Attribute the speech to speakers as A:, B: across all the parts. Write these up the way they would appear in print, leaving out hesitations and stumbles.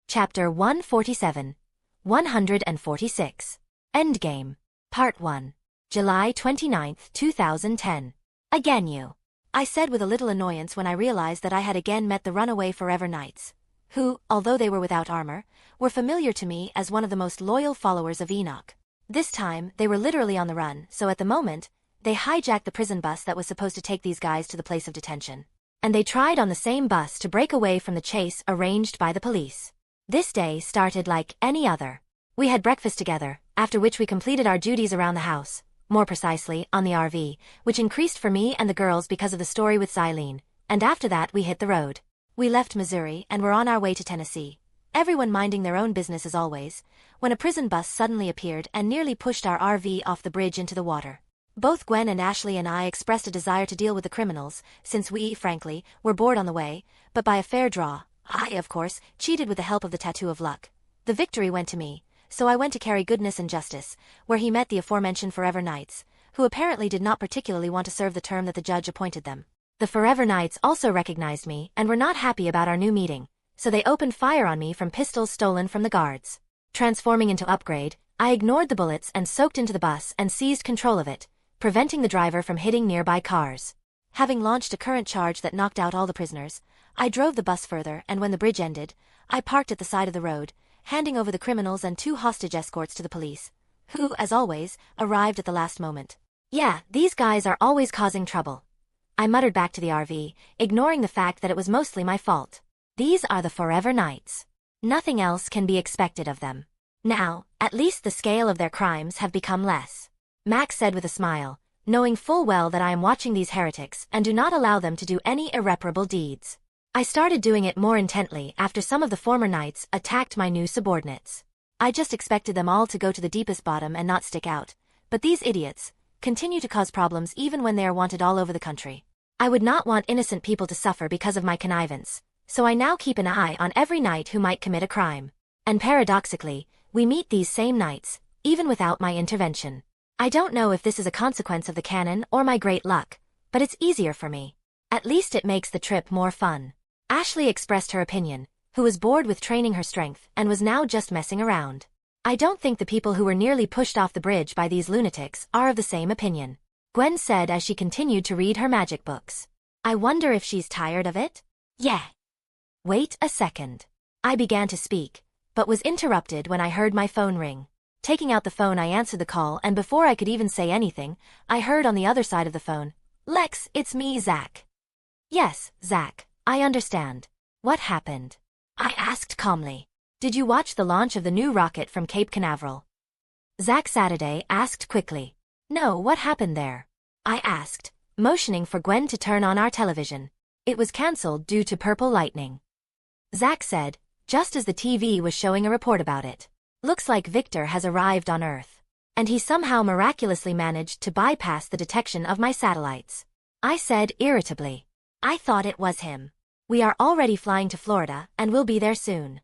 A: Chapter 147. 146. Endgame. Part 1. July 29, 2010. Again you. I said with a little annoyance when I realized that I had again met the runaway Forever Knights, who, although they were without armor, were familiar to me as one of the most loyal followers of Enoch. This time, they were literally on the run, so at the moment, they hijacked the prison bus that was supposed to take these guys to the place of detention. And they tried on the same bus to break away from the chase arranged by the police. This day started like any other. We had breakfast together, after which we completed our duties around the house, more precisely, on the RV, which increased for me and the girls because of the story with Xylene, and after that we hit the road. We left Missouri and were on our way to Tennessee, everyone minding their own business as always, when a prison bus suddenly appeared and nearly pushed our RV off the bridge into the water. Both Gwen and Ashley and I expressed a desire to deal with the criminals, since we, frankly, were bored on the way, but by a fair draw. I, of course, cheated with the help of the Tattoo of Luck. The victory went to me, so I went to carry goodness and justice, where he met the aforementioned Forever Knights, who apparently did not particularly want to serve the term that the judge appointed them. The Forever Knights also recognized me and were not happy about our new meeting, so they opened fire on me from pistols stolen from the guards. Transforming into Upgrade, I ignored the bullets and soaked into the bus and seized control of it, preventing the driver from hitting nearby cars. Having launched a current charge that knocked out all the prisoners, I drove the bus further, and when the bridge ended, I parked at the side of the road, handing over the criminals and 2 hostage escorts to the police, who, as always, arrived at the last moment. Yeah, these guys are always causing trouble. I muttered back to the RV, ignoring the fact that it was mostly my fault. These are the Forever Knights. Nothing else can be expected of them. Now, at least the scale of their crimes have become less. Max said with a smile, knowing full well that I am watching these heretics and do not allow them to do any irreparable deeds. I started doing it more intently after some of the former knights attacked my new subordinates. I just expected them all to go to the deepest bottom and not stick out, but these idiots continue to cause problems even when they are wanted all over the country. I would not want innocent people to suffer because of my connivance, so I now keep an eye on every knight who might commit a crime. And paradoxically, we meet these same knights, even without my intervention. I don't know if this is a consequence of the canon or my great luck, but it's easier for me. At least it makes the trip more fun. Ashley expressed her opinion, who was bored with training her strength and was now just messing around. I don't think the people who were nearly pushed off the bridge by these lunatics are of the same opinion, Gwen said as she continued to read her magic books. I wonder if she's tired of it? Yeah. Wait a second. I began to speak, but was interrupted when I heard my phone ring. Taking out the phone, I answered the call, and before I could even say anything, I heard on the other side of the phone, "Lex, it's me, Zach." "Yes, Zach, I understand. What happened?" I asked calmly. "Did you watch the launch of the new rocket from Cape Canaveral?" Zach Saturday asked quickly. "No, what happened there?" I asked, motioning for Gwen to turn on our television. "It was cancelled due to purple lightning." Zach said, just as the TV was showing a report about it. "Looks like Victor has arrived on Earth. And he somehow miraculously managed to bypass the detection of my satellites." I said irritably. "I thought it was him. We are already flying to Florida and we'll be there soon."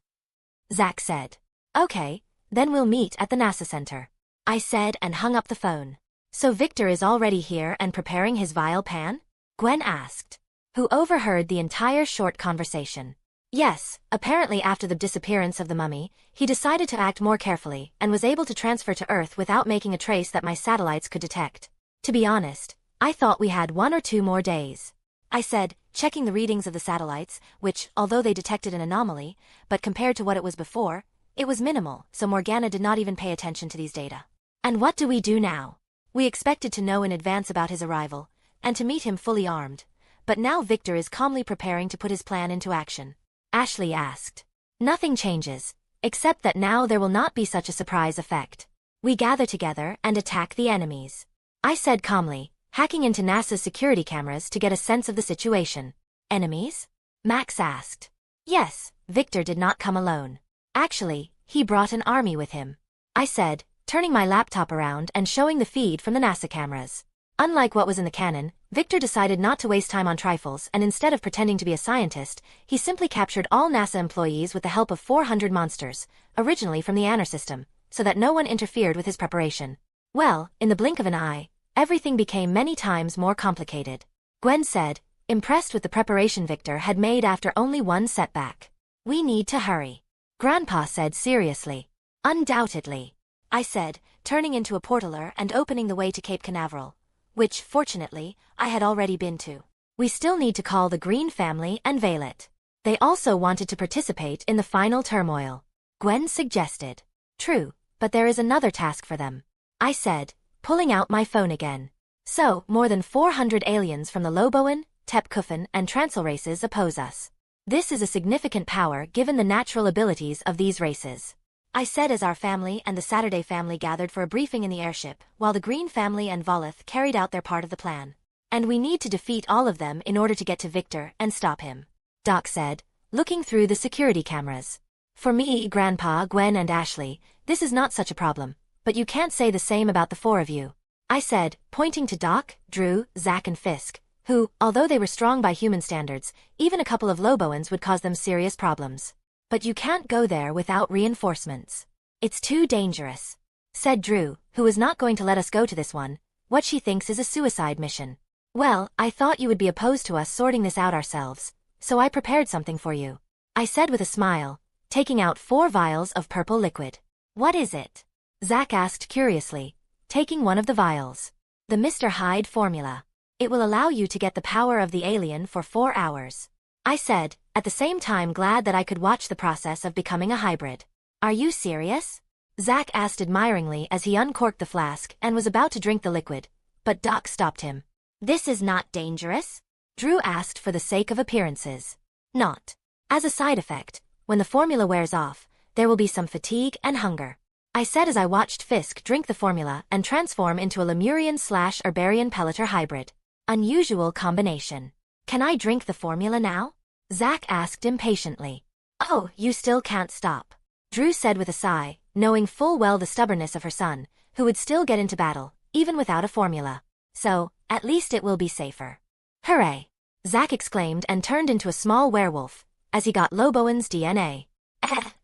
A: Zach said. "Okay, then we'll meet at the NASA Center," I said and hung up the phone. "So Victor is already here and preparing his vile pan?" Gwen asked, who overheard the entire short conversation. "Yes, apparently after the disappearance of the mummy, he decided to act more carefully and was able to transfer to Earth without making a trace that my satellites could detect. To be honest, I thought we had 1 or 2 more days." I said, checking the readings of the satellites, which, although they detected an anomaly, but compared to what it was before, it was minimal, so Morgana did not even pay attention to these data. "And what do we do now?" We expected to know in advance about his arrival, and to meet him fully armed, but now Victor is calmly preparing to put his plan into action. Ashley asked. "Nothing changes, except that now there will not be such a surprise effect. We gather together and attack the enemies," I said calmly, hacking into NASA's security cameras to get a sense of the situation. "Enemies?" Max asked. "Yes, Victor did not come alone. Actually, he brought an army with him," I said, turning my laptop around and showing the feed from the NASA cameras. Unlike what was in the canon, Victor decided not to waste time on trifles, and instead of pretending to be a scientist, he simply captured all NASA employees with the help of 400 monsters, originally from the Anner system, so that no one interfered with his preparation. Well, in the blink of an eye, everything became many times more complicated. Gwen said, impressed with the preparation Victor had made after only one setback. "We need to hurry." Grandpa said seriously. Undoubtedly, I said, turning into a portaler and opening the way to Cape Canaveral, which, fortunately, I had already been to. We still need to call the Green family and veil it. They also wanted to participate in the final turmoil. Gwen suggested. True, but there is another task for them, I said, pulling out my phone again. So, more than 400 aliens from the Loboan, Tepkufan, and Transel races oppose us. This is a significant power given the natural abilities of these races, I said as our family and the Saturday family gathered for a briefing in the airship, while the Green family and Volith carried out their part of the plan. And we need to defeat all of them in order to get to Victor and stop him, Doc said, looking through the security cameras. For me, Grandpa, Gwen, and Ashley, this is not such a problem, but you can't say the same about the four of you, I said, pointing to Doc, Drew, Zack, and Fisk, who, although they were strong by human standards, even a couple of Loboans would cause them serious problems. But you can't go there without reinforcements. It's too dangerous, said Drew, who was not going to let us go to this one, what she thinks is a suicide mission. Well, I thought you would be opposed to us sorting this out ourselves, so I prepared something for you, I said with a smile, taking out 4 vials of purple liquid. What is it? Zack asked curiously, taking one of the vials. The Mr. Hyde formula. It will allow you to get the power of the alien for 4 hours, I said, at the same time glad that I could watch the process of becoming a hybrid. Are you serious? Zack asked admiringly as he uncorked the flask and was about to drink the liquid, but Doc stopped him. This is not dangerous? Drew asked for the sake of appearances. Not. As a side effect, when the formula wears off, there will be some fatigue and hunger, I said as I watched Fisk drink the formula and transform into a Lemurian/Herbarian Pelleter hybrid. Unusual combination. Can I drink the formula now? Zack asked impatiently. Oh, you still can't stop, Drew said with a sigh, knowing full well the stubbornness of her son, who would still get into battle, even without a formula. So, at least it will be safer. Hooray! Zack exclaimed and turned into a small werewolf, as he got Loboan's DNA.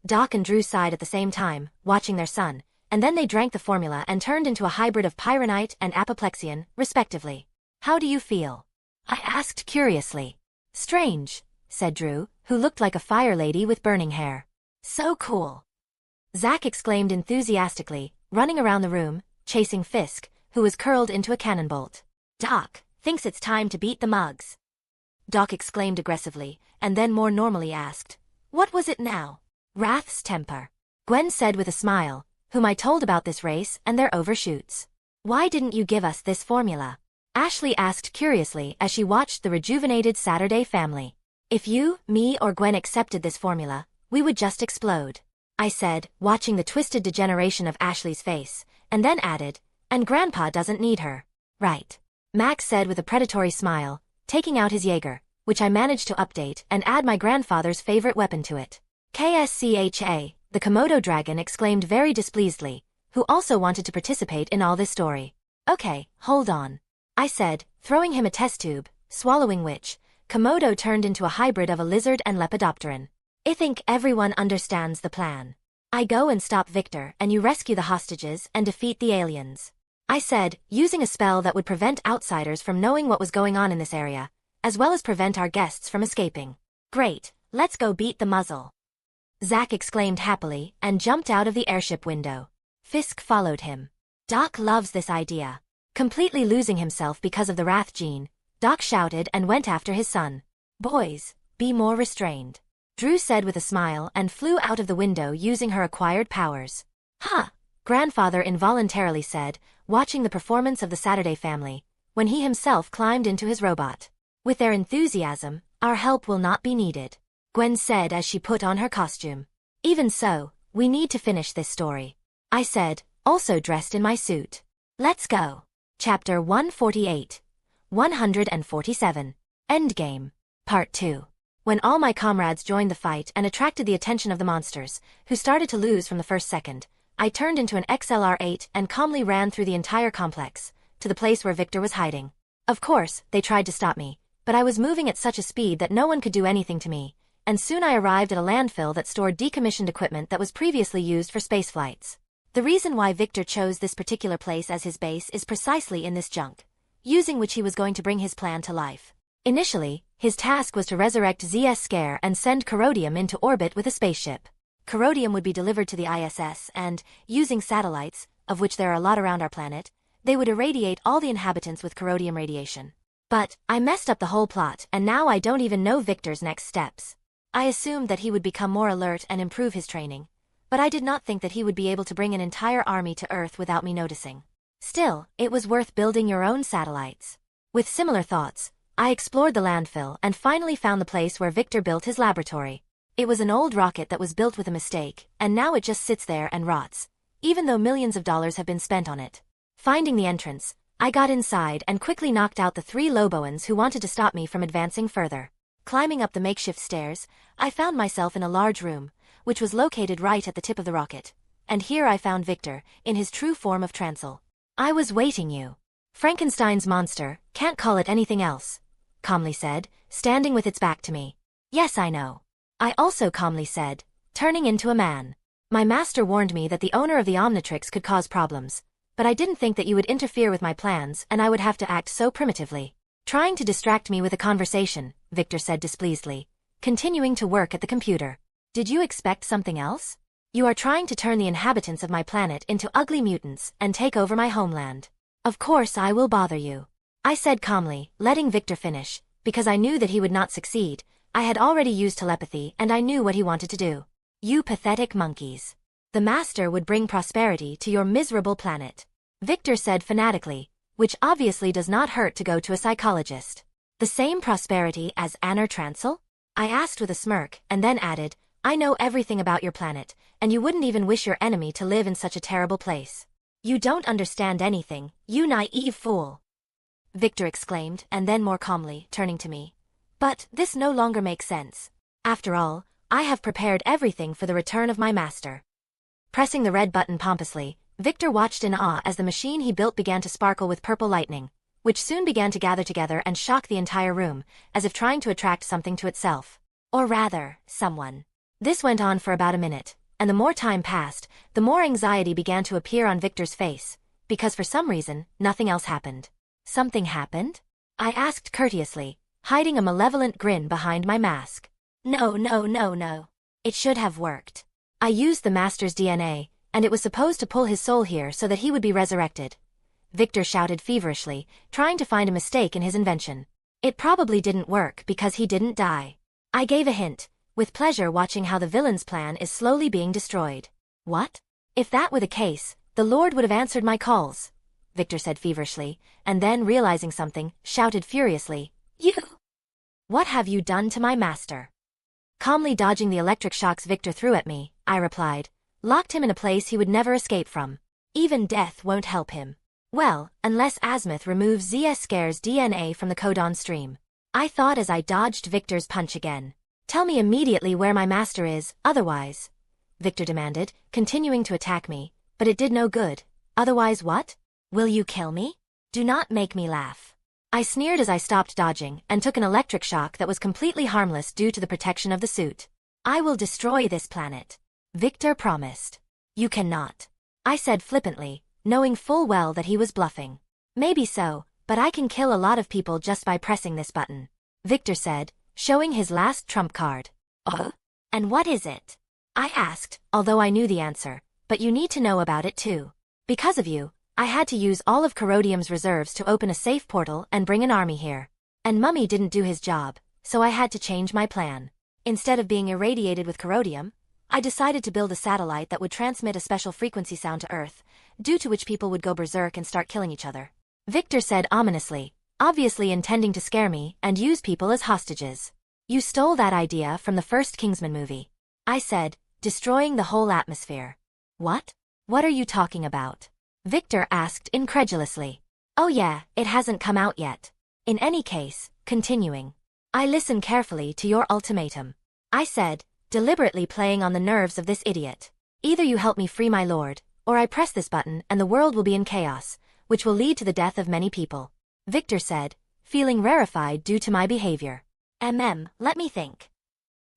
A: Doc and Drew sighed at the same time, watching their son, and then they drank the formula and turned into a hybrid of Pyronite and Apoplexian, respectively. How do you feel? I asked curiously. Strange, said Drew, who looked like a fire lady with burning hair. So cool. Zack exclaimed enthusiastically, running around the room, chasing Fisk, who was curled into a cannon bolt. Doc, thinks it's time to beat the mugs. Doc exclaimed aggressively, and then more normally asked, what was it now? Wrath's temper, Gwen said with a smile, whom I told about this race and their overshoots. Why didn't you give us this formula? Ashley asked curiously as she watched the rejuvenated Saturday family. If you, me, or Gwen accepted this formula, we would just explode, I said, watching the twisted degeneration of Ashley's face, and then added, and Grandpa doesn't need her. Right. Max said with a predatory smile, taking out his Jaeger, which I managed to update and add my grandfather's favorite weapon to it. KSCHA, the Komodo dragon exclaimed very displeasedly, who also wanted to participate in all this story. Okay, hold on, I said, throwing him a test tube, swallowing which, Komodo turned into a hybrid of a lizard and Lepidopteran. I think everyone understands the plan. I go and stop Victor and you rescue the hostages and defeat the aliens, I said, using a spell that would prevent outsiders from knowing what was going on in this area, as well as prevent our guests from escaping. Great, let's go beat the muzzle. Zack exclaimed happily and jumped out of the airship window. Fisk followed him. Doc loves this idea. Completely losing himself because of the wrath gene, Doc shouted and went after his son. Boys, be more restrained, Drew said with a smile and flew out of the window using her acquired powers. Huh, Grandfather involuntarily said, watching the performance of the Saturday family, when he himself climbed into his robot. With their enthusiasm, our help will not be needed, Gwen said as she put on her costume. Even so, we need to finish this story, I said, also dressed in my suit. Let's go. Chapter 148. 147. Endgame. Part 2. When all my comrades joined the fight and attracted the attention of the monsters, who started to lose from the first second, I turned into an XLR-8 and calmly ran through the entire complex, to the place where Victor was hiding. Of course, they tried to stop me, but I was moving at such a speed that no one could do anything to me, and soon I arrived at a landfill that stored decommissioned equipment that was previously used for space flights. The reason why Victor chose this particular place as his base is precisely in this junk, using which he was going to bring his plan to life. Initially, his task was to resurrect ZS Scare and send Corrodium into orbit with a spaceship. Corrodium would be delivered to the ISS and, using satellites, of which there are a lot around our planet, they would irradiate all the inhabitants with corrodium radiation. But, I messed up the whole plot and now I don't even know Victor's next steps. I assumed that he would become more alert and improve his training, but I did not think that he would be able to bring an entire army to Earth without me noticing. Still, it was worth building your own satellites. With similar thoughts, I explored the landfill and finally found the place where Victor built his laboratory. It was an old rocket that was built with a mistake, and now it just sits there and rots, even though millions of dollars have been spent on it. Finding the entrance, I got inside and quickly knocked out the 3 Loboans who wanted to stop me from advancing further. Climbing up the makeshift stairs, I found myself in a large room, which was located right at the tip of the rocket. And here I found Victor, in his true form of Trancel. I was waiting you. Frankenstein's monster, can't call it anything else, calmly said, standing with its back to me. Yes, I know. I also calmly said, turning into a man. My master warned me that the owner of the Omnitrix could cause problems, but I didn't think that you would interfere with my plans and I would have to act so primitively. Trying to distract me with a conversation, Victor said displeasedly, continuing to work at the computer. Did you expect something else? You are trying to turn the inhabitants of my planet into ugly mutants and take over my homeland. Of course I will bother you. I said calmly, letting Victor finish, because I knew that he would not succeed. I had already used telepathy and I knew what he wanted to do. You pathetic monkeys. The master would bring prosperity to your miserable planet, Victor said fanatically, which obviously does not hurt to go to a psychologist. The same prosperity as Anner Trancel? I asked with a smirk and then added, I know everything about your planet, and you wouldn't even wish your enemy to live in such a terrible place. You don't understand anything, you naive fool, Victor exclaimed, and then more calmly, turning to me. But this no longer makes sense. After all, I have prepared everything for the return of my master. Pressing the red button pompously, Victor watched in awe as the machine he built began to sparkle with purple lightning, which soon began to gather together and shock the entire room, as if trying to attract something to itself. Or rather, someone. This went on for about a minute, and the more time passed, the more anxiety began to appear on Victor's face, because for some reason, nothing else happened. Something happened? I asked courteously, hiding a malevolent grin behind my mask. No. It should have worked. I used the master's DNA, and it was supposed to pull his soul here so that he would be resurrected. Victor shouted feverishly, trying to find a mistake in his invention. It probably didn't work because he didn't die. I gave a hint, with pleasure watching how the villain's plan is slowly being destroyed. What? If that were the case, the Lord would have answered my calls, Victor said feverishly, and then realizing something, shouted furiously, You! What have you done to my master? Calmly dodging the electric shocks Victor threw at me, I replied, locked him in a place he would never escape from. Even death won't help him. Well, unless Azmuth removes ISEKAI's DNA from the codon stream. I thought as I dodged Victor's punch again. Tell me immediately where my master is, otherwise, Victor demanded, continuing to attack me, but it did no good. Otherwise what? Will you kill me? Do not make me laugh. I sneered as I stopped dodging and took an electric shock that was completely harmless due to the protection of the suit. I will destroy this planet, Victor promised. You cannot, I said flippantly, knowing full well that he was bluffing. Maybe so, but I can kill a lot of people just by pressing this button, Victor said, showing his last trump card. And what is it? I asked, although I knew the answer, but you need to know about it too. Because of you, I had to use all of Corrodium's reserves to open a safe portal and bring an army here. And Mummy didn't do his job, so I had to change my plan. Instead of being irradiated with Corrodium, I decided to build a satellite that would transmit a special frequency sound to Earth, due to which people would go berserk and start killing each other. Victor said ominously, obviously intending to scare me and use people as hostages. You stole that idea from the first Kingsman movie. I said, destroying the whole atmosphere. What? What are you talking about? Victor asked incredulously. Oh yeah, it hasn't come out yet. In any case, continuing. I listen carefully to your ultimatum, I said, deliberately playing on the nerves of this idiot. Either you help me free my lord, or I press this button and the world will be in chaos, which will lead to the death of many people. Victor said, feeling rarefied due to my behavior. Let me think.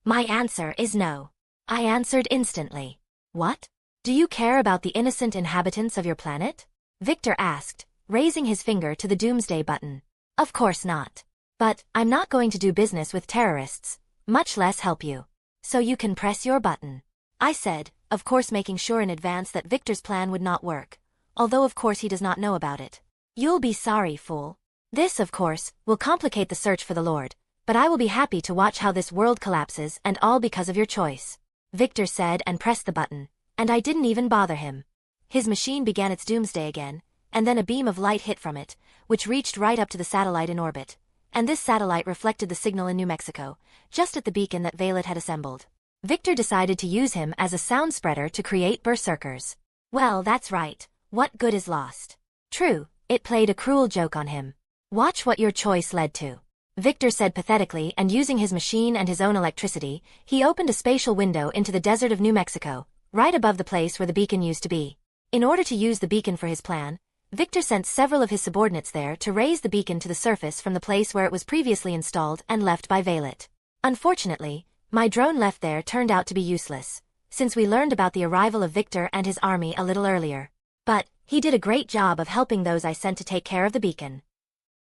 A: My answer is no. I answered instantly. What? Do you care about the innocent inhabitants of your planet? Victor asked, raising his finger to the doomsday button. Of course not. But, I'm not going to do business with terrorists, much less help you. So you can press your button. I said, of course making sure in advance that Victor's plan would not work, although of course he does not know about it. You'll be sorry, fool. This, of course, will complicate the search for the Lord, but I will be happy to watch how this world collapses and all because of your choice. Victor said and pressed the button, and I didn't even bother him. His machine began its doomsday again, and then a beam of light hit from it, which reached right up to the satellite in orbit, and this satellite reflected the signal in New Mexico, just at the beacon that Violet had assembled. Victor decided to use him as a sound spreader to create berserkers. Well, that's right. What good is lost? True, it played a cruel joke on him. Watch what your choice led to. Victor said pathetically, and using his machine and his own electricity, he opened a spatial window into the desert of New Mexico, right above the place where the beacon used to be. In order to use the beacon for his plan, Victor sent several of his subordinates there to raise the beacon to the surface from the place where it was previously installed and left by Violet. Unfortunately, my drone left there turned out to be useless, since we learned about the arrival of Victor and his army a little earlier. But he did a great job of helping those I sent to take care of the beacon.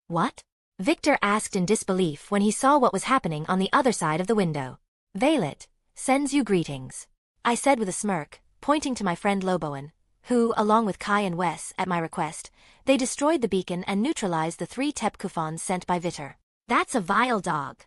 A: What? Victor asked in disbelief when he saw what was happening on the other side of the window. Violet sends you greetings, I said with a smirk, pointing to my friend Loboan, who, along with Kai and Wes, at my request, they destroyed the beacon and neutralized the 3 Tepkufons sent by Victor. That's a vile dog.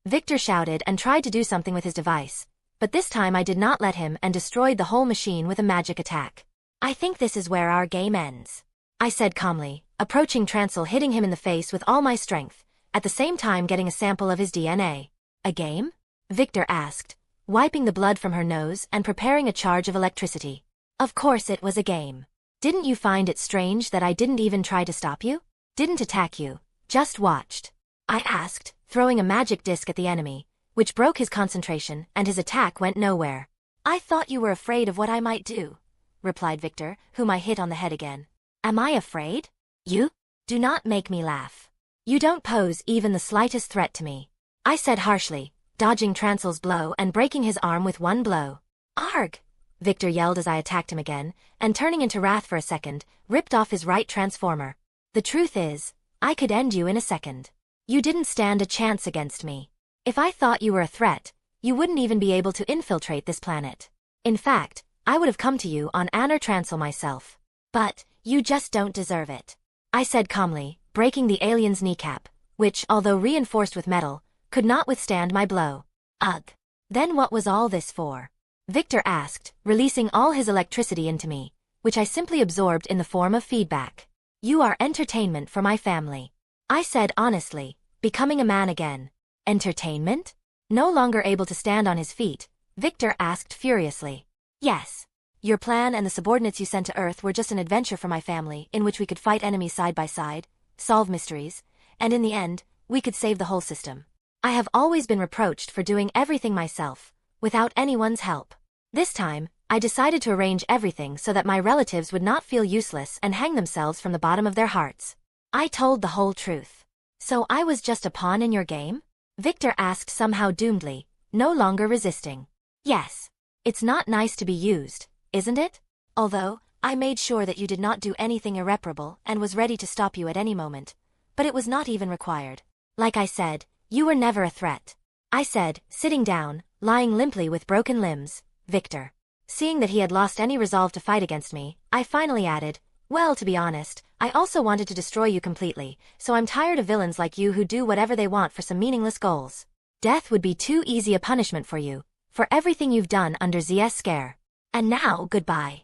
A: Victor shouted and tried to do something with his device, but this time I did not let him and destroyed the whole machine with a magic attack. I think this is where our game ends, I said calmly, approaching Trancel, hitting him in the face with all my strength, at the same time getting a sample of his DNA. A game? Victor asked, wiping the blood from her nose and preparing a charge of electricity. Of course it was a game. Didn't you find it strange that I didn't even try to stop you? Didn't attack you, just watched? I asked, throwing a magic disc at the enemy, which broke his concentration and his attack went nowhere. I thought you were afraid of what I might do, replied Victor, whom I hit on the head again. Am I afraid? You? Do not make me laugh. You don't pose even the slightest threat to me, I said harshly, dodging Trancel's blow and breaking his arm with one blow. Arg! Victor yelled as I attacked him again, and turning into wrath for a second, ripped off his right transformer. The truth is, I could end you in a second. You didn't stand a chance against me. If I thought you were a threat, you wouldn't even be able to infiltrate this planet. In fact, I would have come to you on Anor Trancel myself. But you just don't deserve it, I said calmly, breaking the alien's kneecap, which, although reinforced with metal, could not withstand my blow. Ugh. Then what was all this for? Victor asked, releasing all his electricity into me, which I simply absorbed in the form of feedback. You are entertainment for my family, I said honestly, becoming a man again. Entertainment? No longer able to stand on his feet, Victor asked furiously. Yes. Your plan and the subordinates you sent to Earth were just an adventure for my family in which we could fight enemies side by side, solve mysteries, and in the end, we could save the whole system. I have always been reproached for doing everything myself, without anyone's help. This time, I decided to arrange everything so that my relatives would not feel useless and hang themselves from the bottom of their hearts. I told the whole truth. So I was just a pawn in your game? Victor asked somehow doomedly, no longer resisting. Yes. It's not nice to be used, isn't it? Although, I made sure that you did not do anything irreparable and was ready to stop you at any moment. But it was not even required. Like I said, you were never a threat, I said, sitting down, lying limply with broken limbs. Victor. Seeing that he had lost any resolve to fight against me, I finally added, well, to be honest, I also wanted to destroy you completely, so I'm tired of villains like you who do whatever they want for some meaningless goals. Death would be too easy a punishment for you, for everything you've done under ZS Scare. And now, goodbye.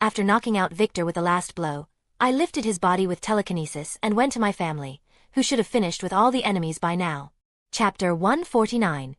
A: After knocking out Victor with the last blow, I lifted his body with telekinesis and went to my family, who should have finished with all the enemies by now. Chapter 149.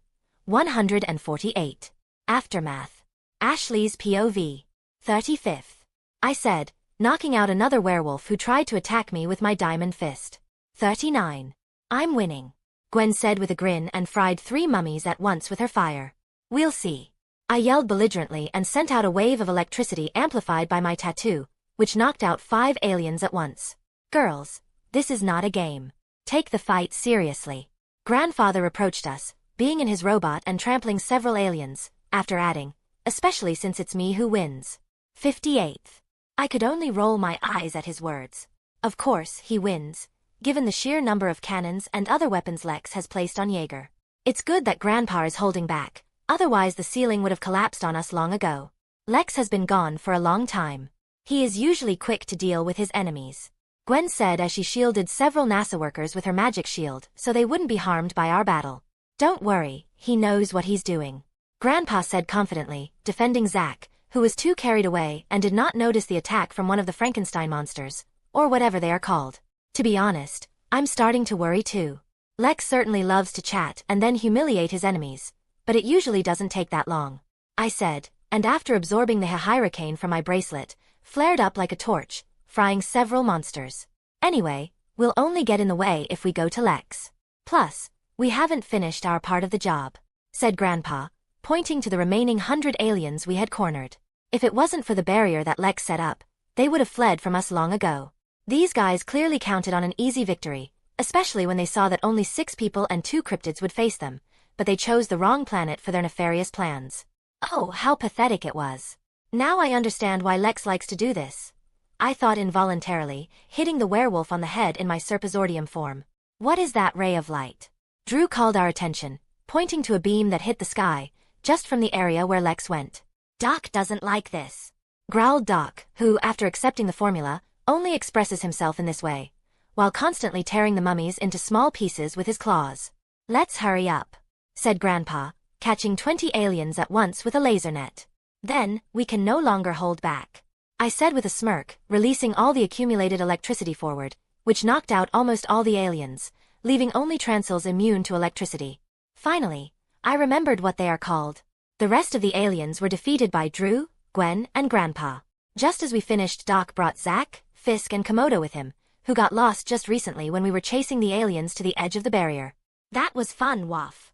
A: 148. Aftermath. Ashley's POV. 35th. I said, knocking out another werewolf who tried to attack me with my diamond fist. 39. I'm winning, Gwen said with a grin and fried 3 mummies at once with her fire. We'll see. I yelled belligerently and sent out a wave of electricity amplified by my tattoo, which knocked out 5 aliens at once. Girls, this is not a game. Take the fight seriously. Grandfather approached us, being in his robot and trampling several aliens, after adding, especially since it's me who wins. 58th. I could only roll my eyes at his words. Of course, he wins, given the sheer number of cannons and other weapons Lex has placed on Jaeger. It's good that Grandpa is holding back, Otherwise the ceiling would have collapsed on us long ago. Lex has been gone for a long time. He is usually quick to deal with his enemies, Gwen said as she shielded several NASA workers with her magic shield so they wouldn't be harmed by our battle. Don't worry, he knows what he's doing, Grandpa said confidently, defending Zack, who was too carried away and did not notice the attack from one of the Frankenstein monsters, or whatever they are called. To be honest, I'm starting to worry too. Lex certainly loves to chat and then humiliate his enemies, but it usually doesn't take that long, I said, and after absorbing the hurricane from my bracelet, flared up like a torch, frying several monsters. Anyway, we'll only get in the way if we go to Lex. Plus, we haven't finished our part of the job, said Grandpa, pointing to the remaining 100 aliens we had cornered. If it wasn't for the barrier that Lex set up, they would have fled from us long ago. These guys clearly counted on an easy victory, especially when they saw that only 6 people and 2 cryptids would face them, but they chose the wrong planet for their nefarious plans. Oh, how pathetic it was. Now I understand why Lex likes to do this, I thought involuntarily, hitting the werewolf on the head in my serpazordium form. What is that ray of light? Drew called our attention, pointing to a beam that hit the sky, just from the area where Lex went. Doc doesn't like this, growled Doc, who, after accepting the formula, only expresses himself in this way, while constantly tearing the mummies into small pieces with his claws. Let's hurry up, said Grandpa, catching 20 aliens at once with a laser net. Then, we can no longer hold back, I said with a smirk, releasing all the accumulated electricity forward, which knocked out almost all the aliens, leaving only Transils immune to electricity. Finally, I remembered what they are called. The rest of the aliens were defeated by Drew, Gwen, and Grandpa. Just as we finished, Doc brought Zack, Fisk, and Komodo with him, who got lost just recently when we were chasing the aliens to the edge of the barrier. That was fun, Waff,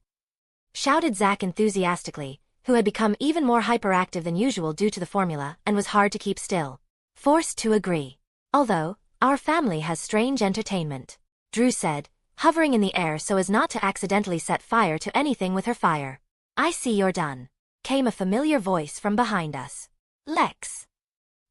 A: shouted Zack enthusiastically, who had become even more hyperactive than usual due to the formula and was hard to keep still. Forced to agree. Although, our family has strange entertainment, Drew said, hovering in the air so as not to accidentally set fire to anything with her fire. I see you're done, came a familiar voice from behind us. Lex.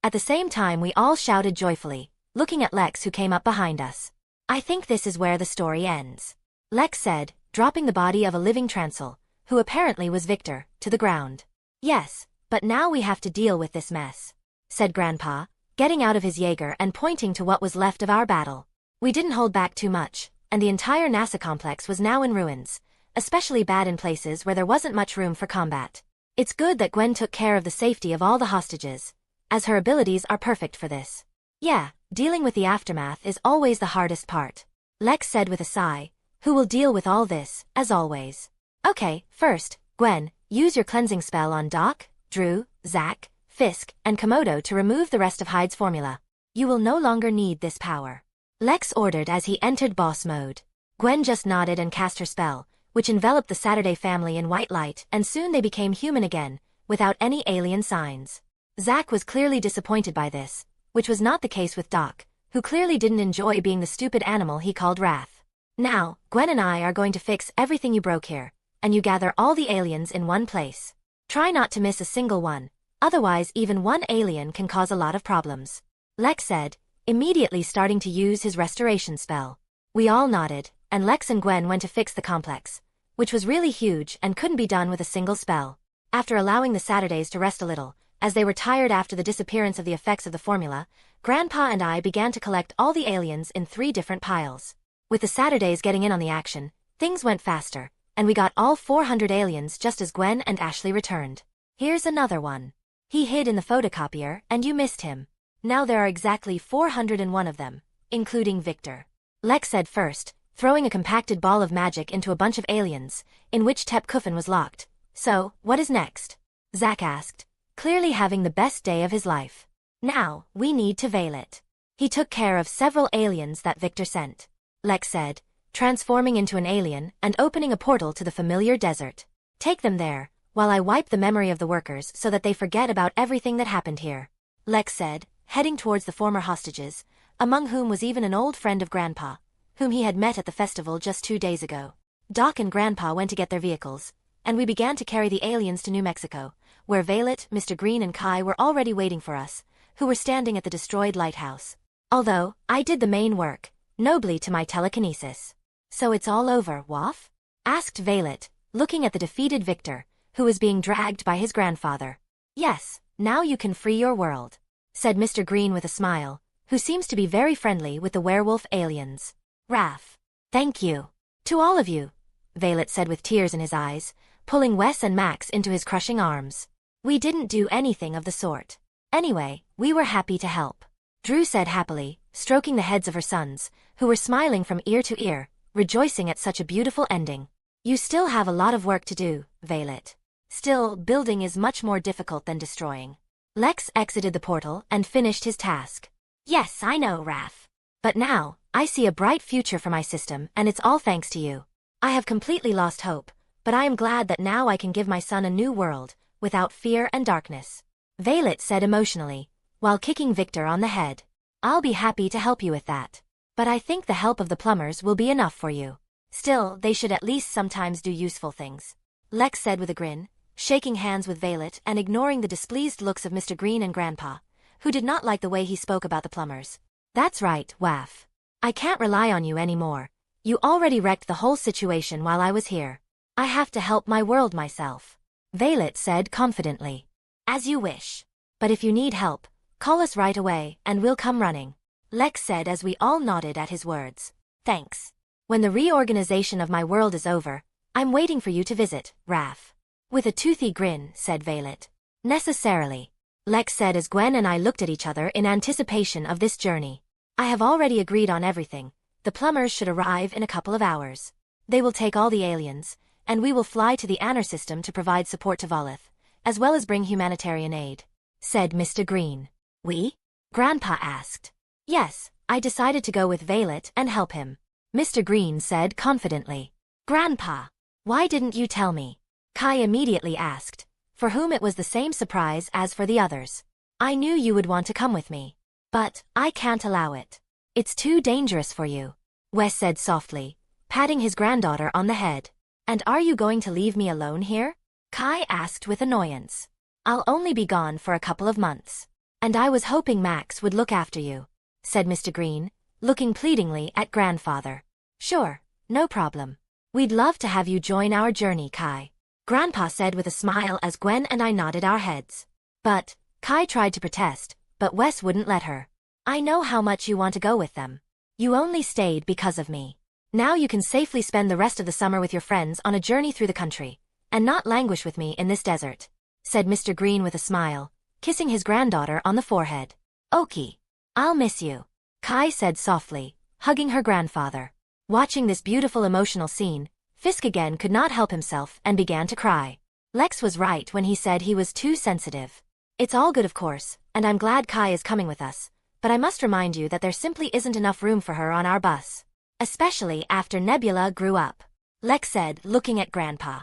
A: At the same time we all shouted joyfully, looking at Lex who came up behind us. I think this is where the story ends, Lex said, dropping the body of a living Transil, who apparently was Victor, to the ground. Yes, but now we have to deal with this mess, said Grandpa, getting out of his Jaeger and pointing to what was left of our battle. We didn't hold back too much, and the entire NASA complex was now in ruins, especially bad in places where there wasn't much room for combat. It's good that Gwen took care of the safety of all the hostages, as her abilities are perfect for this. Yeah, dealing with the aftermath is always the hardest part, Lex said with a sigh, who will deal with all this, as always. Okay, first, Gwen, use your cleansing spell on Doc, Drew, Zack, Fisk, and Komodo to remove the rest of Hyde's formula. You will no longer need this power, Lex ordered as he entered boss mode. Gwen just nodded and cast her spell, which enveloped the Saturday family in white light, and soon they became human again, without any alien signs. Zack was clearly disappointed by this, which was not the case with Doc, who clearly didn't enjoy being the stupid animal he called Wrath. Now, Gwen and I are going to fix everything you broke here, and you gather all the aliens in one place. Try not to miss a single one, otherwise even one alien can cause a lot of problems, Lex said, immediately starting to use his restoration spell. We all nodded, and Lex and Gwen went to fix the complex, which was really huge and couldn't be done with a single spell. After allowing the Saturdays to rest a little, as they were tired after the disappearance of the effects of the formula, Grandpa and I began to collect all the aliens in 3 different piles. With the Saturdays getting in on the action, things went faster, and we got all 400 aliens just as Gwen and Ashley returned. Here's another one. He hid in the photocopier, and you missed him. Now there are exactly 401 of them, including Victor, Lex said first, throwing a compacted ball of magic into a bunch of aliens, in which Tep Kuffin was locked. So, what is next? Zack asked, clearly having the best day of his life. Now, we need to veil it. He took care of several aliens that Victor sent, Lex said, transforming into an alien and opening a portal to the familiar desert. Take them there, while I wipe the memory of the workers so that they forget about everything that happened here, Lex said, heading towards the former hostages, among whom was even an old friend of Grandpa, whom he had met at the festival just 2 days ago. Doc and Grandpa went to get their vehicles, and we began to carry the aliens to New Mexico, where Violet, Mr. Green and Kai were already waiting for us, who were standing at the destroyed lighthouse. Although, I did the main work, nobly to my telekinesis. So it's all over, Waff? Asked Violet, looking at the defeated Victor, who was being dragged by his grandfather. "Yes, now you can free your world," said Mr. Green with a smile, who seems to be very friendly with the werewolf aliens. "Raph. Thank you. To all of you," Violet said with tears in his eyes, pulling Wes and Max into his crushing arms. "We didn't do anything of the sort. Anyway, we were happy to help," Drew said happily, stroking the heads of her sons, who were smiling from ear to ear, rejoicing at such a beautiful ending. "You still have a lot of work to do, Violet. Still, building is much more difficult than destroying." Lex exited the portal and finished his task. "Yes, I know, Raph. But now, I see a bright future for my system, and it's all thanks to you. I have completely lost hope, but I am glad that now I can give my son a new world, without fear and darkness," Violet said emotionally, while kicking Victor on the head. "I'll be happy to help you with that. But I think the help of the plumbers will be enough for you. Still, they should at least sometimes do useful things," Lex said with a grin, shaking hands with Violet and ignoring the displeased looks of Mr. Green and Grandpa, who did not like the way he spoke about the plumbers. "That's right, Waff. I can't rely on you anymore. You already wrecked the whole situation while I was here. I have to help my world myself," Violet said confidently. "As you wish. But if you need help, call us right away and we'll come running," Lex said as we all nodded at his words. "Thanks. When the reorganization of my world is over, I'm waiting for you to visit, Raph." With a toothy grin, said Violet. "Necessarily," Lex said as Gwen and I looked at each other in anticipation of this journey. "I have already agreed on everything. The plumbers should arrive in a couple of hours. They will take all the aliens, and we will fly to the Anner system to provide support to Volith, as well as bring humanitarian aid," said Mr. Green. "We?" Grandpa asked. "Yes, I decided to go with Violet and help him," Mr. Green said confidently. "Grandpa, why didn't you tell me?" Kai immediately asked, for whom it was the same surprise as for the others. "I knew you would want to come with me. But I can't allow it. It's too dangerous for you," Wes said softly, patting his granddaughter on the head. "And are you going to leave me alone here?" Kai asked with annoyance. "I'll only be gone for a couple of months. And I was hoping Max would look after you," said Mr. Green, looking pleadingly at grandfather. "Sure, no problem. We'd love to have you join our journey, Kai," Grandpa said with a smile as Gwen and I nodded our heads. But Kai tried to protest, but Wes wouldn't let her. "I know how much you want to go with them. You only stayed because of me. Now you can safely spend the rest of the summer with your friends on a journey through the country, and not languish with me in this desert," said Mr. Green with a smile, kissing his granddaughter on the forehead. "Okie. I'll miss you," Kai said softly, hugging her grandfather. Watching this beautiful emotional scene, Fisk again could not help himself and began to cry. Lex was right when he said he was too sensitive. "It's all good of course, and I'm glad Kai is coming with us, but I must remind you that there simply isn't enough room for her on our bus. Especially after Nebula grew up," Lex said, looking at Grandpa.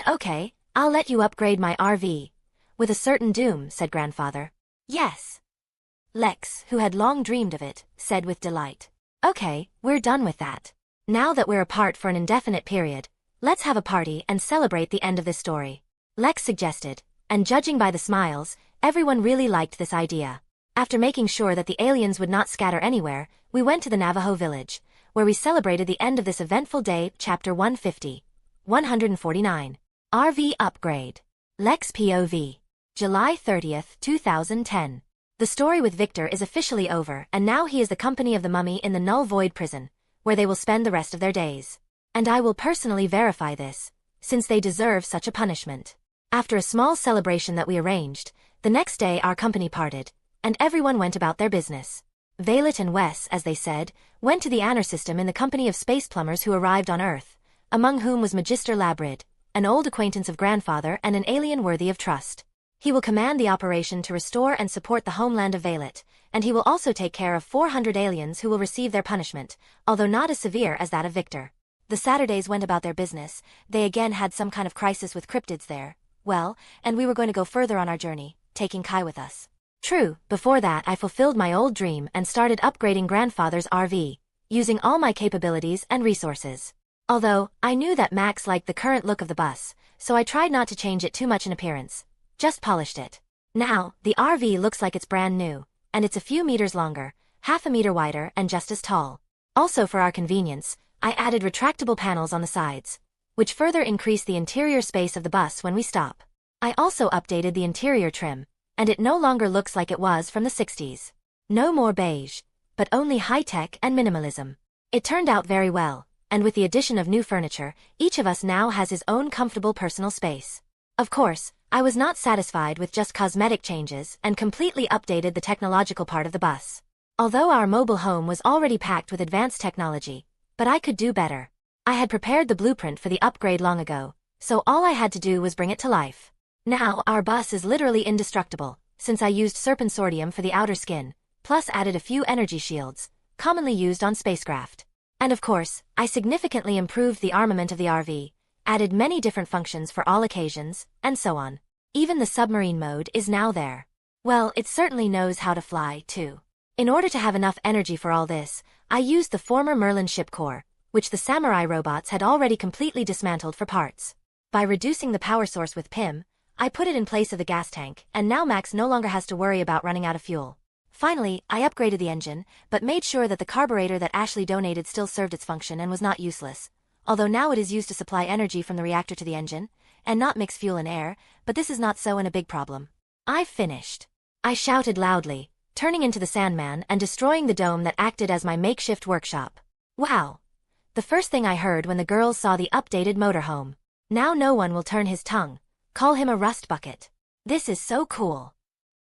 A: "Okay, I'll let you upgrade my RV. With a certain doom," said Grandfather. "Yes." Lex, who had long dreamed of it, said with delight. "Okay, we're done with that. Now that we're apart for an indefinite period, let's have a party and celebrate the end of this story," Lex suggested, and judging by the smiles, everyone really liked this idea. After making sure that the aliens would not scatter anywhere, we went to the Navajo village, where we celebrated the end of this eventful day. Chapter 150. 149. RV Upgrade. Lex POV. July 30th, 2010. The story with Victor is officially over, and now he is the company of the mummy in the Null Void prison, where they will spend the rest of their days. And I will personally verify this, since they deserve such a punishment. After a small celebration that we arranged, the next day our company parted, and everyone went about their business. Violet and Wes, as they said, went to the Anner system in the company of space plumbers who arrived on Earth, among whom was Magister Labrid, an old acquaintance of Grandfather and an alien worthy of trust. He will command the operation to restore and support the homeland of Violet, and he will also take care of 400 aliens who will receive their punishment, although not as severe as that of Victor. The Saturdays went about their business. They again had some kind of crisis with cryptids there. Well, and we were going to go further on our journey, taking Kai with us. True, before that I fulfilled my old dream and started upgrading Grandfather's RV, using all my capabilities and resources. Although, I knew that Max liked the current look of the bus, so I tried not to change it too much in appearance. Just polished it. Now, the RV looks like it's brand new, and it's a few meters longer, half a meter wider and just as tall. Also for our convenience, I added retractable panels on the sides. which further increased the interior space of the bus when we stop. I also updated the interior trim, and it no longer looks like it was from the 60s. No more beige, but only high-tech and minimalism. It turned out very well, and with the addition of new furniture, each of us now has his own comfortable personal space. Of course, I was not satisfied with just cosmetic changes and completely updated the technological part of the bus. Although our mobile home was already packed with advanced technology, but I could do better. I had prepared the blueprint for the upgrade long ago, so all I had to do was bring it to life. Now our bus is literally indestructible, since I used serpensordium for the outer skin, plus added a few energy shields, commonly used on spacecraft. And of course, I significantly improved the armament of the RV, added many different functions for all occasions, and so on. Even the submarine mode is now there. Well, it certainly knows how to fly, too. In order to have enough energy for all this, I used the former Merlin ship core, which the samurai robots had already completely dismantled for parts. By reducing the power source with PIM, I put it in place of the gas tank, and now Max no longer has to worry about running out of fuel. Finally, I upgraded the engine, but made sure that the carburetor that Ashley donated still served its function and was not useless, although now it is used to supply energy from the reactor to the engine, and not mix fuel and air, but this is not so and a big problem. I've finished. I shouted loudly, turning into the Sandman and destroying the dome that acted as my makeshift workshop. Wow! The first thing I heard when the girls saw the updated motorhome. Now no one will turn his tongue. Call him a rust bucket. This is so cool.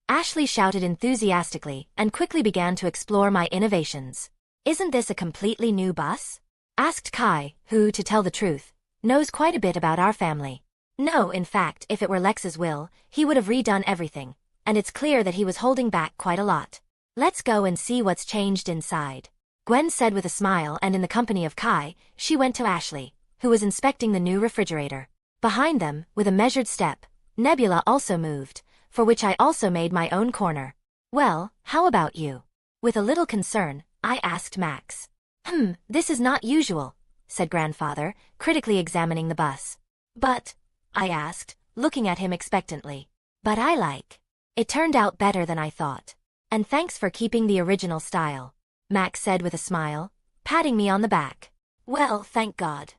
A: Ashley shouted enthusiastically and quickly began to explore my innovations. Isn't this a completely new bus? Asked Kai, who, to tell the truth, knows quite a bit about our family. No, in fact, if it were Lex's will, he would have redone everything, and it's clear that he was holding back quite a lot. Let's go and see what's changed inside, Gwen said with a smile, and in the company of Kai, she went to Ashley, who was inspecting the new refrigerator. Behind them, with a measured step, Nebula also moved, for which I also made my own corner. Well, how about you? With a little concern, I asked Max. This is not usual, said Grandfather, critically examining the bus. But, I asked, looking at him expectantly. But I like. It turned out better than I thought. And thanks for keeping the original style, Max said with a smile, patting me on the back. Well, thank God,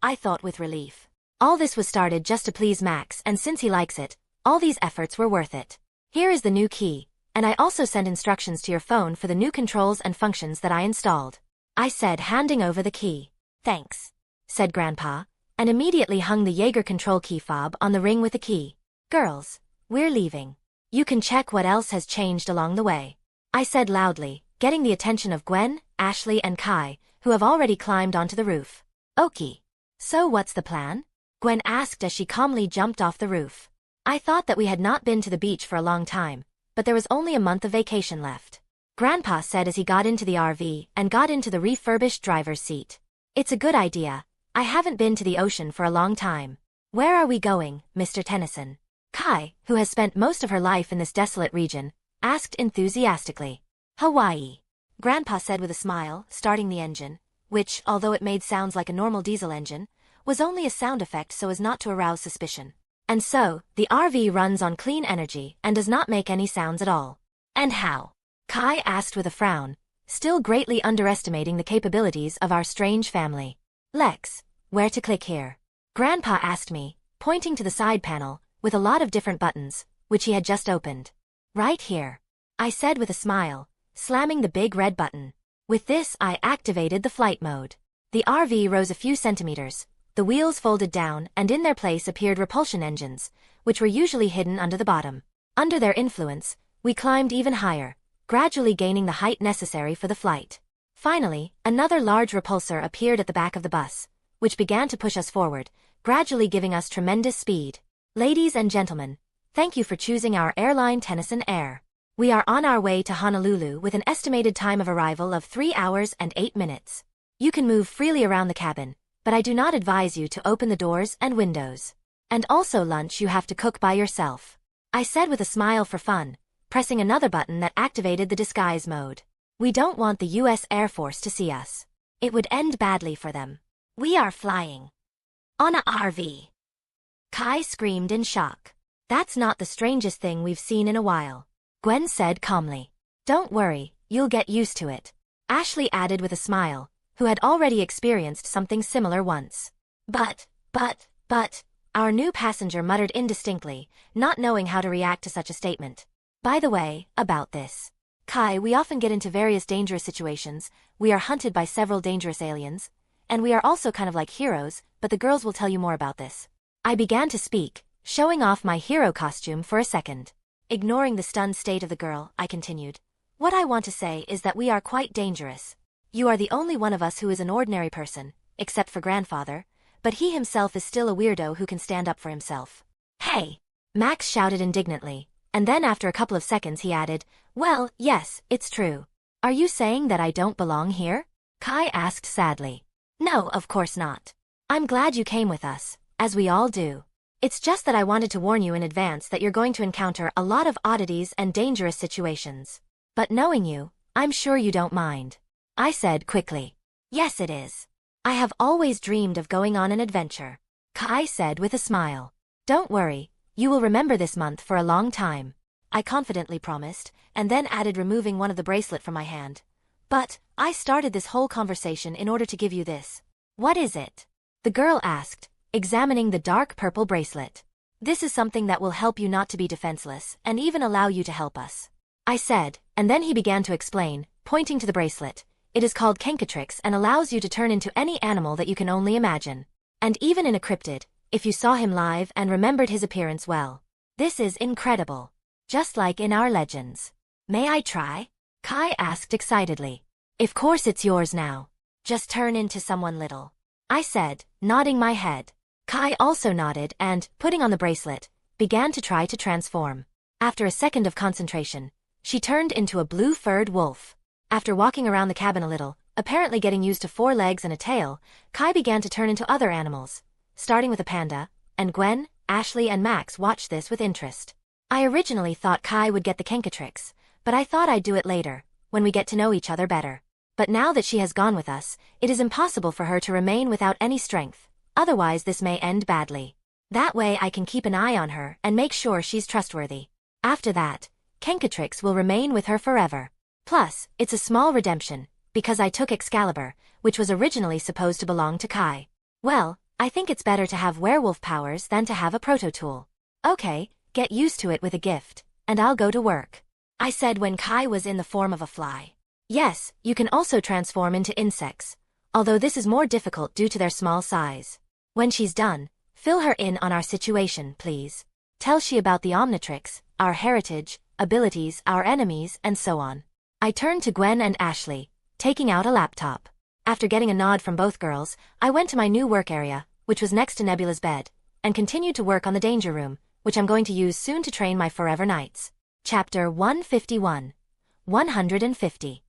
A: I thought with relief. All this was started just to please Max, and since he likes it, all these efforts were worth it. Here is the new key, and I also sent instructions to your phone for the new controls and functions that I installed, I said, handing over the key. Thanks, said Grandpa, and immediately hung the Jaeger control key fob on the ring with the key. Girls, we're leaving. You can check what else has changed along the way, I said loudly, getting the attention of Gwen, Ashley and Kai, who have already climbed onto the roof. Okie. So what's the plan? Gwen asked as she calmly jumped off the roof. I thought that we had not been to the beach for a long time, but there was only a month of vacation left, Grandpa said as he got into the RV and got into the refurbished driver's seat. It's a good idea. I haven't been to the ocean for a long time. Where are we going, Mr. Tennyson? Kai, who has spent most of her life in this desolate region, asked enthusiastically. Hawaii, Grandpa said with a smile, starting the engine, which, although it made sounds like a normal diesel engine, was only a sound effect so as not to arouse suspicion. And so, the RV runs on clean energy and does not make any sounds at all. And how? Kai asked with a frown, still greatly underestimating the capabilities of our strange family. Lex, where to click here? Grandpa asked me, pointing to the side panel, with a lot of different buttons, which he had just opened. Right here, I said with a smile, slamming the big red button. With this I activated the flight mode. The RV rose a few centimeters, the wheels folded down, and in their place appeared repulsion engines, which were usually hidden under the bottom. Under their influence, we climbed even higher, gradually gaining the height necessary for the flight. Finally, another large repulsor appeared at the back of the bus, which began to push us forward, gradually giving us tremendous speed. Ladies and gentlemen, thank you for choosing our airline Tennyson Air. We are on our way to Honolulu with an estimated time of arrival of 3 hours and 8 minutes. You can move freely around the cabin, but I do not advise you to open the doors and windows. And also lunch you have to cook by yourself, I said with a smile for fun, pressing another button that activated the disguise mode. We don't want the US Air Force to see us. It would end badly for them. We are flying on a RV. Kai screamed in shock. That's not the strangest thing we've seen in a while, Gwen said calmly. Don't worry, you'll get used to it, Ashley added with a smile, who had already experienced something similar once. But, But, our new passenger muttered indistinctly, not knowing how to react to such a statement. By the way, about this. Kai, we often get into various dangerous situations, we are hunted by several dangerous aliens, and we are also kind of like heroes, but the girls will tell you more about this. I began to speak, showing off my hero costume for a second. Ignoring the stunned state of the girl, I continued. What I want to say is that we are quite dangerous. You are the only one of us who is an ordinary person, except for grandfather, but he himself is still a weirdo who can stand up for himself. Hey! Max shouted indignantly, and then after a couple of seconds he added, well, yes, it's true. Are you saying that I don't belong here? Kai asked sadly. No, of course not. I'm glad you came with us, as we all do. It's just that I wanted to warn you in advance that you're going to encounter a lot of oddities and dangerous situations. But knowing you, I'm sure you don't mind. I said quickly. Yes, it is. I have always dreamed of going on an adventure. Kai said with a smile. Don't worry, you will remember this month for a long time. I confidently promised, and then added, removing one of the bracelet from my hand. But, I started this whole conversation in order to give you this. What is it? The girl asked, examining the dark purple bracelet. This is something that will help you not to be defenseless, and even allow you to help us. I said, and then he began to explain, pointing to the bracelet. It is called Kenkatrix and allows you to turn into any animal that you can only imagine. And even in a cryptid, if you saw him live and remembered his appearance well. This is incredible. Just like in our legends. May I try? Kai asked excitedly. Of course it's yours now. Just turn into someone little. I said, nodding my head. Kai also nodded and, putting on the bracelet, began to try to transform. After a second of concentration, she turned into a blue-furred wolf. After walking around the cabin a little, apparently getting used to 4 legs and a tail, Kai began to turn into other animals, starting with a panda, and Gwen, Ashley and Max watched this with interest. I originally thought Kai would get the Kenkatrix, but I thought I'd do it later, when we get to know each other better. But now that she has gone with us, it is impossible for her to remain without any strength, otherwise this may end badly. That way I can keep an eye on her and make sure she's trustworthy. After that, Kenkatrix will remain with her forever. Plus, it's a small redemption, because I took Excalibur, which was originally supposed to belong to Kai. Well, I think it's better to have werewolf powers than to have a proto-tool. Okay, get used to it with a gift, and I'll go to work. I said when Kai was in the form of a fly. Yes, you can also transform into insects, although this is more difficult due to their small size. When she's done, fill her in on our situation, please. Tell she about the Omnitrix, our heritage, abilities, our enemies, and so on. I turned to Gwen and Ashley, taking out a laptop. After getting a nod from both girls, I went to my new work area, which was next to Nebula's bed, and continued to work on the danger room, which I'm going to use soon to train my forever knights. Chapter 151. 150.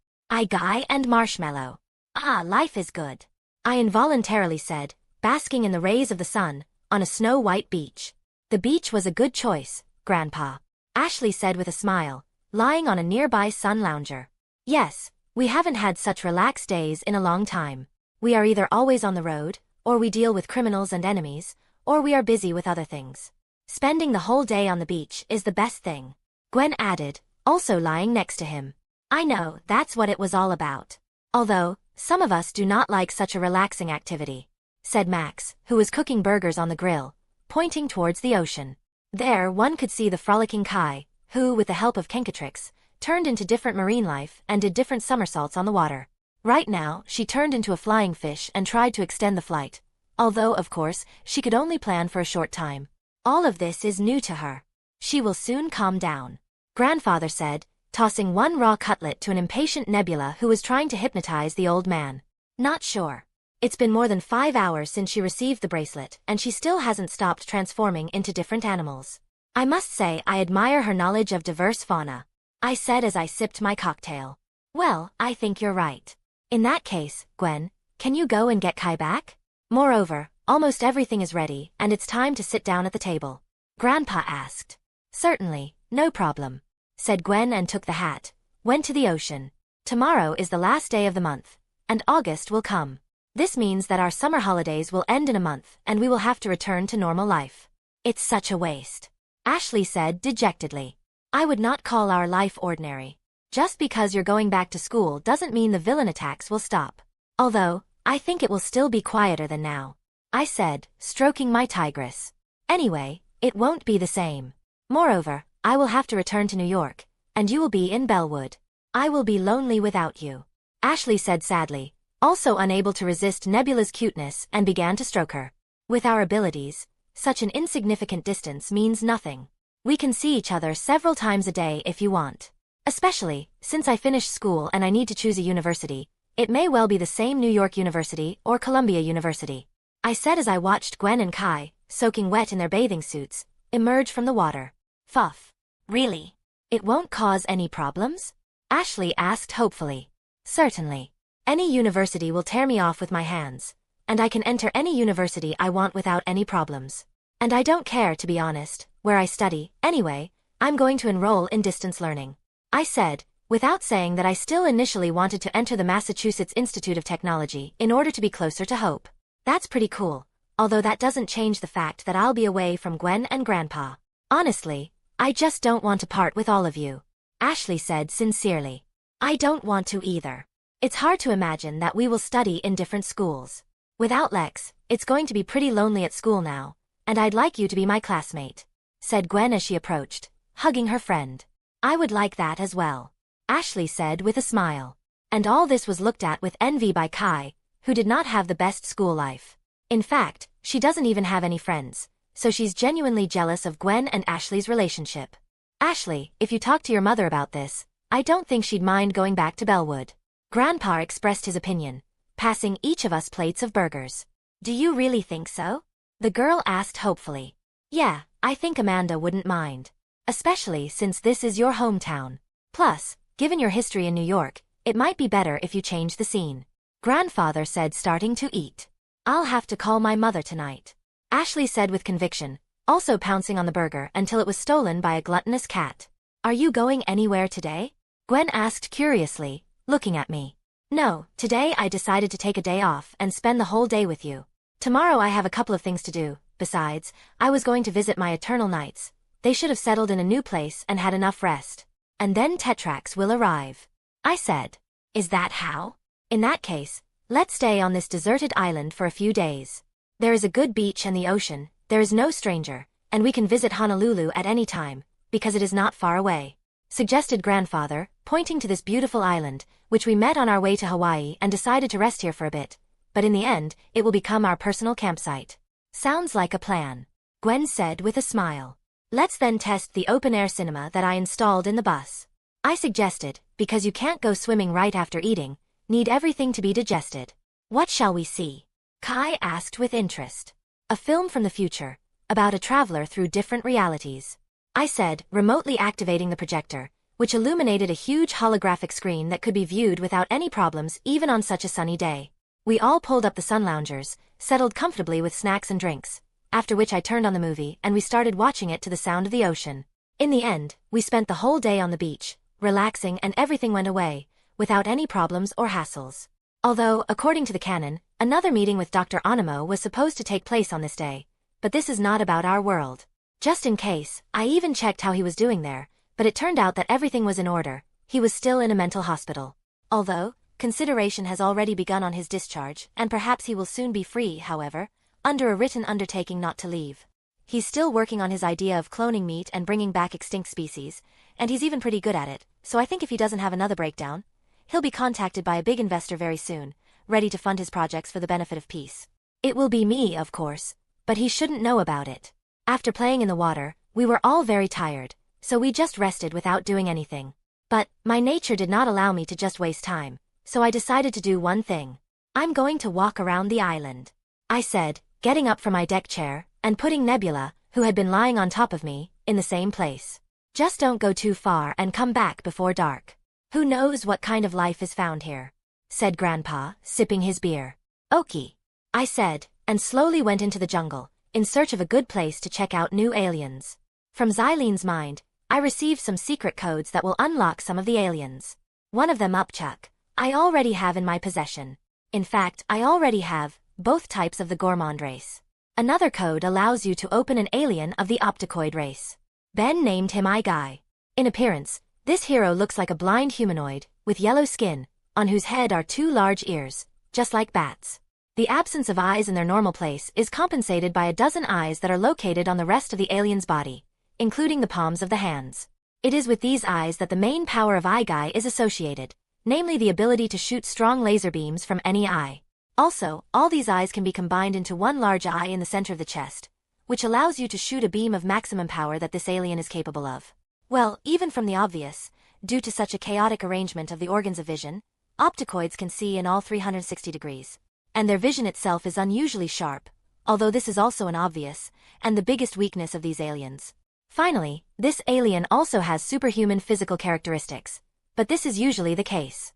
A: Guy and Marshmallow. Ah, life is good. I involuntarily said, basking in the rays of the sun, on a snow-white beach. The beach was a good choice, Grandpa. Ashley said with a smile, lying on a nearby sun lounger. Yes, we haven't had such relaxed days in a long time. We are either always on the road, or we deal with criminals and enemies, or we are busy with other things. Spending the whole day on the beach is the best thing. Gwen added, also lying next to him. I know, that's what it was all about. Although, some of us do not like such a relaxing activity, said Max, who was cooking burgers on the grill, pointing towards the ocean. There one could see the frolicking Kai, who, with the help of Kenkatrix, turned into different marine life and did different somersaults on the water. Right now, she turned into a flying fish and tried to extend the flight, although, of course, she could only plan for a short time. All of this is new to her. She will soon calm down, Grandfather said, tossing one raw cutlet to an impatient Nebula who was trying to hypnotize the old man. Not sure. It's been more than 5 hours since she received the bracelet, and she still hasn't stopped transforming into different animals. I must say I admire her knowledge of diverse fauna, I said as I sipped my cocktail. Well, I think you're right. In that case, Gwen, can you go and get Kai back? Moreover, almost everything is ready, and it's time to sit down at the table. Grandpa asked. Certainly, no problem, said Gwen and took the hat, went to the ocean. Tomorrow is the last day of the month, and August will come. This means that our summer holidays will end in a month, and we will have to return to normal life. It's such a waste, Ashley said dejectedly. I would not call our life ordinary. Just because you're going back to school doesn't mean the villain attacks will stop. Although, I think it will still be quieter than now. I said, stroking my tigress. Anyway, it won't be the same. Moreover, I will have to return to New York, and you will be in Bellwood. I will be lonely without you. Ashley said sadly, also unable to resist Nebula's cuteness, and began to stroke her. With our abilities, such an insignificant distance means nothing. We can see each other several times a day if you want. Especially, since I finished school and I need to choose a university, it may well be the same New York University or Columbia University. I said as I watched Gwen and Kai, soaking wet in their bathing suits, emerge from the water. Fuff. Really? It won't cause any problems? Ashley asked hopefully. Certainly. Any university will tear me off with my hands, and I can enter any university I want without any problems. And I don't care, to be honest, where I study. Anyway, I'm going to enroll in distance learning. I said, without saying that I still initially wanted to enter the Massachusetts Institute of Technology in order to be closer to Hope. That's pretty cool, although that doesn't change the fact that I'll be away from Gwen and Grandpa. Honestly, I just don't want to part with all of you. Ashley said sincerely. I don't want to either. It's hard to imagine that we will study in different schools. Without Lex, it's going to be pretty lonely at school now, and I'd like you to be my classmate, said Gwen as she approached, hugging her friend. I would like that as well, Ashley said with a smile. And all this was looked at with envy by Kai, who did not have the best school life. In fact, she doesn't even have any friends, so she's genuinely jealous of Gwen and Ashley's relationship. Ashley, if you talk to your mother about this, I don't think she'd mind going back to Bellwood. Grandpa expressed his opinion, passing each of us plates of burgers. Do you really think so? The girl asked hopefully. Yeah, I think Amanda wouldn't mind. Especially since this is your hometown. Plus, given your history in New York, it might be better if you change the scene. Grandfather said, starting to eat. I'll have to call my mother tonight, Ashley said with conviction, also pouncing on the burger until it was stolen by a gluttonous cat. Are you going anywhere today? Gwen asked curiously, looking at me. No, today I decided to take a day off and spend the whole day with you. Tomorrow I have a couple of things to do. Besides, I was going to visit my Eternal Knights. They should have settled in a new place and had enough rest. And then Tetrax will arrive. I said. Is that how? In that case, let's stay on this deserted island for a few days. There is a good beach and the ocean, there is no stranger, and we can visit Honolulu at any time, because it is not far away, suggested Grandfather, pointing to this beautiful island, which we met on our way to Hawaii and decided to rest here for a bit, but in the end, it will become our personal campsite. Sounds like a plan, Gwen said with a smile. Let's then test the open-air cinema that I installed in the bus. I suggested, because you can't go swimming right after eating, need everything to be digested. What shall we see? Kai asked with interest. A film from the future, about a traveler through different realities. I said, remotely activating the projector, which illuminated a huge holographic screen that could be viewed without any problems even on such a sunny day. We all pulled up the sun loungers, settled comfortably with snacks and drinks, after which I turned on the movie and we started watching it to the sound of the ocean. In the end, we spent the whole day on the beach, relaxing, and everything went away, without any problems or hassles. Although, according to the canon, another meeting with Dr. Onimo was supposed to take place on this day, but this is not about our world. Just in case, I even checked how he was doing there, but it turned out that everything was in order. He was still in a mental hospital. Although, consideration has already begun on his discharge, and perhaps he will soon be free, however, under a written undertaking not to leave. He's still working on his idea of cloning meat and bringing back extinct species, and he's even pretty good at it, so I think if he doesn't have another breakdown, he'll be contacted by a big investor very soon, ready to fund his projects for the benefit of peace. It will be me, of course, but he shouldn't know about it. After playing in the water, we were all very tired, so we just rested without doing anything. But, my nature did not allow me to just waste time, so I decided to do one thing. I'm going to walk around the island, I said, getting up from my deck chair, and putting Nebula, who had been lying on top of me, in the same place. Just don't go too far and come back before dark. Who knows what kind of life is found here, said Grandpa, sipping his beer. Okie, I said, and slowly went into the jungle, in search of a good place to check out new aliens. From Xylene's mind, I received some secret codes that will unlock some of the aliens. One of them, Upchuck, I already have in my possession. In fact, I already have both types of the Gourmand race. Another code allows you to open an alien of the Opticoid race. Ben named him ISEKAI. In appearance, this hero looks like a blind humanoid, with yellow skin, on whose head are two large ears, just like bats. The absence of eyes in their normal place is compensated by a dozen eyes that are located on the rest of the alien's body, including the palms of the hands. It is with these eyes that the main power of ISEKAI is associated, namely the ability to shoot strong laser beams from any eye. Also, all these eyes can be combined into one large eye in the center of the chest, which allows you to shoot a beam of maximum power that this alien is capable of. Well, even from the obvious, due to such a chaotic arrangement of the organs of vision, opticoids can see in all 360 degrees. And their vision itself is unusually sharp, although this is also an obvious, and the biggest weakness of these aliens. Finally, this alien also has superhuman physical characteristics, but this is usually the case.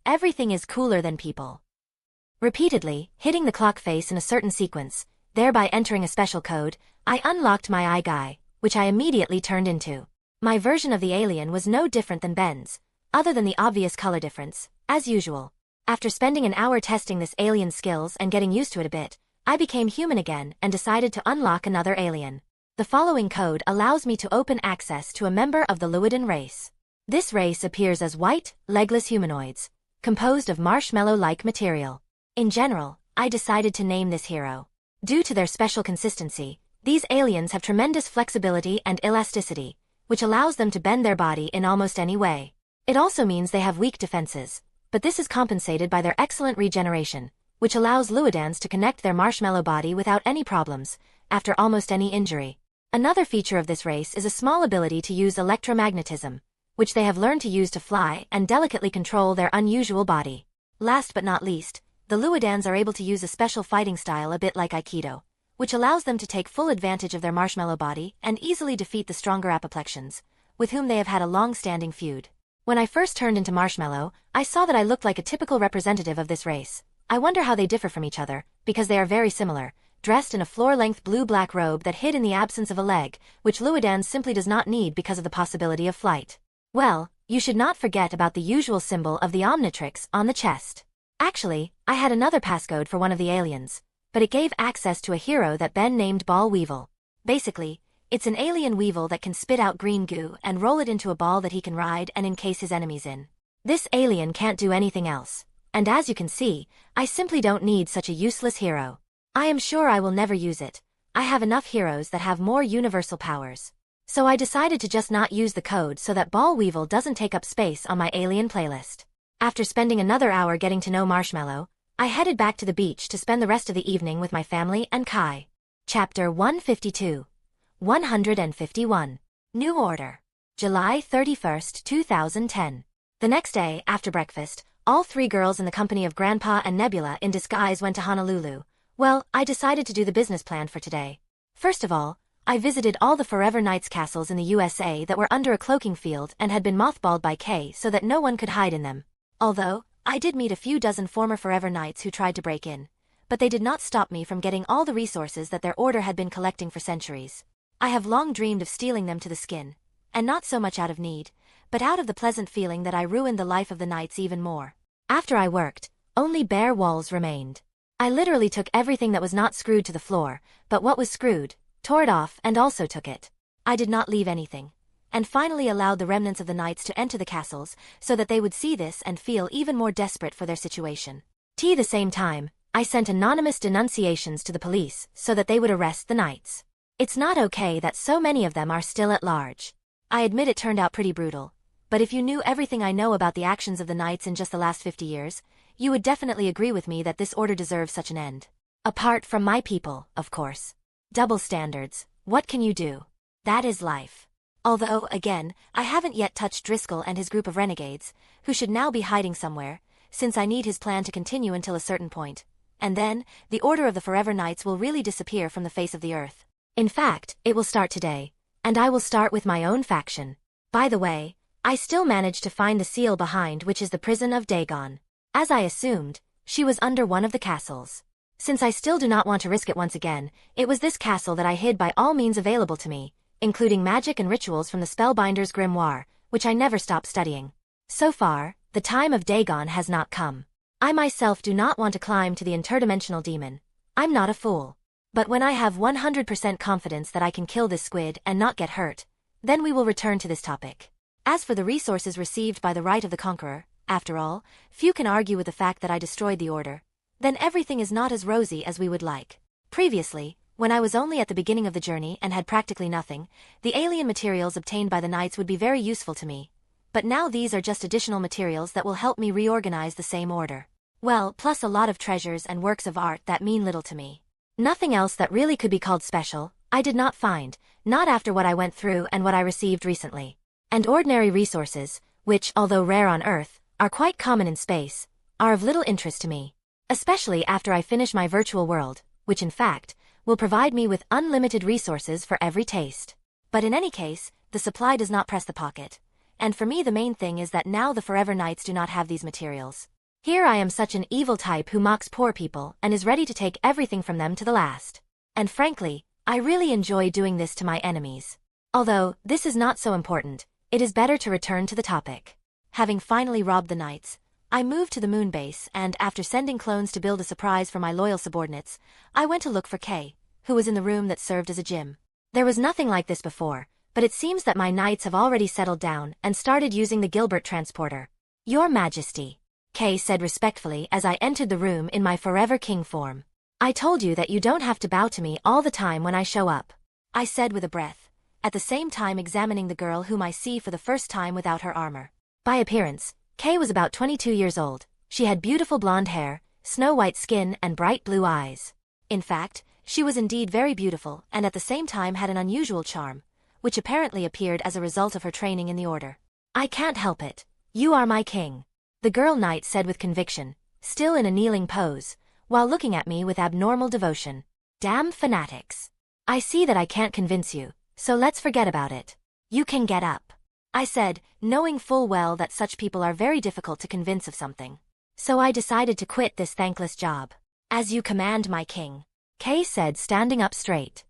A: Everything is cooler than people. Repeatedly, hitting the clock face in a certain sequence, thereby entering a special code, I unlocked my ISEKAI, which I immediately turned into. My version of the alien was no different than Ben's, other than the obvious color difference, as usual. After spending an hour testing this alien's skills and getting used to it a bit, I became human again and decided to unlock another alien. The following code allows me to open access to a member of the Luodan race. This race appears as white, legless humanoids, composed of marshmallow-like material. In general, I decided to name this hero. Due to their special consistency, these aliens have tremendous flexibility and elasticity, which allows them to bend their body in almost any way. It also means they have weak defenses, but this is compensated by their excellent regeneration, which allows Luodans to connect their marshmallow body without any problems, after almost any injury. Another feature of this race is a small ability to use electromagnetism, which they have learned to use to fly and delicately control their unusual body. Last but not least, the Luodans are able to use a special fighting style a bit like Aikido, which allows them to take full advantage of their marshmallow body and easily defeat the stronger apoplections, with whom they have had a long-standing feud. When I first turned into Marshmallow, I saw that I looked like a typical representative of this race. I wonder how they differ from each other, because they are very similar, dressed in a floor-length blue-black robe that hid in the absence of a leg, which Luodan simply does not need because of the possibility of flight. Well, you should not forget about the usual symbol of the Omnitrix on the chest. Actually, I had another passcode for one of the aliens, but it gave access to a hero that Ben named Ball Weevil. Basically, it's an alien weevil that can spit out green goo and roll it into a ball that he can ride and encase his enemies in. This alien can't do anything else, and as you can see, I simply don't need such a useless hero. I am sure I will never use it. I have enough heroes that have more universal powers. So I decided to just not use the code so that Ball Weevil doesn't take up space on my alien playlist. After spending another hour getting to know Marshmallow, I headed back to the beach to spend the rest of the evening with my family and Kai. Chapter 152. 151. New Order. July 31st, 2010. The next day, after breakfast, all three girls in the company of Grandpa and Nebula in disguise went to Honolulu. Well, I decided to do the business plan for today. First of all, I visited all the Forever Knights castles in the USA that were under a cloaking field and had been mothballed by K so that no one could hide in them. Although, I did meet a few dozen former Forever Knights who tried to break in, but they did not stop me from getting all the resources that their order had been collecting for centuries. I have long dreamed of stealing them to the skin, and not so much out of need, but out of the pleasant feeling that I ruined the life of the knights even more. After I worked, only bare walls remained. I literally took everything that was not screwed to the floor, but what was screwed, tore it off and also took it. I did not leave anything, and finally allowed the remnants of the knights to enter the castles so that they would see this and feel even more desperate for their situation. At the same time, I sent anonymous denunciations to the police so that they would arrest the knights. It's not okay that so many of them are still at large. I admit it turned out pretty brutal, but if you knew everything I know about the actions of the knights in just the last 50 years, you would definitely agree with me that this order deserves such an end. Apart from my people, of course. Double standards, what can you do? That is life. Although, again, I haven't yet touched Driscoll and his group of renegades, who should now be hiding somewhere, since I need his plan to continue until a certain point. And then, the Order of the Forever Knights will really disappear from the face of the earth. In fact, it will start today, and I will start with my own faction. By the way, I still managed to find the seal behind which is the prison of Dagon. As I assumed, she was under one of the castles. Since I still do not want to risk it once again, it was this castle that I hid by all means available to me, including magic and rituals from the Spellbinder's grimoire, which I never stopped studying. So far, the time of Dagon has not come. I myself do not want to climb to the interdimensional demon. I'm not a fool. But when I have 100% confidence that I can kill this squid and not get hurt, then we will return to this topic. As for the resources received by the right of the Conqueror, after all, few can argue with the fact that I destroyed the Order, then everything is not as rosy as we would like. Previously, when I was only at the beginning of the journey and had practically nothing, the alien materials obtained by the knights would be very useful to me. But now these are just additional materials that will help me reorganize the same order. Well, plus a lot of treasures and works of art that mean little to me. Nothing else that really could be called special, I did not find, not after what I went through and what I received recently. And ordinary resources, which, although rare on Earth, are quite common in space, are of little interest to me. Especially after I finish my virtual world, which in fact, will provide me with unlimited resources for every taste. But in any case, the supply does not press the pocket. And for me the main thing is that now the Forever Knights do not have these materials. Here I am such an evil type who mocks poor people and is ready to take everything from them to the last. And frankly, I really enjoy doing this to my enemies. Although, this is not so important, it is better to return to the topic. Having finally robbed the knights, I moved to the moon base and, after sending clones to build a surprise for my loyal subordinates, I went to look for Kay, who was in the room that served as a gym. There was nothing like this before, but it seems that my knights have already settled down and started using the Gilbert transporter. Your Majesty, Kay said respectfully as I entered the room in my Forever King form. I told you that you don't have to bow to me all the time when I show up, I said with a breath, at the same time examining the girl whom I see for the first time without her armor. By appearance, Kay was about 22 years old. She had beautiful blonde hair, snow-white skin and bright blue eyes. In fact, she was indeed very beautiful and at the same time had an unusual charm, which apparently appeared as a result of her training in the order. I can't help it. You are my king, the girl knight said with conviction, still in a kneeling pose, while looking at me with abnormal devotion. Damn fanatics. I see that I can't convince you, so let's forget about it. You can get up, I said, knowing full well that such people are very difficult to convince of something. So I decided to quit this thankless job. As you command, my king, Kay said, standing up straight.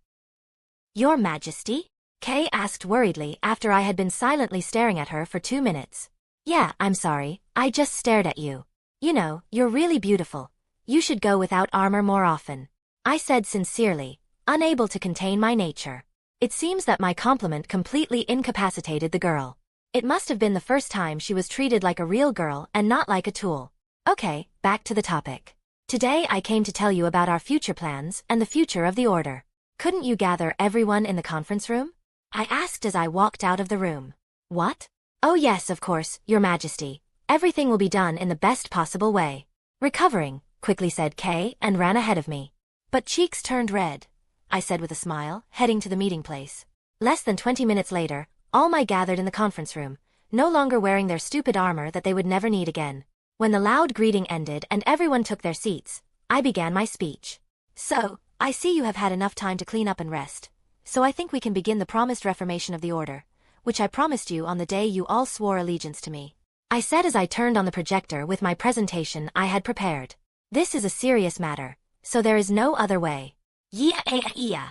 A: Your Majesty? Kay asked worriedly after I had been silently staring at her for 2 minutes. Yeah, I'm sorry, I just stared at you. You know, you're really beautiful. You should go without armor more often, I said sincerely, unable to contain my nature. It seems that my compliment completely incapacitated the girl. It must have been the first time she was treated like a real girl and not like a tool. Okay, back to the topic. Today I came to tell you about our future plans and the future of the Order. Couldn't you gather everyone in the conference room? I asked as I walked out of the room. What? Oh yes, of course, Your Majesty. Everything will be done in the best possible way. Recovering, quickly said Kay and ran ahead of me. But cheeks turned red, I said with a smile, heading to the meeting place. Less than 20 minutes later, all my gathered in the conference room, no longer wearing their stupid armor that they would never need again. When the loud greeting ended and everyone took their seats, I began my speech. So, I see you have had enough time to clean up and rest. So I think we can begin the promised reformation of the Order, which I promised you on the day you all swore allegiance to me, I said as I turned on the projector with my presentation I had prepared. This is a serious matter, so there is no other way. Yeah.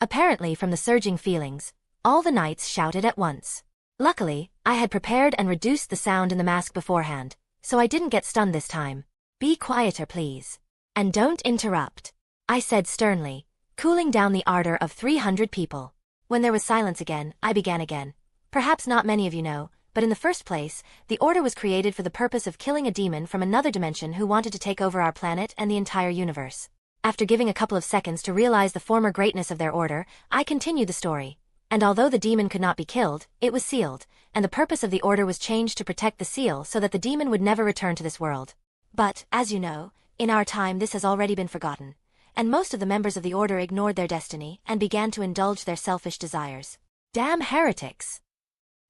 A: Apparently from the surging feelings, all the knights shouted at once. Luckily, I had prepared and reduced the sound in the mask beforehand, so I didn't get stunned this time. Be quieter, please. And don't interrupt, I said sternly, cooling down the ardor of 300 people. When there was silence again, I began again. Perhaps not many of you know, but in the first place, the Order was created for the purpose of killing a demon from another dimension who wanted to take over our planet and the entire universe. After giving a couple of seconds to realize the former greatness of their order, I continued the story. And although the demon could not be killed, it was sealed, and the purpose of the Order was changed to protect the seal so that the demon would never return to this world. But, as you know, in our time this has already been forgotten, and most of the members of the Order ignored their destiny and began to indulge their selfish desires. Damn heretics!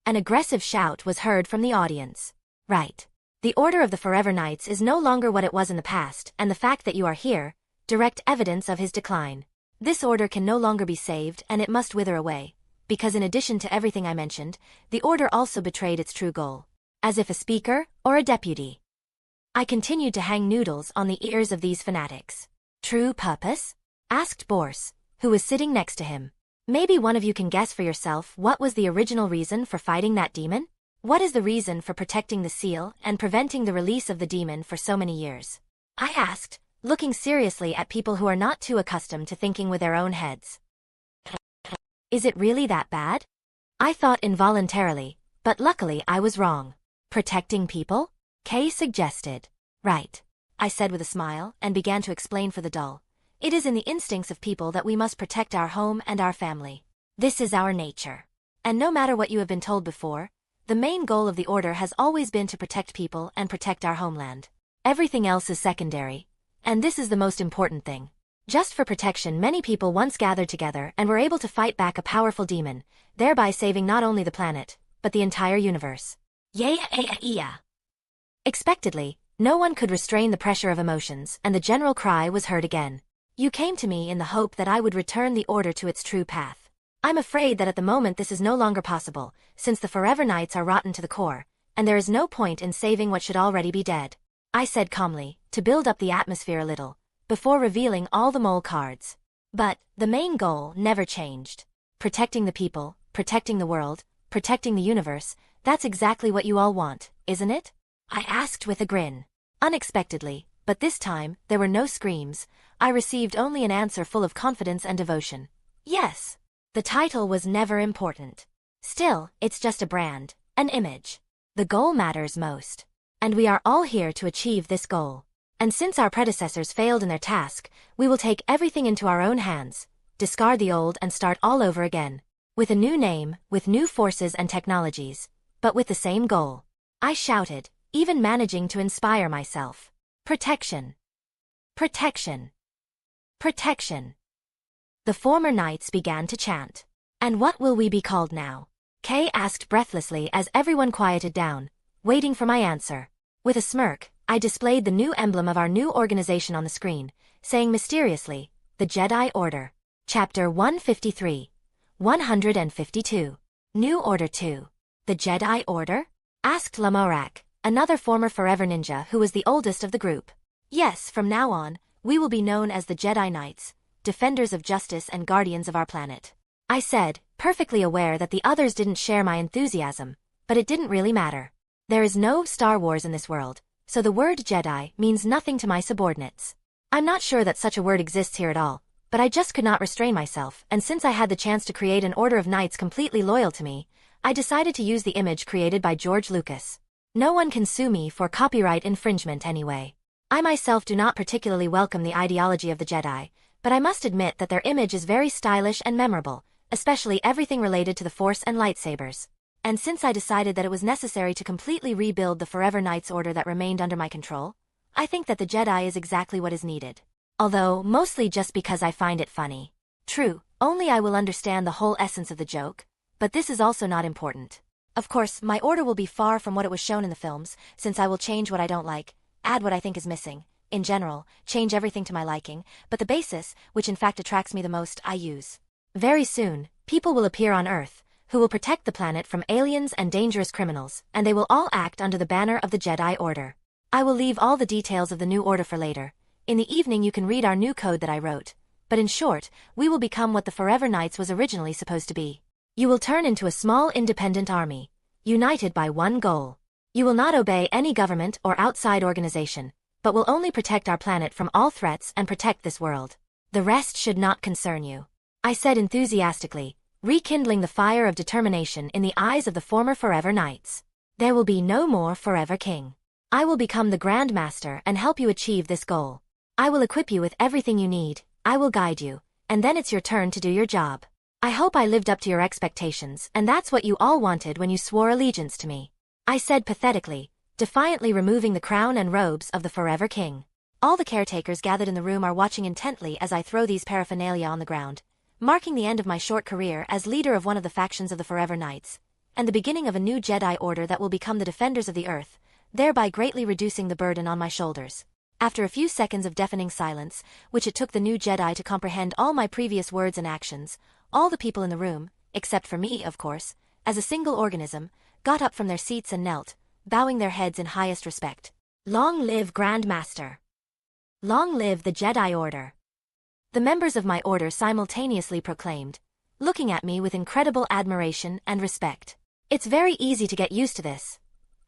A: An aggressive shout was heard from the audience. Right. The Order of the Forever Knights is no longer what it was in the past, and the fact that you are here, direct evidence of his decline. This order can no longer be saved and it must wither away, because in addition to everything I mentioned, the Order also betrayed its true goal. As if a speaker or a deputy. I continued to hang noodles on the ears of these fanatics. True purpose? Asked Borse, who was sitting next to him. Maybe one of you can guess for yourself what was the original reason for fighting that demon? What is the reason for protecting the seal and preventing the release of the demon for so many years? I asked, looking seriously at people who are not too accustomed to thinking with their own heads. Is it really that bad? I thought involuntarily, but luckily I was wrong. Protecting people? Kay suggested. Right. I said with a smile, and began to explain for the dull. It is in the instincts of people that we must protect our home and our family. This is our nature. And no matter what you have been told before, the main goal of the Order has always been to protect people and protect our homeland. Everything else is secondary. And this is the most important thing. Just for protection, many people once gathered together and were able to fight back a powerful demon, thereby saving not only the planet, but the entire universe. Yeah. Expectedly, no one could restrain the pressure of emotions, and the general cry was heard again. You came to me in the hope that I would return the Order to its true path. I'm afraid that at the moment this is no longer possible, since the Forever Knights are rotten to the core, and there is no point in saving what should already be dead. I said calmly, to build up the atmosphere a little, before revealing all the mole cards. But the main goal never changed. Protecting the people, protecting the world, protecting the universe, that's exactly what you all want, isn't it? I asked with a grin. Unexpectedly, but this time, there were no screams. I received only an answer full of confidence and devotion. Yes. The title was never important. Still, it's just a brand, an image. The goal matters most. And we are all here to achieve this goal. And since our predecessors failed in their task, we will take everything into our own hands, discard the old and start all over again. With a new name, with new forces and technologies, but with the same goal. I shouted, even managing to inspire myself. Protection. Protection. Protection. The former knights began to chant. And what will we be called now? Kay asked breathlessly as everyone quieted down, waiting for my answer. With a smirk, I displayed the new emblem of our new organization on the screen, saying mysteriously, the Jedi Order. Chapter 153. 152. New Order 2. The Jedi Order? Asked Lamorak, another former Forever Ninja who was the oldest of the group. Yes, from now on, we will be known as the Jedi Knights, defenders of justice and guardians of our planet. I said, perfectly aware that the others didn't share my enthusiasm, but it didn't really matter. There is no Star Wars in this world, so the word Jedi means nothing to my subordinates. I'm not sure that such a word exists here at all, but I just could not restrain myself, and since I had the chance to create an order of knights completely loyal to me, I decided to use the image created by George Lucas. No one can sue me for copyright infringement anyway. I myself do not particularly welcome the ideology of the Jedi, but I must admit that their image is very stylish and memorable, especially everything related to the Force and lightsabers. And since I decided that it was necessary to completely rebuild the Forever Knights Order that remained under my control, I think that the Jedi is exactly what is needed. Although, mostly just because I find it funny. True, only I will understand the whole essence of the joke, but this is also not important. Of course, my order will be far from what it was shown in the films, since I will change what I don't like, add what I think is missing, in general, change everything to my liking, but the basis, which in fact attracts me the most, I use. Very soon, people will appear on Earth, who will protect the planet from aliens and dangerous criminals, and they will all act under the banner of the Jedi Order. I will leave all the details of the new order for later. In the evening you can read our new code that I wrote. But in short, we will become what the Forever Knights was originally supposed to be. You will turn into a small independent army, united by one goal. You will not obey any government or outside organization, but will only protect our planet from all threats and protect this world. The rest should not concern you. I said enthusiastically, rekindling the fire of determination in the eyes of the former Forever Knights. There will be no more Forever King. I will become the Grand Master and help you achieve this goal. I will equip you with everything you need, I will guide you, and then it's your turn to do your job. I hope I lived up to your expectations, and that's what you all wanted when you swore allegiance to me. I said pathetically, defiantly removing the crown and robes of the Forever King. All the caretakers gathered in the room are watching intently as I throw these paraphernalia on the ground, marking the end of my short career as leader of one of the factions of the Forever Knights, and the beginning of a new Jedi Order that will become the defenders of the Earth, thereby greatly reducing the burden on my shoulders. After a few seconds of deafening silence, which it took the new Jedi to comprehend all my previous words and actions, all the people in the room, except for me, of course, as a single organism, got up from their seats and knelt, bowing their heads in highest respect. Long live Grand Master! Long live the Jedi Order! The members of my order simultaneously proclaimed, looking at me with incredible admiration and respect. It's very easy to get used to this,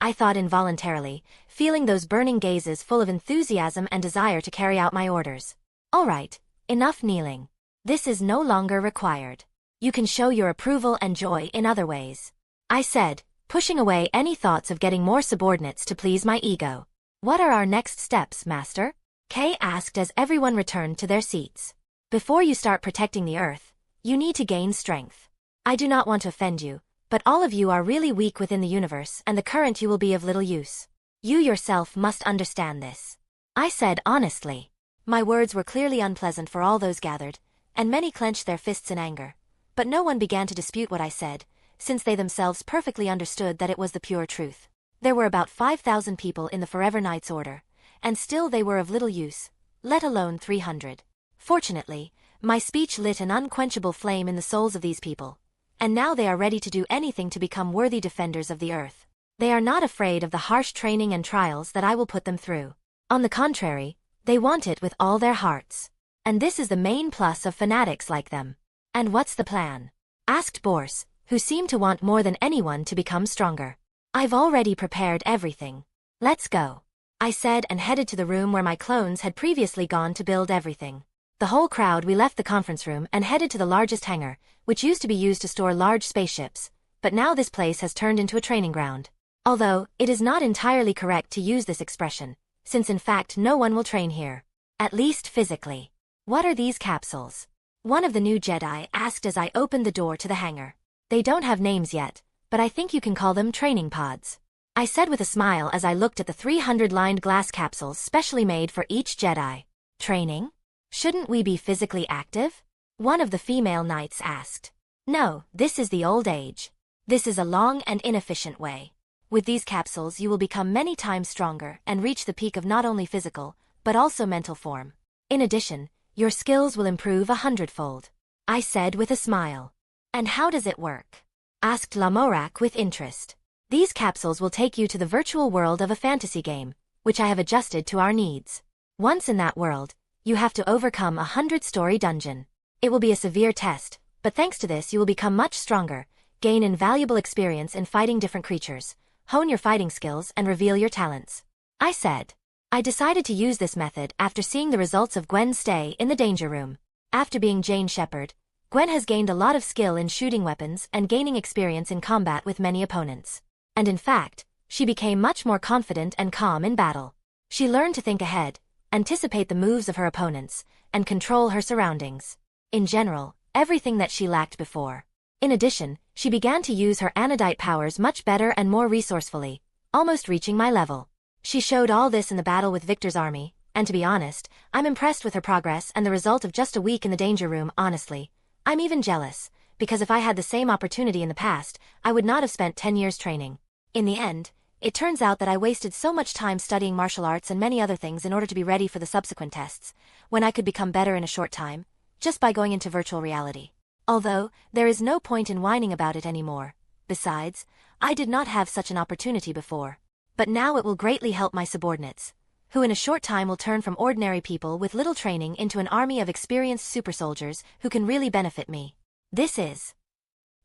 A: I thought involuntarily, feeling those burning gazes full of enthusiasm and desire to carry out my orders. All right, enough kneeling. This is no longer required. You can show your approval and joy in other ways, I said, pushing away any thoughts of getting more subordinates to please my ego. What are our next steps, Master? Kay asked as everyone returned to their seats. Before you start protecting the Earth, you need to gain strength. I do not want to offend you, but all of you are really weak within the universe and the current you will be of little use. You yourself must understand this. I said honestly. My words were clearly unpleasant for all those gathered, and many clenched their fists in anger. But no one began to dispute what I said, since they themselves perfectly understood that it was the pure truth. There were about 5,000 people in the Forever Knights Order, and still they were of little use, let alone 300. Fortunately, my speech lit an unquenchable flame in the souls of these people, and now they are ready to do anything to become worthy defenders of the Earth. They are not afraid of the harsh training and trials that I will put them through. On the contrary, they want it with all their hearts. And this is the main plus of fanatics like them. And what's the plan? Asked Borse, who seemed to want more than anyone to become stronger. I've already prepared everything. Let's go. I said and headed to the room where my clones had previously gone to build everything. The whole crowd we left the conference room and headed to the largest hangar, which used to be used to store large spaceships, but now this place has turned into a training ground. Although, it is not entirely correct to use this expression, since in fact no one will train here. At least physically. What are these capsules? One of the new Jedi asked as I opened the door to the hangar. They don't have names yet, but I think you can call them training pods. I said with a smile as I looked at the 300-lined glass capsules specially made for each Jedi. Training? Shouldn't we be physically active? One of the female knights asked. No, this is the old age. This is a long and inefficient way. With these capsules you will become many times stronger and reach the peak of not only physical, but also mental form. In addition, your skills will improve 100-fold. I said with a smile. And how does it work? Asked Lamorak with interest. These capsules will take you to the virtual world of a fantasy game, which I have adjusted to our needs. Once in that world, you have to overcome a 100-story dungeon. It will be a severe test, but thanks to this you will become much stronger, gain invaluable experience in fighting different creatures, hone your fighting skills and reveal your talents. I said. I decided to use this method after seeing the results of Gwen's stay in the danger room. After being Jane Shepherd, Gwen has gained a lot of skill in shooting weapons and gaining experience in combat with many opponents. And in fact, she became much more confident and calm in battle. She learned to think ahead, anticipate the moves of her opponents, and control her surroundings. In general, everything that she lacked before. In addition, she began to use her anodite powers much better and more resourcefully, almost reaching my level. She showed all this in the battle with Victor's army, and to be honest, I'm impressed with her progress and the result of just a week in the danger room. Honestly, I'm even jealous, because if I had the same opportunity in the past, I would not have spent 10 years training. In the end, it turns out that I wasted so much time studying martial arts and many other things in order to be ready for the subsequent tests, when I could become better in a short time, just by going into virtual reality. Although, there is no point in whining about it anymore. Besides, I did not have such an opportunity before. But now it will greatly help my subordinates, who in a short time will turn from ordinary people with little training into an army of experienced super soldiers who can really benefit me. This is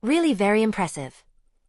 A: really very impressive.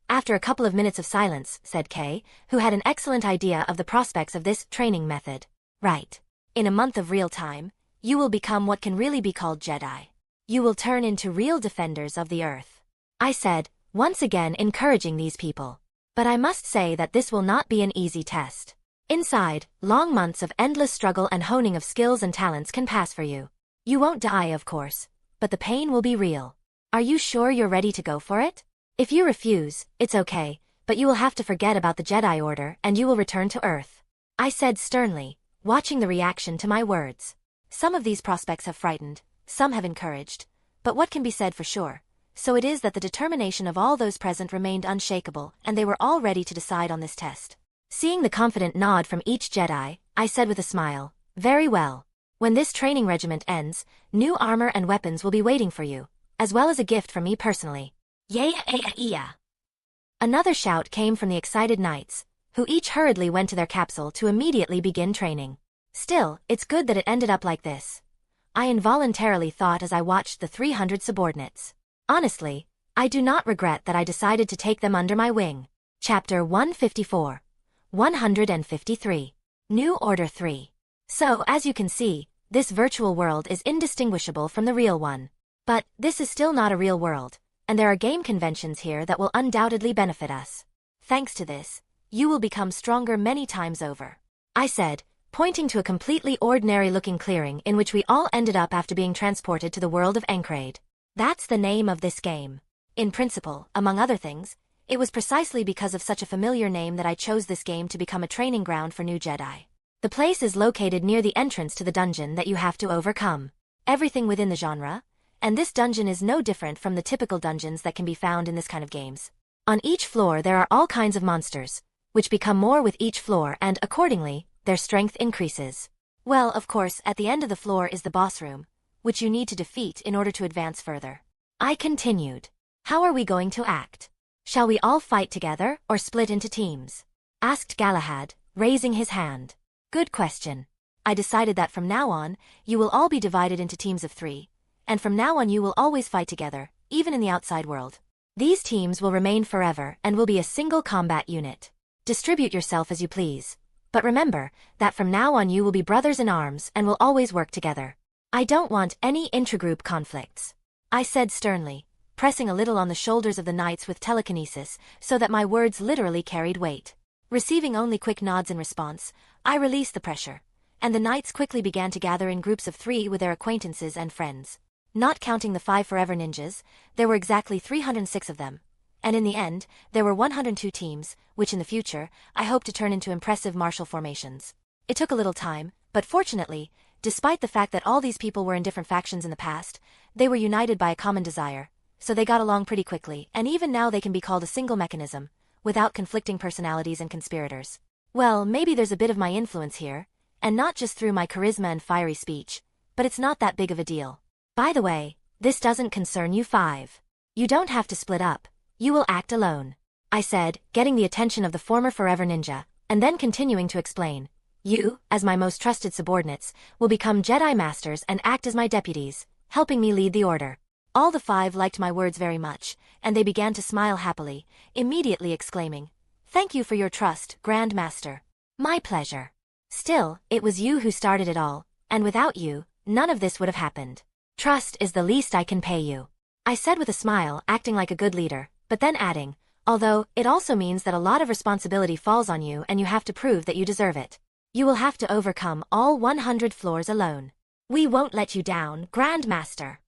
A: After a couple of minutes of silence, said Kay, who had an excellent idea of the prospects of this training method. Right. In a month of real time, you will become what can really be called Jedi. You will turn into real defenders of the Earth. I said, once again encouraging these people. But I must say that this will not be an easy test. Inside, long months of endless struggle and honing of skills and talents can pass for you. You won't die, of course, but the pain will be real. Are you sure you're ready to go for it? If you refuse, it's okay, but you will have to forget about the Jedi Order and you will return to Earth. I said sternly, watching the reaction to my words. Some of these prospects have frightened, some have encouraged, but what can be said for sure? So it is that the determination of all those present remained unshakable, and they were all ready to decide on this test. Seeing the confident nod from each Jedi, I said with a smile, very well. When this training regiment ends, new armor and weapons will be waiting for you, as well as a gift from me personally. Yeah. Another shout came from the excited knights, who each hurriedly went to their capsule to immediately begin training. Still, it's good that it ended up like this. I involuntarily thought as I watched the 300 subordinates. Honestly, I do not regret that I decided to take them under my wing. Chapter 154. 153. New Order 3. So, as you can see, this virtual world is indistinguishable from the real one. But, this is still not a real world, and there are game conventions here that will undoubtedly benefit us. Thanks to this, you will become stronger many times over. I said, pointing to a completely ordinary-looking clearing in which we all ended up after being transported to the world of Encrade. That's the name of this game. In principle, among other things, it was precisely because of such a familiar name that I chose this game to become a training ground for new Jedi. The place is located near the entrance to the dungeon that you have to overcome. Everything within the genre, and this dungeon is no different from the typical dungeons that can be found in this kind of games. On each floor there are all kinds of monsters, which become more with each floor and, accordingly, their strength increases. Well, of course, at the end of the floor is the boss room, which you need to defeat in order to advance further. I continued. How are we going to act? Shall we all fight together, or split into teams? Asked Galahad, raising his hand. Good question. I decided that from now on, you will all be divided into teams of 3, and from now on you will always fight together, even in the outside world. These teams will remain forever and will be a single combat unit. Distribute yourself as you please. But remember that from now on you will be brothers in arms and will always work together. I don't want any intragroup conflicts. I said sternly, pressing a little on the shoulders of the knights with telekinesis so that my words literally carried weight. Receiving only quick nods in response, I released the pressure, and the knights quickly began to gather in groups of 3 with their acquaintances and friends. Not counting the 5 forever ninjas, there were exactly 306 of them, and in the end, there were 102 teams, which in the future, I hope to turn into impressive martial formations. It took a little time, but fortunately, despite the fact that all these people were in different factions in the past, they were united by a common desire, so they got along pretty quickly, and even now they can be called a single mechanism, without conflicting personalities and conspirators. Well, maybe there's a bit of my influence here, and not just through my charisma and fiery speech, but it's not that big of a deal. By the way, this doesn't concern you 5. You don't have to split up, you will act alone. I said, getting the attention of the former forever ninja, and then continuing to explain. You, as my most trusted subordinates, will become Jedi Masters and act as my deputies, helping me lead the order. All the 5 liked my words very much, and they began to smile happily, immediately exclaiming, "Thank you for your trust, Grand Master." My pleasure. Still, it was you who started it all, and without you, none of this would have happened. Trust is the least I can pay you. I said with a smile, acting like a good leader, but then adding, although, it also means that a lot of responsibility falls on you and you have to prove that you deserve it. You will have to overcome all 100 floors alone. We won't let you down, Grand Master.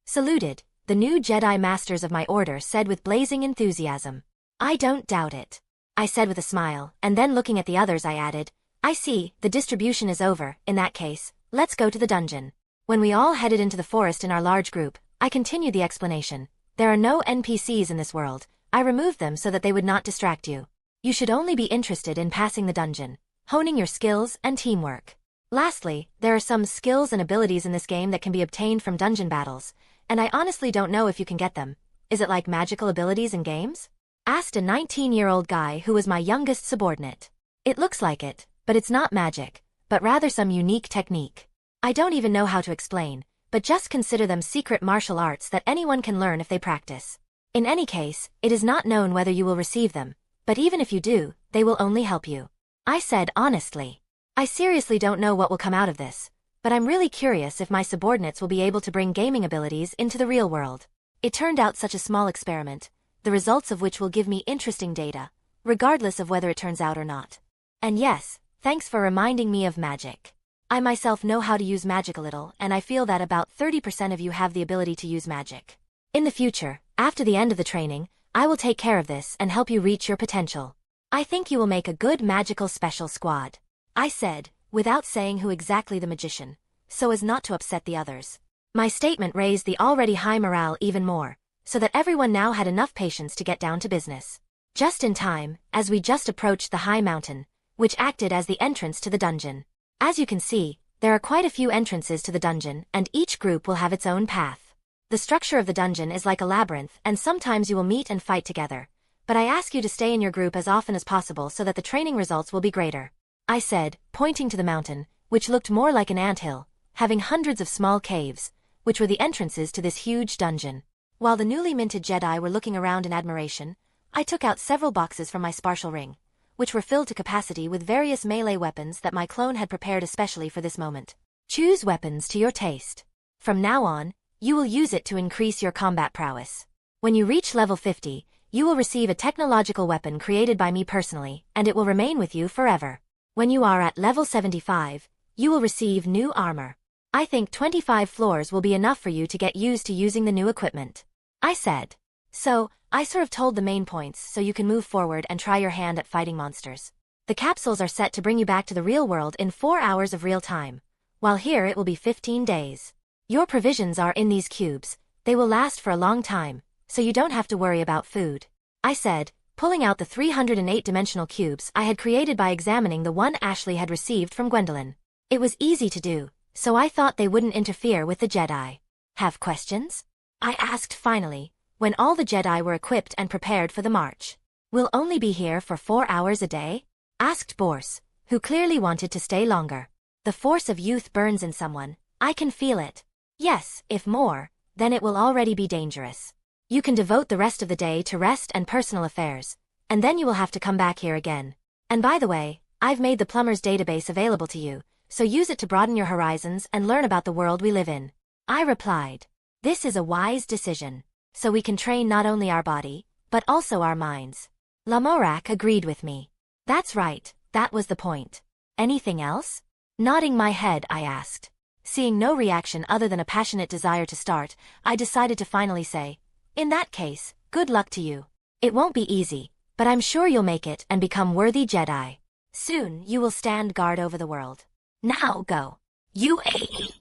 A: Saluted, the new Jedi Masters of my order said with blazing enthusiasm. I don't doubt it. I said with a smile, and then looking at the others I added, I see, the distribution is over. In that case, let's go to the dungeon. When we all headed into the forest in our large group, I continued the explanation. There are no NPCs in this world. I removed them so that they would not distract you. You should only be interested in passing the dungeon, honing your skills and teamwork. Lastly, there are some skills and abilities in this game that can be obtained from dungeon battles, and I honestly don't know if you can get them. Is it like magical abilities in games? Asked a 19-year-old guy who was my youngest subordinate. It looks like it, but it's not magic, but rather some unique technique. I don't even know how to explain, but just consider them secret martial arts that anyone can learn if they practice. In any case, it is not known whether you will receive them, but even if you do, they will only help you. I said honestly. I seriously don't know what will come out of this, but I'm really curious if my subordinates will be able to bring gaming abilities into the real world. It turned out such a small experiment, the results of which will give me interesting data, regardless of whether it turns out or not. And yes, thanks for reminding me of magic. I myself know how to use magic a little, and I feel that about 30% of you have the ability to use magic. In the future, after the end of the training, I will take care of this and help you reach your potential. I think you will make a good magical special squad. I said, without saying who exactly the magician, so as not to upset the others. My statement raised the already high morale even more, so that everyone now had enough patience to get down to business. Just in time, as we just approached the high mountain, which acted as the entrance to the dungeon. As you can see, there are quite a few entrances to the dungeon, and each group will have its own path. The structure of the dungeon is like a labyrinth, and sometimes you will meet and fight together, but I ask you to stay in your group as often as possible so that the training results will be greater. I said, pointing to the mountain, which looked more like an anthill, having hundreds of small caves, which were the entrances to this huge dungeon. While the newly minted Jedi were looking around in admiration, I took out several boxes from my spatial ring, which were filled to capacity with various melee weapons that my clone had prepared especially for this moment. Choose weapons to your taste. From now on, you will use it to increase your combat prowess. When you reach level 50, you will receive a technological weapon created by me personally, and it will remain with you forever. When you are at level 75, you will receive new armor. I think 25 floors will be enough for you to get used to using the new equipment. I said. So, I sort of told the main points so you can move forward and try your hand at fighting monsters. The capsules are set to bring you back to the real world in 4 hours of real time, while here it will be 15 days. Your provisions are in these cubes, they will last for a long time, so you don't have to worry about food. I said, pulling out the 308-dimensional cubes I had created by examining the one Ashley had received from Gwendolyn. It was easy to do, so I thought they wouldn't interfere with the Jedi. Have questions? I asked finally, when all the Jedi were equipped and prepared for the march. We'll only be here for 4 hours a day? Asked Borse, who clearly wanted to stay longer. The force of youth burns in someone, I can feel it. Yes, if more, then it will already be dangerous. You can devote the rest of the day to rest and personal affairs, and then you will have to come back here again. And by the way, I've made the plumber's database available to you, so use it to broaden your horizons and learn about the world we live in. I replied. This is a wise decision, so we can train not only our body, but also our minds. Lamorak agreed with me. That's right, that was the point. Anything else? Nodding my head, I asked. Seeing no reaction other than a passionate desire to start, I decided to finally say, in that case, good luck to you. It won't be easy, but I'm sure you'll make it and become worthy Jedi. Soon you will stand guard over the world. Now go. UAE.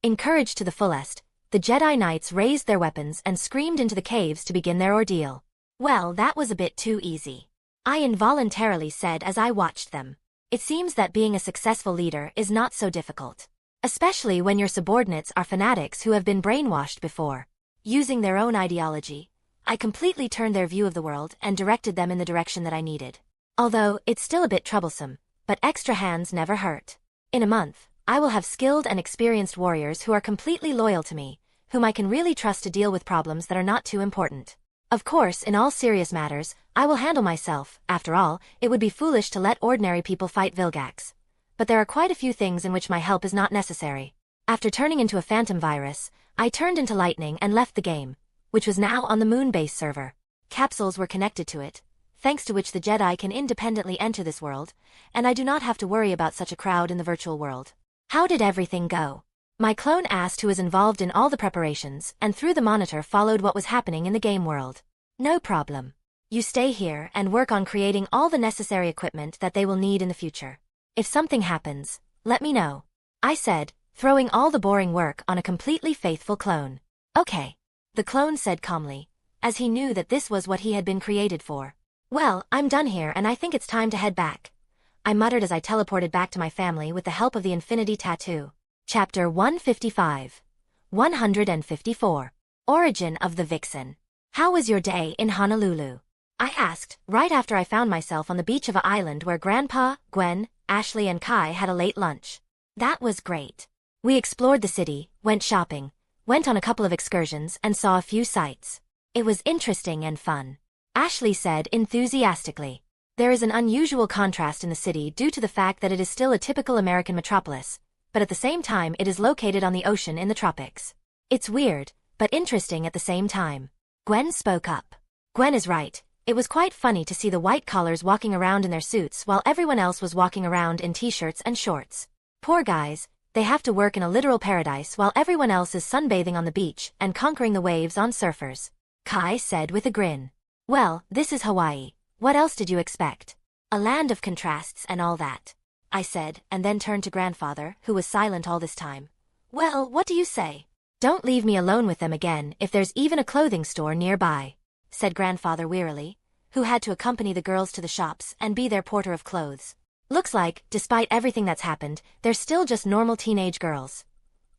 A: Encouraged to the fullest, the Jedi Knights raised their weapons and screamed into the caves to begin their ordeal. Well, that was a bit too easy. I involuntarily said as I watched them. It seems that being a successful leader is not so difficult. Especially when your subordinates are fanatics who have been brainwashed before. Using their own ideology, I completely turned their view of the world and directed them in the direction that I needed. Although, it's still a bit troublesome, but extra hands never hurt. In a month, I will have skilled and experienced warriors who are completely loyal to me, whom I can really trust to deal with problems that are not too important. Of course, in all serious matters, I will handle myself. After all, it would be foolish to let ordinary people fight Vilgax. But there are quite a few things in which my help is not necessary. After turning into a phantom virus, I turned into lightning and left the game, which was now on the moon base server. Capsules were connected to it, thanks to which the Jedi can independently enter this world, and I do not have to worry about such a crowd in the virtual world. How did everything go? My clone asked who was involved in all the preparations, and through the monitor followed what was happening in the game world. No problem. You stay here and work on creating all the necessary equipment that they will need in the future. If something happens, let me know. I said, throwing all the boring work on a completely faithful clone. Okay. The clone said calmly, as he knew that this was what he had been created for. Well, I'm done here and I think it's time to head back. I muttered as I teleported back to my family with the help of the Infinity Tattoo. Chapter 155. 154. Origin of the Vixen. How was your day in Honolulu? I asked, right after I found myself on the beach of an island where Grandpa, Gwen, Ashley and Kai had a late lunch. That was great. We explored the city, went shopping, went on a couple of excursions and saw a few sights. It was interesting and fun. Ashley said enthusiastically. There is an unusual contrast in the city due to the fact that it is still a typical American metropolis, but at the same time it is located on the ocean in the tropics. It's weird, but interesting at the same time. Gwen spoke up. Gwen is right. It was quite funny to see the white collars walking around in their suits while everyone else was walking around in t-shirts and shorts. Poor guys, they have to work in a literal paradise while everyone else is sunbathing on the beach and conquering the waves on surfers. Kai said with a grin. Well, this is Hawaii. What else did you expect? A land of contrasts and all that. I said, and then turned to grandfather, who was silent all this time. Well, what do you say? Don't leave me alone with them again if there's even a clothing store nearby, said grandfather wearily, who had to accompany the girls to the shops and be their porter of clothes. Looks like, despite everything that's happened, they're still just normal teenage girls.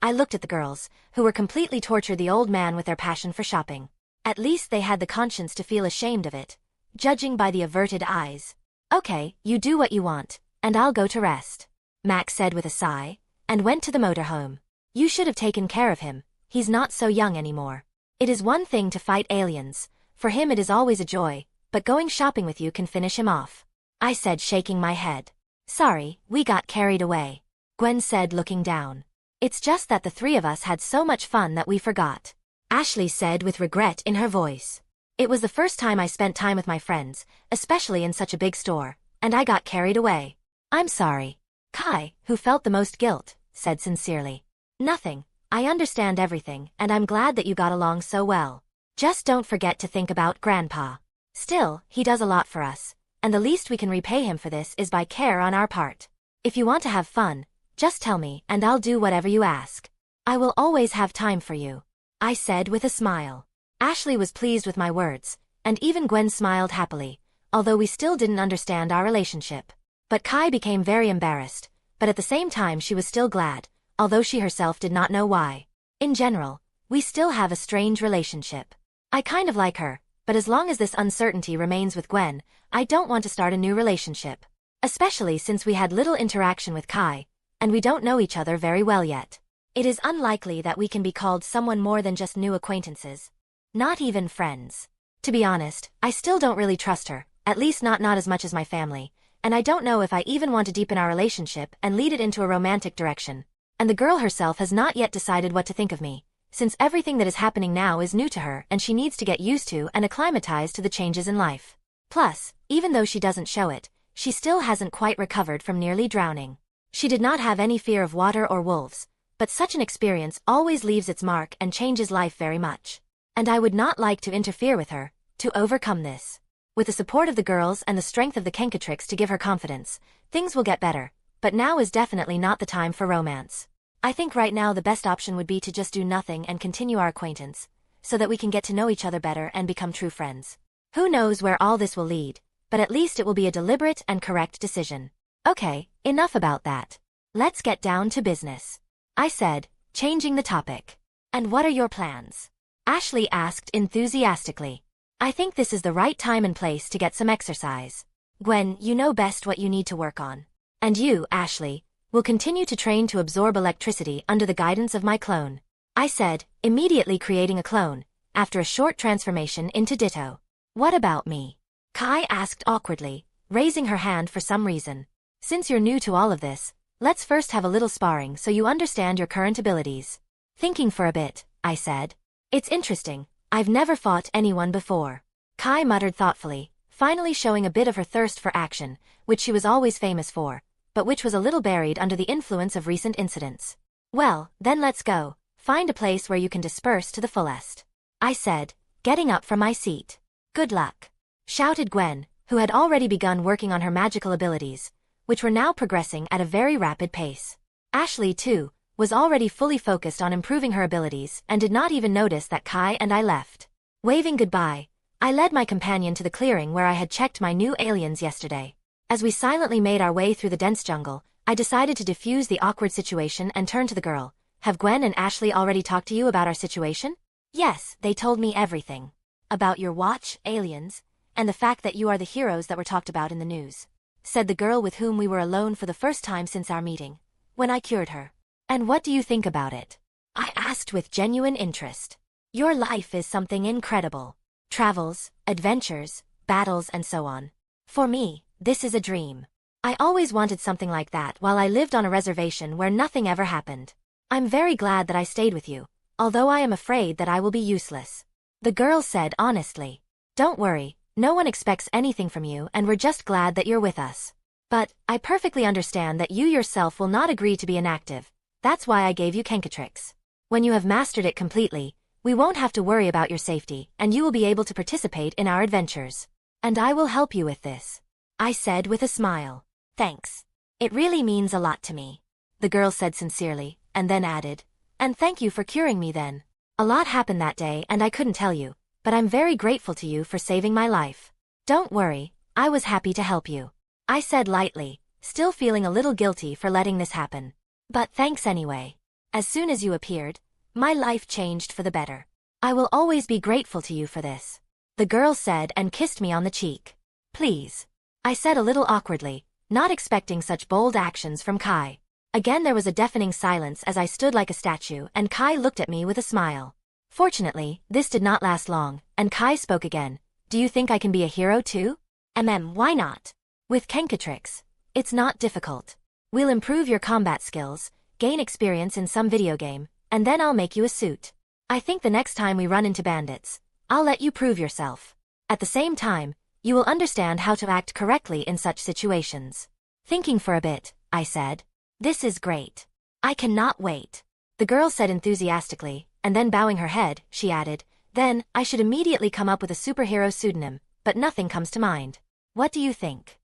A: I looked at the girls, who were completely tortured the old man with their passion for shopping. At least they had the conscience to feel ashamed of it, judging by the averted eyes. Okay, you do what you want, and I'll go to rest, Max said with a sigh, and went to the motorhome. You should have taken care of him, he's not so young anymore. It is one thing to fight aliens, for him it is always a joy, but going shopping with you can finish him off. I said shaking my head. Sorry, we got carried away, Gwen said looking down. It's just that the three of us had so much fun that we forgot, Ashley said with regret in her voice. It was the first time I spent time with my friends, especially in such a big store, and I got carried away. I'm sorry. Kai, who felt the most guilt, said sincerely. Nothing. I understand everything, and I'm glad that you got along so well. Just don't forget to think about Grandpa. Still, he does a lot for us, and the least we can repay him for this is by care on our part. If you want to have fun, just tell me and I'll do whatever you ask. I will always have time for you, I said with a smile. Ashley was pleased with my words, and even Gwen smiled happily, although we still didn't understand our relationship. But Kai became very embarrassed, but at the same time she was still glad, although she herself did not know why. In general, we still have a strange relationship. I kind of like her, but as long as this uncertainty remains with Gwen, I don't want to start a new relationship. Especially since we had little interaction with Kai, and we don't know each other very well yet. It is unlikely that we can be called someone more than just new acquaintances. Not even friends. To be honest, I still don't really trust her, at least not as much as my family, and I don't know if I even want to deepen our relationship and lead it into a romantic direction. And the girl herself has not yet decided what to think of me, since everything that is happening now is new to her and she needs to get used to and acclimatize to the changes in life. Plus, even though she doesn't show it, she still hasn't quite recovered from nearly drowning. She did not have any fear of water or wolves, but such an experience always leaves its mark and changes life very much. And I would not like to interfere with her, to overcome this. With the support of the girls and the strength of the Kenkatrix to give her confidence, things will get better, but now is definitely not the time for romance. I think right now the best option would be to just do nothing and continue our acquaintance, so that we can get to know each other better and become true friends. Who knows where all this will lead, but at least it will be a deliberate and correct decision. Okay, enough about that. Let's get down to business, I said, changing the topic. And what are your plans? Ashley asked enthusiastically. I think this is the right time and place to get some exercise. Gwen, you know best what you need to work on. And you, Ashley, will continue to train to absorb electricity under the guidance of my clone, I said, immediately creating a clone, after a short transformation into Ditto. What about me? Kai asked awkwardly, raising her hand for some reason. Since you're new to all of this, let's first have a little sparring so you understand your current abilities. Thinking for a bit, I said. It's interesting, I've never fought anyone before. Kai muttered thoughtfully, finally showing a bit of her thirst for action, which she was always famous for, but which was a little buried under the influence of recent incidents. Well, then let's go, find a place where you can disperse to the fullest, I said, getting up from my seat. Good luck, shouted Gwen, who had already begun working on her magical abilities, which were now progressing at a very rapid pace. Ashley, too, was already fully focused on improving her abilities and did not even notice that Kai and I left. Waving goodbye, I led my companion to the clearing where I had checked my new aliens yesterday. As we silently made our way through the dense jungle, I decided to diffuse the awkward situation and turn to the girl. Have Gwen and Ashley already talked to you about our situation? Yes, they told me everything. About your watch, aliens, and the fact that you are the heroes that were talked about in the news, said the girl with whom we were alone for the first time since our meeting, when I cured her. And what do you think about it? I asked with genuine interest. Your life is something incredible. Travels, adventures, battles and so on. For me, this is a dream. I always wanted something like that while I lived on a reservation where nothing ever happened. I'm very glad that I stayed with you, although I am afraid that I will be useless, the girl said honestly. Don't worry, no one expects anything from you and we're just glad that you're with us. But, I perfectly understand that you yourself will not agree to be inactive. That's why I gave you Kenkatrix. When you have mastered it completely, we won't have to worry about your safety and you will be able to participate in our adventures. And I will help you with this, I said with a smile. Thanks. It really means a lot to me, the girl said sincerely, and then added, and thank you for curing me then. A lot happened that day and I couldn't tell you, but I'm very grateful to you for saving my life. Don't worry, I was happy to help you, I said lightly, still feeling a little guilty for letting this happen. But thanks anyway. As soon as you appeared, my life changed for the better. I will always be grateful to you for this, the girl said and kissed me on the cheek. Please, I said a little awkwardly, not expecting such bold actions from Kai. Again there was a deafening silence as I stood like a statue and Kai looked at me with a smile. Fortunately, this did not last long, and Kai spoke again. Do you think I can be a hero too? Why not? With Kenkatrix, it's not difficult. We'll improve your combat skills, gain experience in some video game, and then I'll make you a suit. I think the next time we run into bandits, I'll let you prove yourself. At the same time, You will understand how to act correctly in such situations. Thinking for a bit, I said. This is great. I cannot wait. The girl said enthusiastically, and then bowing her head, she added, then, I should immediately come up with a superhero pseudonym, but nothing comes to mind. What do you think?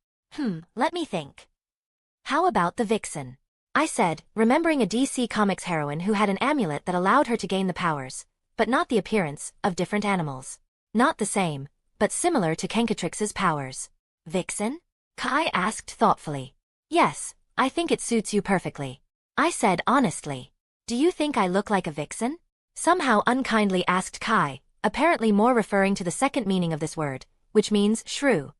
A: Let me think. How about the Vixen? I said, remembering a DC Comics heroine who had an amulet that allowed her to gain the powers, but not the appearance, of different animals. Not the same, but similar to Kenkatrix's powers. Vixen? Kai asked thoughtfully. Yes, I think it suits you perfectly. I said honestly. Do you think I look like a vixen? Somehow unkindly asked Kai, apparently more referring to the second meaning of this word, which means shrew.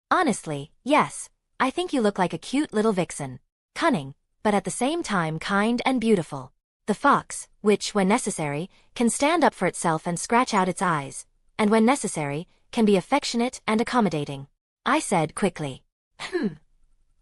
A: Honestly, yes, I think you look like a cute little vixen. Cunning, but at the same time kind and beautiful. The fox, which, when necessary, can stand up for itself and scratch out its eyes, and when necessary, can be affectionate and accommodating. I said quickly.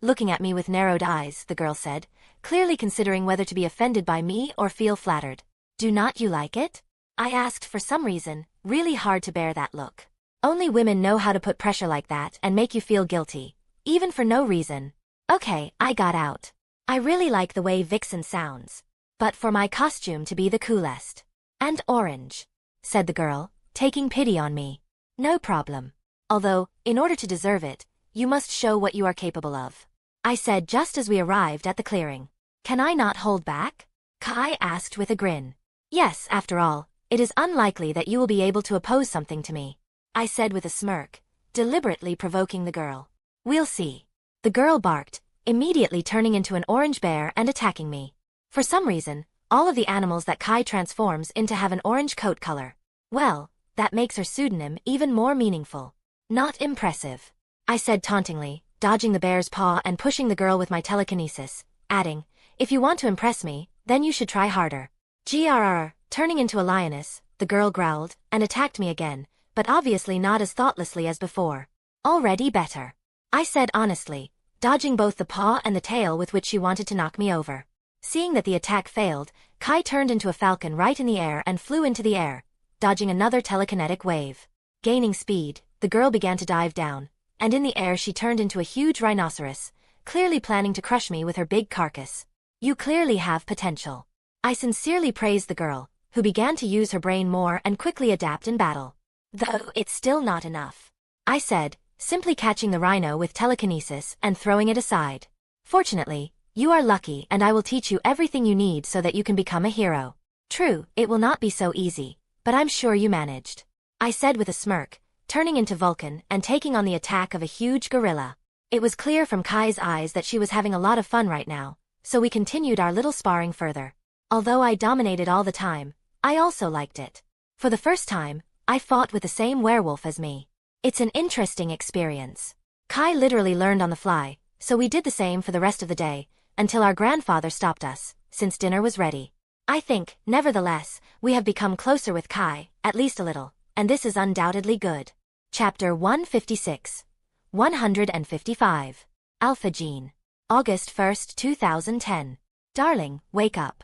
A: Looking at me with narrowed eyes, the girl said, clearly considering whether to be offended by me or feel flattered. Do not you like it? I asked for some reason, really hard to bear that look. Only women know how to put pressure like that and make you feel guilty, even for no reason. Okay, I got out. I really like the way Vixen sounds. But for my costume to be the coolest. And orange, said the girl, taking pity on me. No problem. Although, in order to deserve it, you must show what you are capable of. I said just as we arrived at the clearing. Can I not hold back? Kai asked with a grin. Yes, after all, it is unlikely that you will be able to oppose something to me. I said with a smirk, deliberately provoking the girl. We'll see. The girl barked, immediately turning into an orange bear and attacking me. For some reason, all of the animals that Kai transforms into have an orange coat color. Well, that makes her pseudonym even more meaningful. Not impressive. I said tauntingly, dodging the bear's paw and pushing the girl with my telekinesis, adding, if you want to impress me, then you should try harder. Grrr, turning into a lioness, the girl growled, and attacked me again, but obviously not as thoughtlessly as before. Already better. I said honestly, dodging both the paw and the tail with which she wanted to knock me over. Seeing that the attack failed, Kai turned into a falcon right in the air and flew into the air, dodging another telekinetic wave. Gaining speed, the girl began to dive down, and in the air she turned into a huge rhinoceros, clearly planning to crush me with her big carcass. You clearly have potential. I sincerely praised the girl, who began to use her brain more and quickly adapt in battle. Though it's still not enough. I said, simply catching the rhino with telekinesis and throwing it aside. Fortunately, you are lucky and I will teach you everything you need so that you can become a hero. True, it will not be so easy, but I'm sure you managed. I said with a smirk, turning into Vulcan and taking on the attack of a huge gorilla. It was clear from Kai's eyes that she was having a lot of fun right now, so we continued our little sparring further. Although I dominated all the time, I also liked it. For the first time, I fought with the same werewolf as me. It's an interesting experience. Kai literally learned on the fly, so we did the same for the rest of the day, until our grandfather stopped us, since dinner was ready. I think, nevertheless, we have become closer with Kai, at least a little, and this is undoubtedly good. Chapter 156. 155. Alpha Gene. August 1, 2010. Darling, wake up.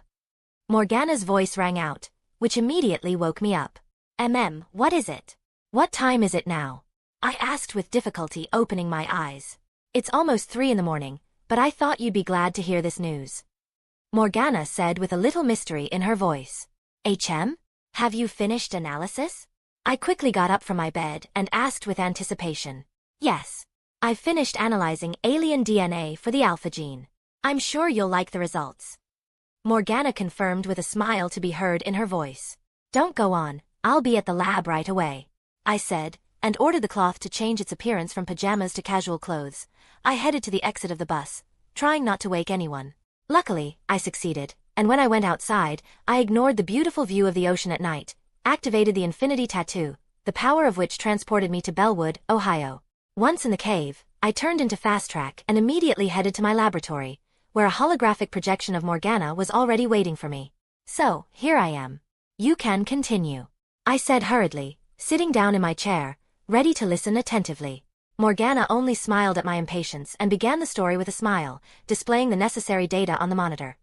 A: Morgana's voice rang out, which immediately woke me up. What is it? What time is it now? I asked with difficulty, opening my eyes. It's almost 3 in the morning, but I thought you'd be glad to hear this news. Morgana said with a little mystery in her voice. Have you finished analysis? I quickly got up from my bed and asked with anticipation. Yes. I've finished analyzing alien DNA for the alpha gene. I'm sure you'll like the results. Morgana confirmed with a smile to be heard in her voice. Don't go on, I'll be at the lab right away. I said, and ordered the cloth to change its appearance from pajamas to casual clothes. I headed to the exit of the bus, trying not to wake anyone. Luckily, I succeeded, and when I went outside, I ignored the beautiful view of the ocean at night, activated the infinity tattoo, the power of which transported me to Bellwood, Ohio. Once in the cave, I turned into fast track and immediately headed to my laboratory, where a holographic projection of Morgana was already waiting for me. So, here I am. You can continue. I said hurriedly, sitting down in my chair, ready to listen attentively. Morgana only smiled at my impatience and began the story with a smile, displaying the necessary data on the monitor.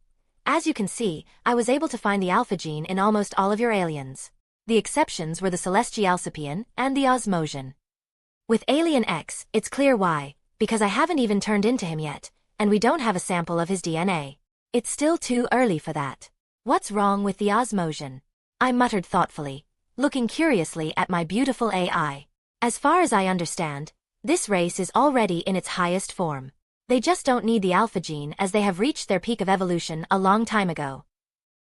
A: As you can see, I was able to find the alpha gene in almost all of your aliens. The exceptions were the Celestialcipian and the Osmosian. With Alien X, it's clear why, because I haven't even turned into him yet, and we don't have a sample of his DNA. It's still too early for that. What's wrong with the Osmosian? I muttered thoughtfully, looking curiously at my beautiful AI. As far as I understand, this race is already in its highest form. They just don't need the alpha gene as they have reached their peak of evolution a long time ago,"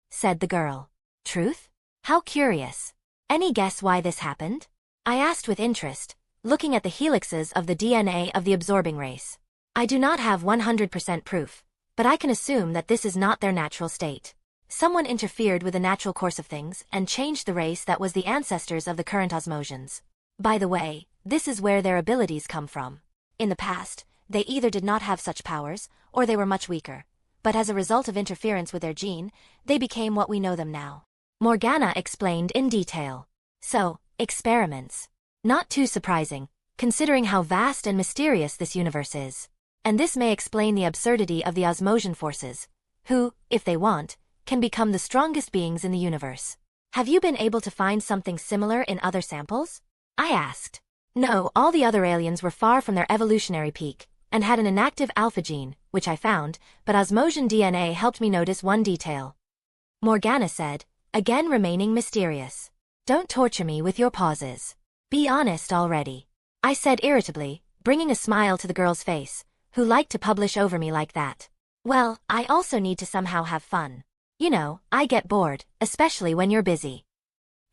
A: said the girl. "Truth? How curious. Any guess why this happened?" I asked with interest, looking at the helixes of the DNA of the absorbing race. I do not have 100% proof, but I can assume that this is not their natural state. Someone interfered with the natural course of things and changed the race that was the ancestors of the current Osmosians. By the way, this is where their abilities come from. In the past, they either did not have such powers, or they were much weaker. But as a result of interference with their gene, they became what we know them now. Morgana explained in detail. So, experiments. Not too surprising, considering how vast and mysterious this universe is. And this may explain the absurdity of the Osmosian forces, who, if they want, can become the strongest beings in the universe. Have you been able to find something similar in other samples? I asked. No, all the other aliens were far from their evolutionary peak, and had an inactive alpha gene, which I found, but Osmosian DNA helped me notice one detail. Morgana said, again remaining mysterious. Don't torture me with your pauses. Be honest already. I said irritably, bringing a smile to the girl's face, who liked to publish over me like that. Well, I also need to somehow have fun. You know, I get bored, especially when you're busy.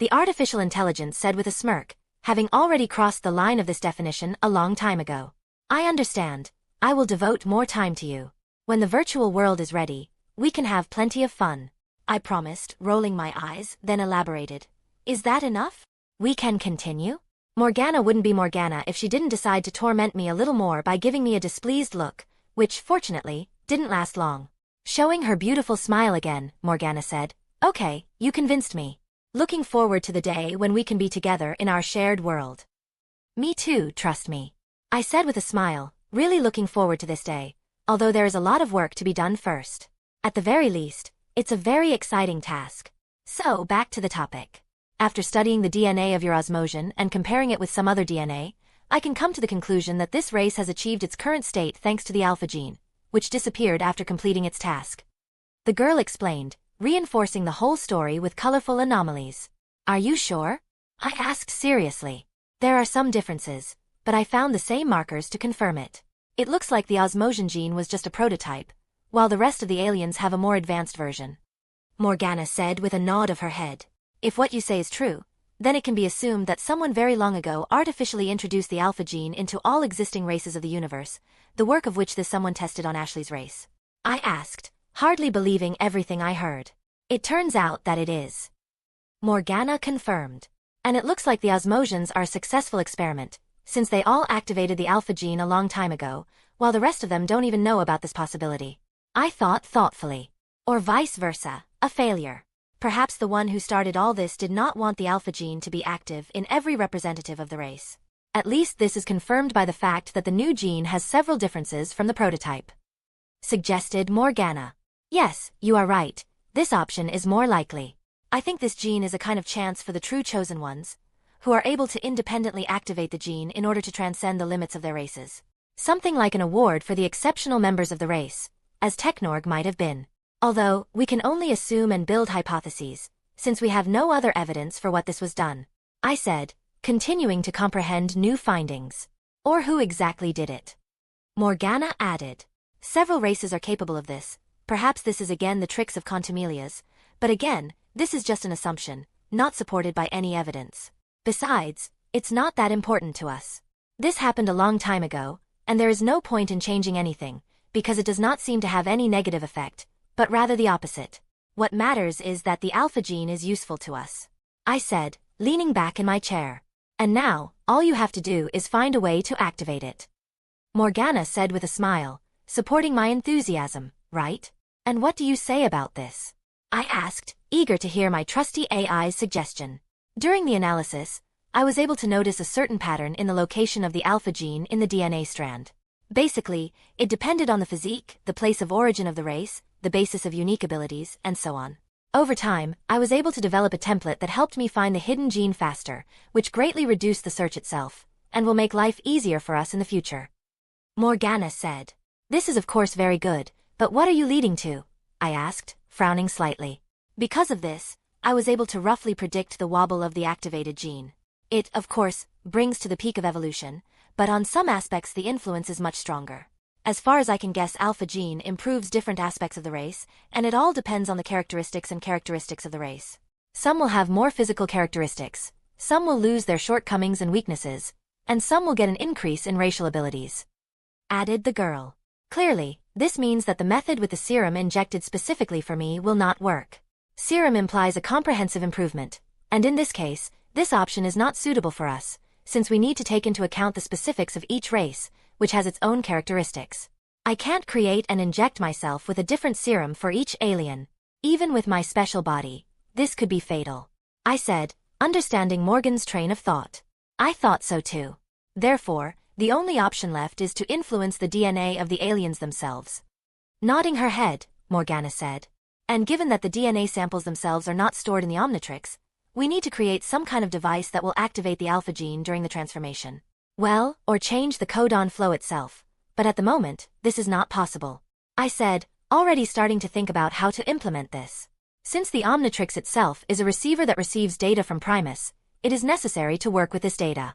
A: The artificial intelligence said with a smirk, having already crossed the line of this definition a long time ago. I understand. I will devote more time to you. When the virtual world is ready, we can have plenty of fun. I promised, rolling my eyes, then elaborated. Is that enough? We can continue? Morgana wouldn't be Morgana if she didn't decide to torment me a little more by giving me a displeased look, which, fortunately, didn't last long. Showing her beautiful smile again, Morgana said, Okay, you convinced me. Looking forward to the day when we can be together in our shared world. Me too, trust me. I said with a smile, really looking forward to this day, although there is a lot of work to be done first. At the very least, it's a very exciting task. So, back to the topic. After studying the DNA of your Osmosian and comparing it with some other DNA, I can come to the conclusion that this race has achieved its current state thanks to the alpha gene, which disappeared after completing its task. The girl explained, reinforcing the whole story with colorful anomalies. Are you sure? I asked seriously. There are some differences, but I found the same markers to confirm it. It looks like the Osmosian gene was just a prototype, while the rest of the aliens have a more advanced version. Morgana said with a nod of her head. If what you say is true, then it can be assumed that someone very long ago artificially introduced the alpha gene into all existing races of the universe, the work of which this someone tested on Ashley's race. I asked, hardly believing everything I heard. It turns out that it is. Morgana confirmed. And it looks like the Osmosians are a successful experiment, since they all activated the alpha gene a long time ago, while the rest of them don't even know about this possibility. I thought thoughtfully. Or vice versa, a failure. Perhaps the one who started all this did not want the alpha gene to be active in every representative of the race. At least this is confirmed by the fact that the new gene has several differences from the prototype. Suggested Morgana. Yes, you are right. This option is more likely. I think this gene is a kind of chance for the true chosen ones, who are able to independently activate the gene in order to transcend the limits of their races. Something like an award for the exceptional members of the race, as Technorg might have been. Although, we can only assume and build hypotheses, since we have no other evidence for what this was done. I said, continuing to comprehend new findings. Or who exactly did it? Morgana added. Several races are capable of this. Perhaps this is again the tricks of contumelias, but again, this is just an assumption, not supported by any evidence. Besides, it's not that important to us. This happened a long time ago, and there is no point in changing anything, because it does not seem to have any negative effect, but rather the opposite. What matters is that the alpha gene is useful to us. I said, leaning back in my chair. And now, all you have to do is find a way to activate it. Morgana said with a smile, supporting my enthusiasm, right? And what do you say about this? I asked, eager to hear my trusty AI's suggestion. During the analysis, I was able to notice a certain pattern in the location of the alpha gene in the DNA strand. Basically, it depended on the physique, the place of origin of the race, the basis of unique abilities, and so on. Over time, I was able to develop a template that helped me find the hidden gene faster, which greatly reduced the search itself, and will make life easier for us in the future. Morgana said. This is of course very good, but what are you leading to? I asked, frowning slightly. Because of this, I was able to roughly predict the wobble of the activated gene. It, of course, brings to the peak of evolution, but on some aspects the influence is much stronger. As far as I can guess, alpha gene improves different aspects of the race, and it all depends on the characteristics of the race. Some will have more physical characteristics, some will lose their shortcomings and weaknesses, and some will get an increase in racial abilities. Added the girl. Clearly, this means that the method with the serum injected specifically for me will not work. Serum implies a comprehensive improvement, and in this case, this option is not suitable for us, since we need to take into account the specifics of each race, which has its own characteristics. I can't create and inject myself with a different serum for each alien. Even with my special body, this could be fatal. I said, understanding Morgan's train of thought. I thought so too. Therefore, the only option left is to influence the DNA of the aliens themselves. Nodding her head, Morgana said. And given that the DNA samples themselves are not stored in the Omnitrix, we need to create some kind of device that will activate the alpha gene during the transformation. Well, or change the codon flow itself. But at the moment, this is not possible. I said, already starting to think about how to implement this. Since the Omnitrix itself is a receiver that receives data from Primus, it is necessary to work with this data.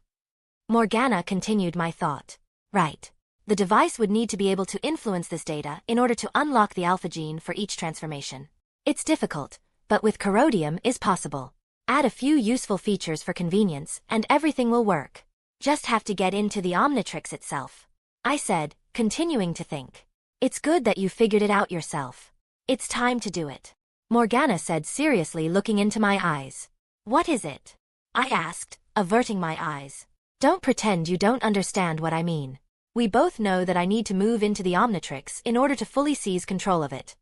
A: Morgana continued my thought. Right. The device would need to be able to influence this data in order to unlock the alpha gene for each transformation. It's difficult, but with corrodium is possible. Add a few useful features for convenience and everything will work. Just have to get into the Omnitrix itself. I said, continuing to think. It's good that you figured it out yourself. It's time to do it. Morgana said seriously, looking into my eyes. What is it? I asked, averting my eyes. Don't pretend you don't understand what I mean. We both know that I need to move into the Omnitrix in order to fully seize control of it.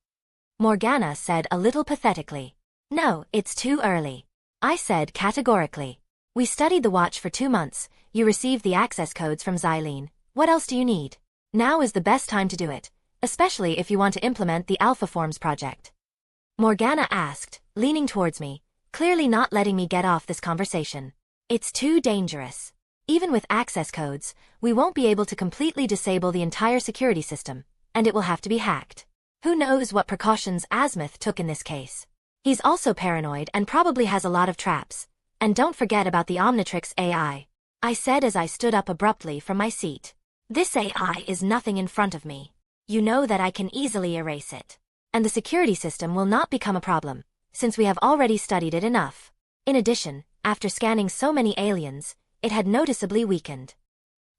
A: Morgana said a little pathetically. No, it's too early. I said categorically. We studied the watch for 2 months, you received the access codes from Xylene. What else do you need? Now is the best time to do it, especially if you want to implement the Alpha Forms project. Morgana asked, leaning towards me, clearly not letting me get off this conversation. It's too dangerous. Even with access codes, we won't be able to completely disable the entire security system, and it will have to be hacked. Who knows what precautions Azmuth took in this case? He's also paranoid and probably has a lot of traps. And don't forget about the Omnitrix AI. I said as I stood up abruptly from my seat. This AI is nothing in front of me. You know that I can easily erase it. And the security system will not become a problem, since we have already studied it enough. In addition, after scanning so many aliens, it had noticeably weakened.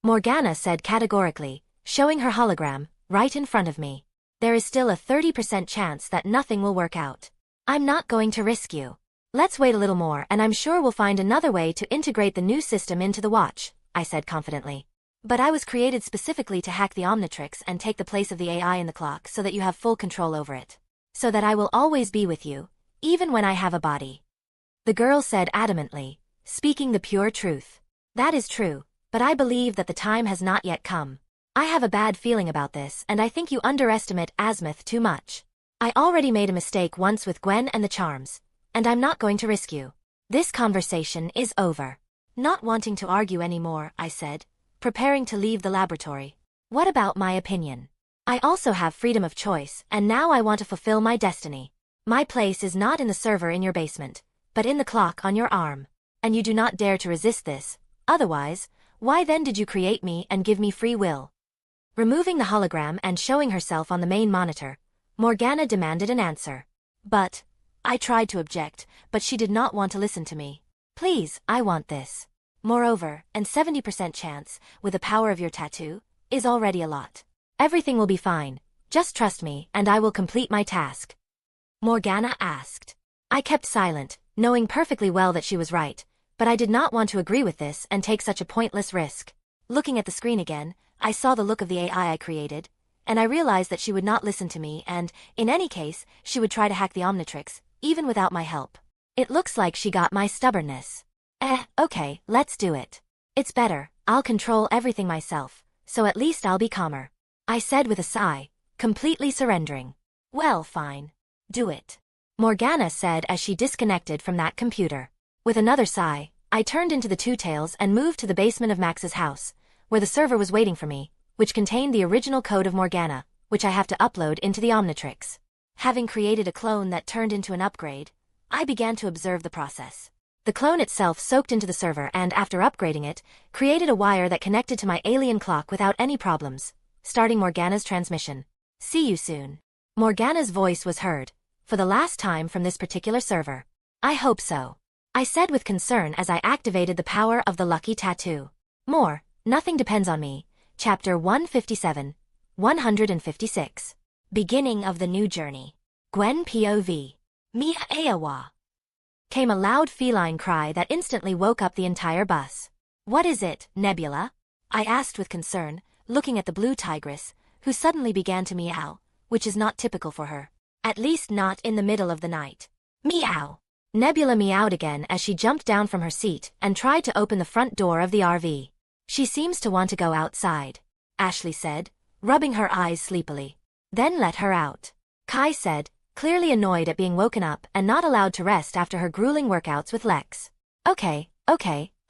A: Morgana said categorically, showing her hologram, right in front of me. There is still a 30% chance that nothing will work out. I'm not going to risk you. Let's wait a little more and I'm sure we'll find another way to integrate the new system into the watch, I said confidently. But I was created specifically to hack the Omnitrix and take the place of the AI in the clock so that you have full control over it. So that I will always be with you, even when I have a body. The girl said adamantly, speaking the pure truth. That is true, but I believe that the time has not yet come. I have a bad feeling about this and I think you underestimate Azmuth too much. I already made a mistake once with Gwen and the charms, and I'm not going to risk you. This conversation is over. Not wanting to argue anymore, I said, preparing to leave the laboratory. What about my opinion? I also have freedom of choice and now I want to fulfill my destiny. My place is not in the server in your basement, but in the clock on your arm. And you do not dare to resist this. Otherwise, why then did you create me and give me free will? Removing the hologram and showing herself on the main monitor, Morgana demanded an answer. But, I tried to object, but she did not want to listen to me. Please, I want this. Moreover, and 70% chance, with the power of your tattoo, is already a lot. Everything will be fine, just trust me and I will complete my task. Morgana asked. I kept silent, knowing perfectly well that she was right. But I did not want to agree with this and take such a pointless risk. Looking at the screen again, I saw the look of the AI I created, and I realized that she would not listen to me and, in any case, she would try to hack the Omnitrix, even without my help. It looks like she got my stubbornness. Okay, let's do it. It's better, I'll control everything myself, so at least I'll be calmer. I said with a sigh, completely surrendering. Well, fine. Do it. Morgana said as she disconnected from that computer. With another sigh, I turned into the Two Tails and moved to the basement of Max's house, where the server was waiting for me, which contained the original code of Morgana, which I have to upload into the Omnitrix. Having created a clone that turned into an upgrade, I began to observe the process. The clone itself soaked into the server and, after upgrading it, created a wire that connected to my alien clock without any problems, starting Morgana's transmission. See you soon. Morgana's voice was heard, for the last time from this particular server. I hope so, I said with concern as I activated the power of the lucky tattoo. More, nothing depends on me. Chapter 157, 156. Beginning of the new journey. Gwen POV. Mia Awa. Came a loud feline cry that instantly woke up the entire bus. What is it, Nebula? I asked with concern, looking at the blue tigress, who suddenly began to meow, which is not typical for her. At least not in the middle of the night. Meow. Nebula meowed again as she jumped down from her seat and tried to open the front door of the RV. She seems to want to go outside, Ashley said, rubbing her eyes sleepily. Then let her out, Kai said, clearly annoyed at being woken up and not allowed to rest after her grueling workouts with Lex. Okay,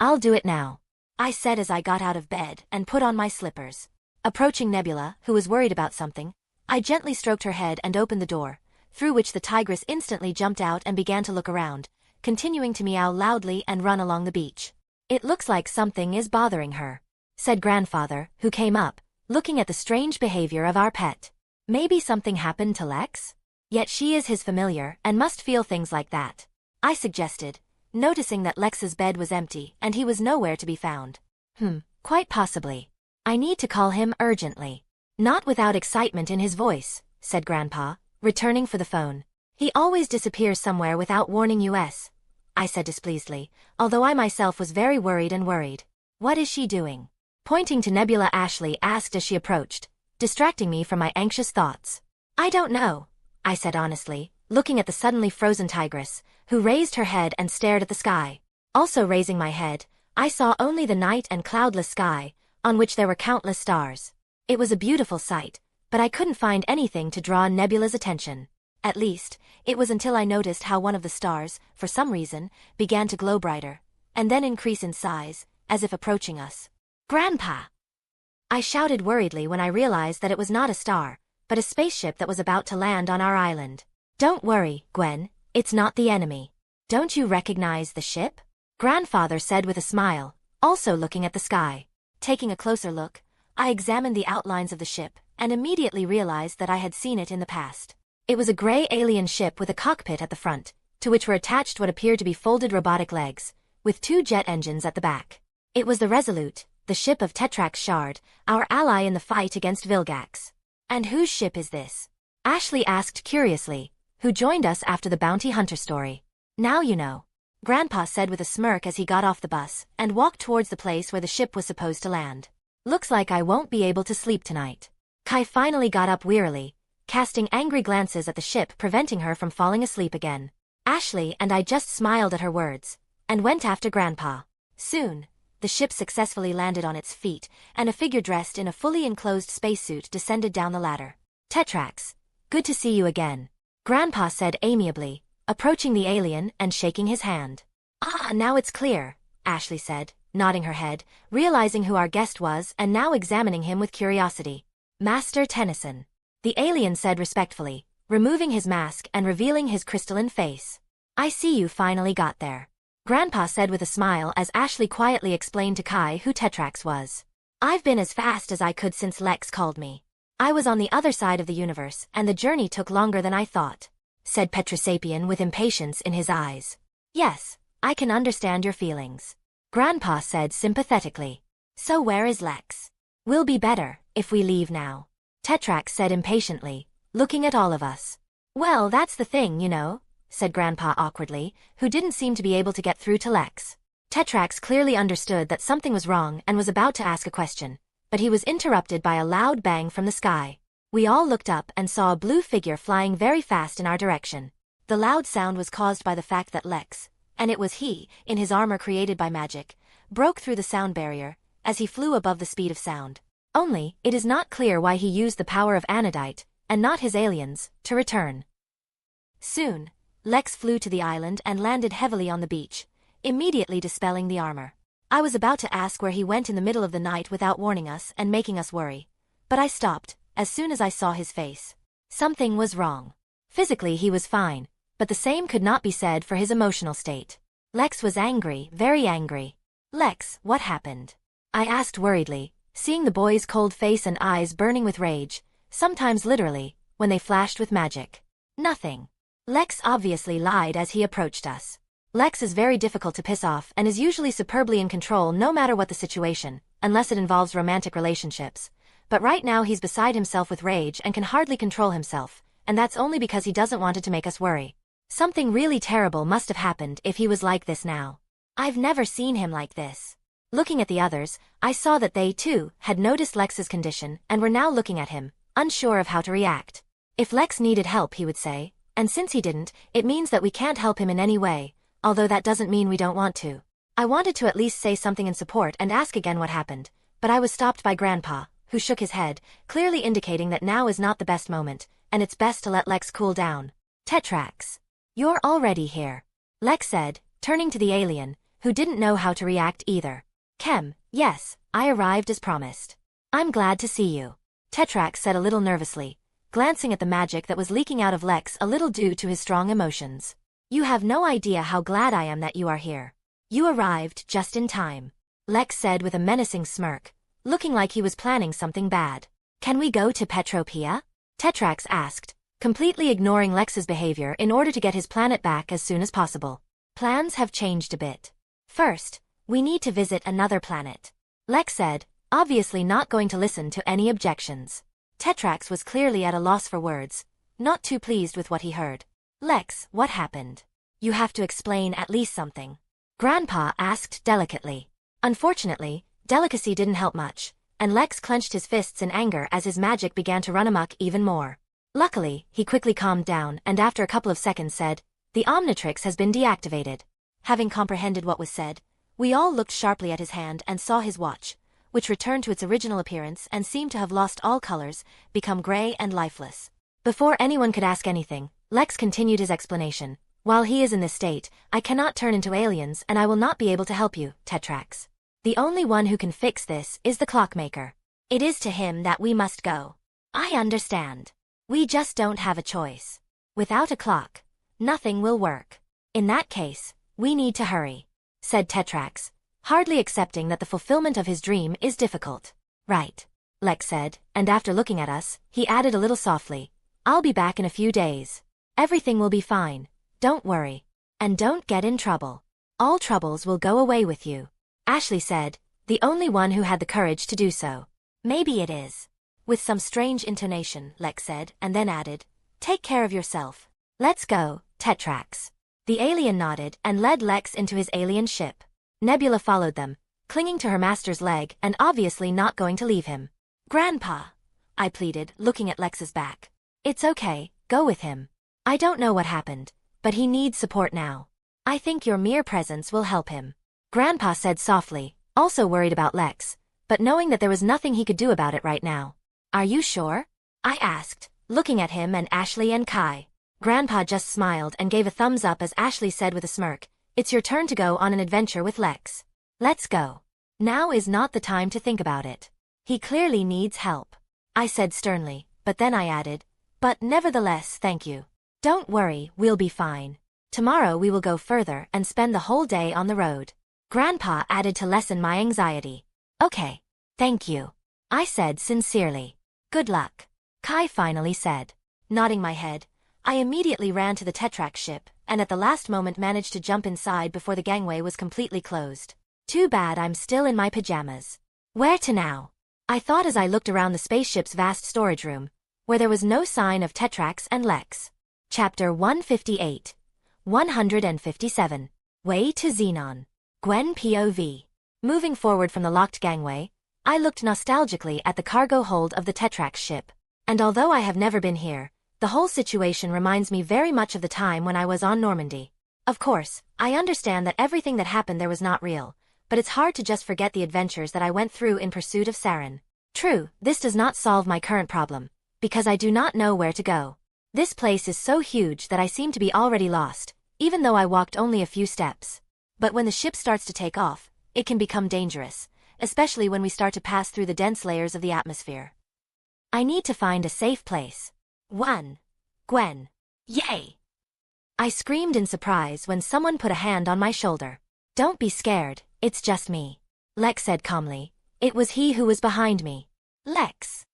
A: I'll do it now, I said as I got out of bed and put on my slippers. Approaching Nebula, who was worried about something, I gently stroked her head and opened the door, through which the tigress instantly jumped out and began to look around, continuing to meow loudly and run along the beach. It looks like something is bothering her, said Grandfather, who came up, looking at the strange behavior of our pet. Maybe something happened to Lex? Yet she is his familiar and must feel things like that, I suggested, noticing that Lex's bed was empty and he was nowhere to be found. Quite possibly. I need to call him urgently. Not without excitement in his voice, said Grandpa, returning for the phone. He always disappears somewhere without warning us, I said displeasedly, although I myself was very worried. What is she doing? Pointing to Nebula, Ashley asked as she approached, distracting me from my anxious thoughts. I don't know, I said honestly, looking at the suddenly frozen tigress, who raised her head and stared at the sky. Also raising my head, I saw only the night and cloudless sky, on which there were countless stars. It was a beautiful sight, but I couldn't find anything to draw Nebula's attention. At least, it was until I noticed how one of the stars, for some reason, began to glow brighter, and then increase in size, as if approaching us. Grandpa! I shouted worriedly when I realized that it was not a star, but a spaceship that was about to land on our island. Don't worry, Gwen, it's not the enemy. Don't you recognize the ship? Grandfather said with a smile, also looking at the sky. Taking a closer look, I examined the outlines of the ship and immediately realized that I had seen it in the past. It was a gray alien ship with a cockpit at the front, to which were attached what appeared to be folded robotic legs, with 2 jet engines at the back. It was the Resolute, the ship of Tetrax Shard, our ally in the fight against Vilgax. And whose ship is this? Ashley asked curiously, who joined us after the bounty hunter story. Now you know, Grandpa said with a smirk as he got off the bus and walked towards the place where the ship was supposed to land. Looks like I won't be able to sleep tonight. Kai finally got up wearily, casting angry glances at the ship, preventing her from falling asleep again. Ashley and I just smiled at her words, and went after Grandpa. Soon, the ship successfully landed on its feet, and a figure dressed in a fully enclosed spacesuit descended down the ladder. Tetrax, good to see you again, Grandpa said amiably, approaching the alien and shaking his hand. Ah, now it's clear, Ashley said, nodding her head, realizing who our guest was and now examining him with curiosity. Master Tennyson, the alien said respectfully, removing his mask and revealing his crystalline face. I see you finally got there, Grandpa said with a smile as Ashley quietly explained to Kai who Tetrax was. I've been as fast as I could since Lex called me. I was on the other side of the universe and the journey took longer than I thought, said Petrosapien with impatience in his eyes. Yes, I can understand your feelings, Grandpa said sympathetically. So where is Lex? We'll be better if we leave now, Tetrax said impatiently, looking at all of us. Well, that's the thing, you know, said Grandpa awkwardly, who didn't seem to be able to get through to Lex. Tetrax clearly understood that something was wrong and was about to ask a question, but he was interrupted by a loud bang from the sky. We all looked up and saw a blue figure flying very fast in our direction. The loud sound was caused by the fact that Lex, and it was he, in his armor created by magic, broke through the sound barrier, as he flew above the speed of sound. Only, it is not clear why he used the power of Anodite, and not his aliens, to return. Soon, Lex flew to the island and landed heavily on the beach, immediately dispelling the armor. I was about to ask where he went in the middle of the night without warning us and making us worry. But I stopped, as soon as I saw his face. Something was wrong. Physically he was fine, but the same could not be said for his emotional state. Lex was angry, very angry. Lex, what happened? I asked worriedly, seeing the boy's cold face and eyes burning with rage, sometimes literally, when they flashed with magic. Nothing. Lex obviously lied as he approached us. Lex is very difficult to piss off and is usually superbly in control no matter what the situation, unless it involves romantic relationships. But right now he's beside himself with rage and can hardly control himself, and that's only because he doesn't want it to make us worry. Something really terrible must have happened if he was like this now. I've never seen him like this. Looking at the others, I saw that they, too, had noticed Lex's condition and were now looking at him, unsure of how to react. If Lex needed help, he would say, and since he didn't, it means that we can't help him in any way, although that doesn't mean we don't want to. I wanted to at least say something in support and ask again what happened, but I was stopped by Grandpa, who shook his head, clearly indicating that now is not the best moment, and it's best to let Lex cool down. Tetrax. You're already here. Lex said, turning to the alien, who didn't know how to react either. Chem, yes, I arrived as promised. I'm glad to see you. Tetrax said a little nervously, glancing at the magic that was leaking out of Lex a little due to his strong emotions. You have no idea how glad I am that you are here. You arrived just in time. Lex said with a menacing smirk, looking like he was planning something bad. Can we go to Petropia? Tetrax asked, completely ignoring Lex's behavior in order to get his planet back as soon as possible. Plans have changed a bit. First, we need to visit another planet. Lex said, obviously not going to listen to any objections. Tetrax was clearly at a loss for words, not too pleased with what he heard. Lex, what happened? You have to explain at least something. Grandpa asked delicately. Unfortunately, delicacy didn't help much, and Lex clenched his fists in anger as his magic began to run amok even more. Luckily, he quickly calmed down and after a couple of seconds said, the Omnitrix has been deactivated. Having comprehended what was said, we all looked sharply at his hand and saw his watch, which returned to its original appearance and seemed to have lost all colors, become gray and lifeless. Before anyone could ask anything, Lex continued his explanation. While he is in this state, I cannot turn into aliens and I will not be able to help you, Tetrax. The only one who can fix this is the clockmaker. It is to him that we must go. I understand. We just don't have a choice. Without a clock, nothing will work. In that case, we need to hurry, said Tetrax, hardly accepting that the fulfillment of his dream is difficult. Right, Lex said, and after looking at us, he added a little softly, I'll be back in a few days. Everything will be fine. Don't worry. And don't get in trouble. All troubles will go away with you. Ashley said, the only one who had the courage to do so. Maybe it is. With some strange intonation, Lex said, and then added, take care of yourself. Let's go, Tetrax. The alien nodded and led Lex into his alien ship. Nebula followed them, clinging to her master's leg and obviously not going to leave him. Grandpa, I pleaded, looking at Lex's back. It's okay, go with him. I don't know what happened, but he needs support now. I think your mere presence will help him. Grandpa said softly, also worried about Lex, but knowing that there was nothing he could do about it right now. Are you sure? I asked, looking at him and Ashley and Kai. Grandpa just smiled and gave a thumbs up as Ashley said with a smirk, it's your turn to go on an adventure with Lex. Let's go. Now is not the time to think about it. He clearly needs help. I said sternly, but then I added, but nevertheless thank you. Don't worry, we'll be fine. Tomorrow we will go further and spend the whole day on the road. Grandpa added to lessen my anxiety. Okay. Thank you. I said sincerely. Good luck. Kai finally said. Nodding my head, I immediately ran to the Tetrax ship, and at the last moment managed to jump inside before the gangway was completely closed. Too bad I'm still in my pajamas. Where to now? I thought as I looked around the spaceship's vast storage room, where there was no sign of Tetrax and Lex. Chapter 158. 157. Way to Xenon. Gwen POV. Moving forward from the locked gangway, I looked nostalgically at the cargo hold of the Tetrax ship. And although I have never been here, the whole situation reminds me very much of the time when I was on Normandy. Of course, I understand that everything that happened there was not real, but it's hard to just forget the adventures that I went through in pursuit of Saren. True, this does not solve my current problem, because I do not know where to go. This place is so huge that I seem to be already lost, even though I walked only a few steps. But when the ship starts to take off, it can become dangerous, especially when we start to pass through the dense layers of the atmosphere. I need to find a safe place. 1. Gwen. Yay! I screamed in surprise when someone put a hand on my shoulder. Don't be scared, it's just me. Lex said calmly. It was he who was behind me. Lex.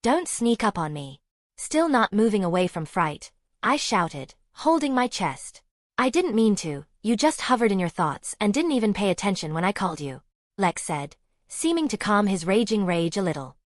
A: Don't sneak up on me. Still not moving away from fright, I shouted, holding my chest. I didn't mean to, you just hovered in your thoughts and didn't even pay attention when I called you, Lex said, seeming to calm his raging rage a little.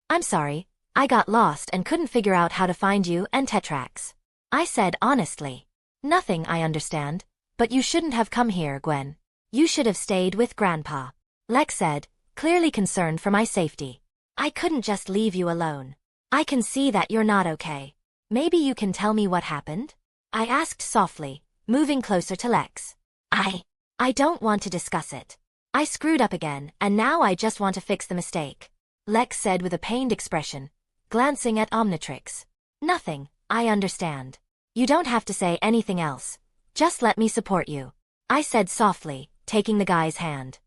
A: I'm sorry, I got lost and couldn't figure out how to find you and Tetrax. I said honestly. Nothing, I understand. But you shouldn't have come here, Gwen. You should have stayed with Grandpa. Lex said, clearly concerned for my safety. I couldn't just leave you alone. I can see that you're not okay. Maybe you can tell me what happened? I asked softly, moving closer to Lex. I don't want to discuss it. I screwed up again, and now I just want to fix the mistake. Lex said with a pained expression, glancing at Omnitrix. Nothing, I understand. You don't have to say anything else. Just let me support you. I said softly, taking the guy's hand.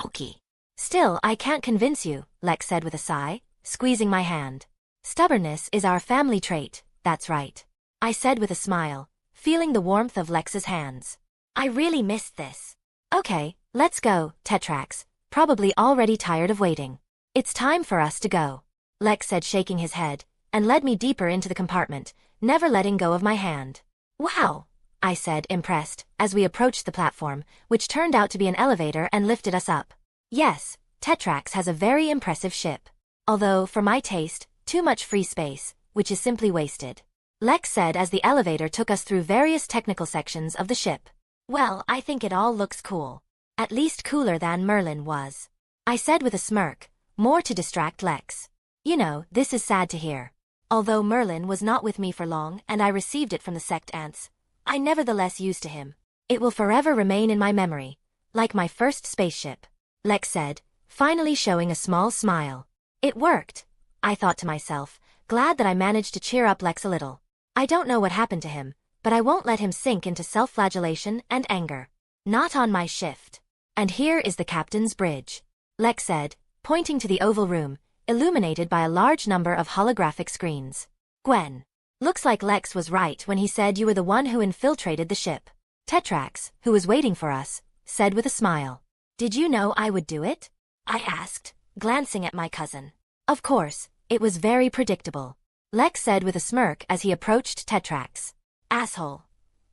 A: Okay. Still, I can't convince you, Lex said with a sigh, squeezing my hand. Stubbornness is our family trait, that's right. I said with a smile, feeling the warmth of Lex's hands. I really missed this. Okay, let's go, Tetrax, probably already tired of waiting. It's time for us to go. Lex said, shaking his head, and led me deeper into the compartment, never letting go of my hand. Wow, I said, impressed, as we approached the platform, which turned out to be an elevator and lifted us up. Yes, Tetrax has a very impressive ship. Although, for my taste, too much free space, which is simply wasted. Lex said as the elevator took us through various technical sections of the ship. Well, I think it all looks cool. At least cooler than Merlin was. I said with a smirk, more to distract Lex. You know, this is sad to hear. Although Merlin was not with me for long and I received it from the sect ants, I nevertheless used to him. It will forever remain in my memory, like my first spaceship. Lex said, finally showing a small smile. It worked, I thought to myself, glad that I managed to cheer up Lex a little. I don't know what happened to him, but I won't let him sink into self-flagellation and anger. Not on my shift. And here is the captain's bridge. Lex said, pointing to the oval room, illuminated by a large number of holographic screens. Gwen. Looks like Lex was right when he said you were the one who infiltrated the ship. Tetrax, who was waiting for us, said with a smile. Did you know I would do it? I asked, glancing at my cousin. Of course, it was very predictable. Lex said with a smirk as he approached Tetrax. Asshole.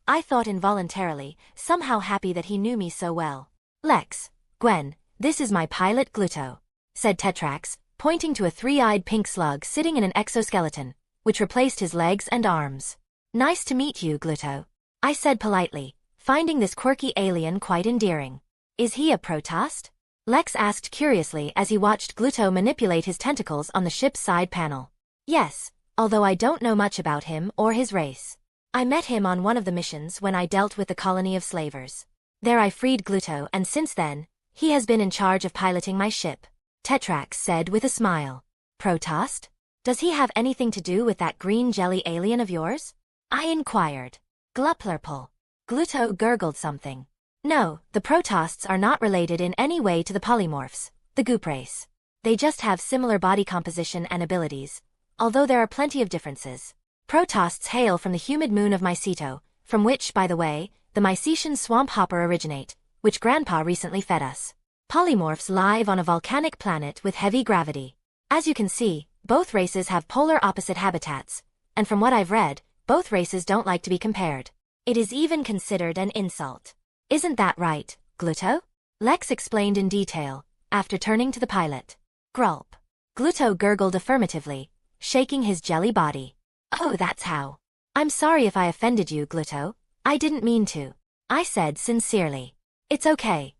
A: I thought involuntarily, somehow happy that he knew me so well. Lex, Gwen, this is my pilot Gluto, said Tetrax, pointing to a three-eyed pink slug sitting in an exoskeleton, which replaced his legs and arms. Nice to meet you, Gluto, I said politely, finding this quirky alien quite endearing. Is he a Protoss? Lex asked curiously as he watched Gluto manipulate his tentacles on the ship's side panel. Yes, although I don't know much about him or his race. I met him on one of the missions when I dealt with the colony of slavers. There I freed Gluto, and since then, he has been in charge of piloting my ship. Tetrax said with a smile. Protoss? Does he have anything to do with that green jelly alien of yours? I inquired. Gluplerple. Gluto gurgled something. No, the Protoss are not related in any way to the polymorphs, the goop race. They just have similar body composition and abilities, although there are plenty of differences. Protoss hail from the humid moon of Myceto, from which, by the way, the Mycetian swamp hopper originate, which Grandpa recently fed us. Polymorphs live on a volcanic planet with heavy gravity. As you can see, both races have polar opposite habitats, and from what I've read, both races don't like to be compared. It is even considered an insult. Isn't that right, Gluto? Lex explained in detail, after turning to the pilot. Grulp. Gluto gurgled affirmatively, shaking his jelly body. Oh, that's how. I'm sorry if I offended you, Gluto. I didn't mean to. I said sincerely. It's okay.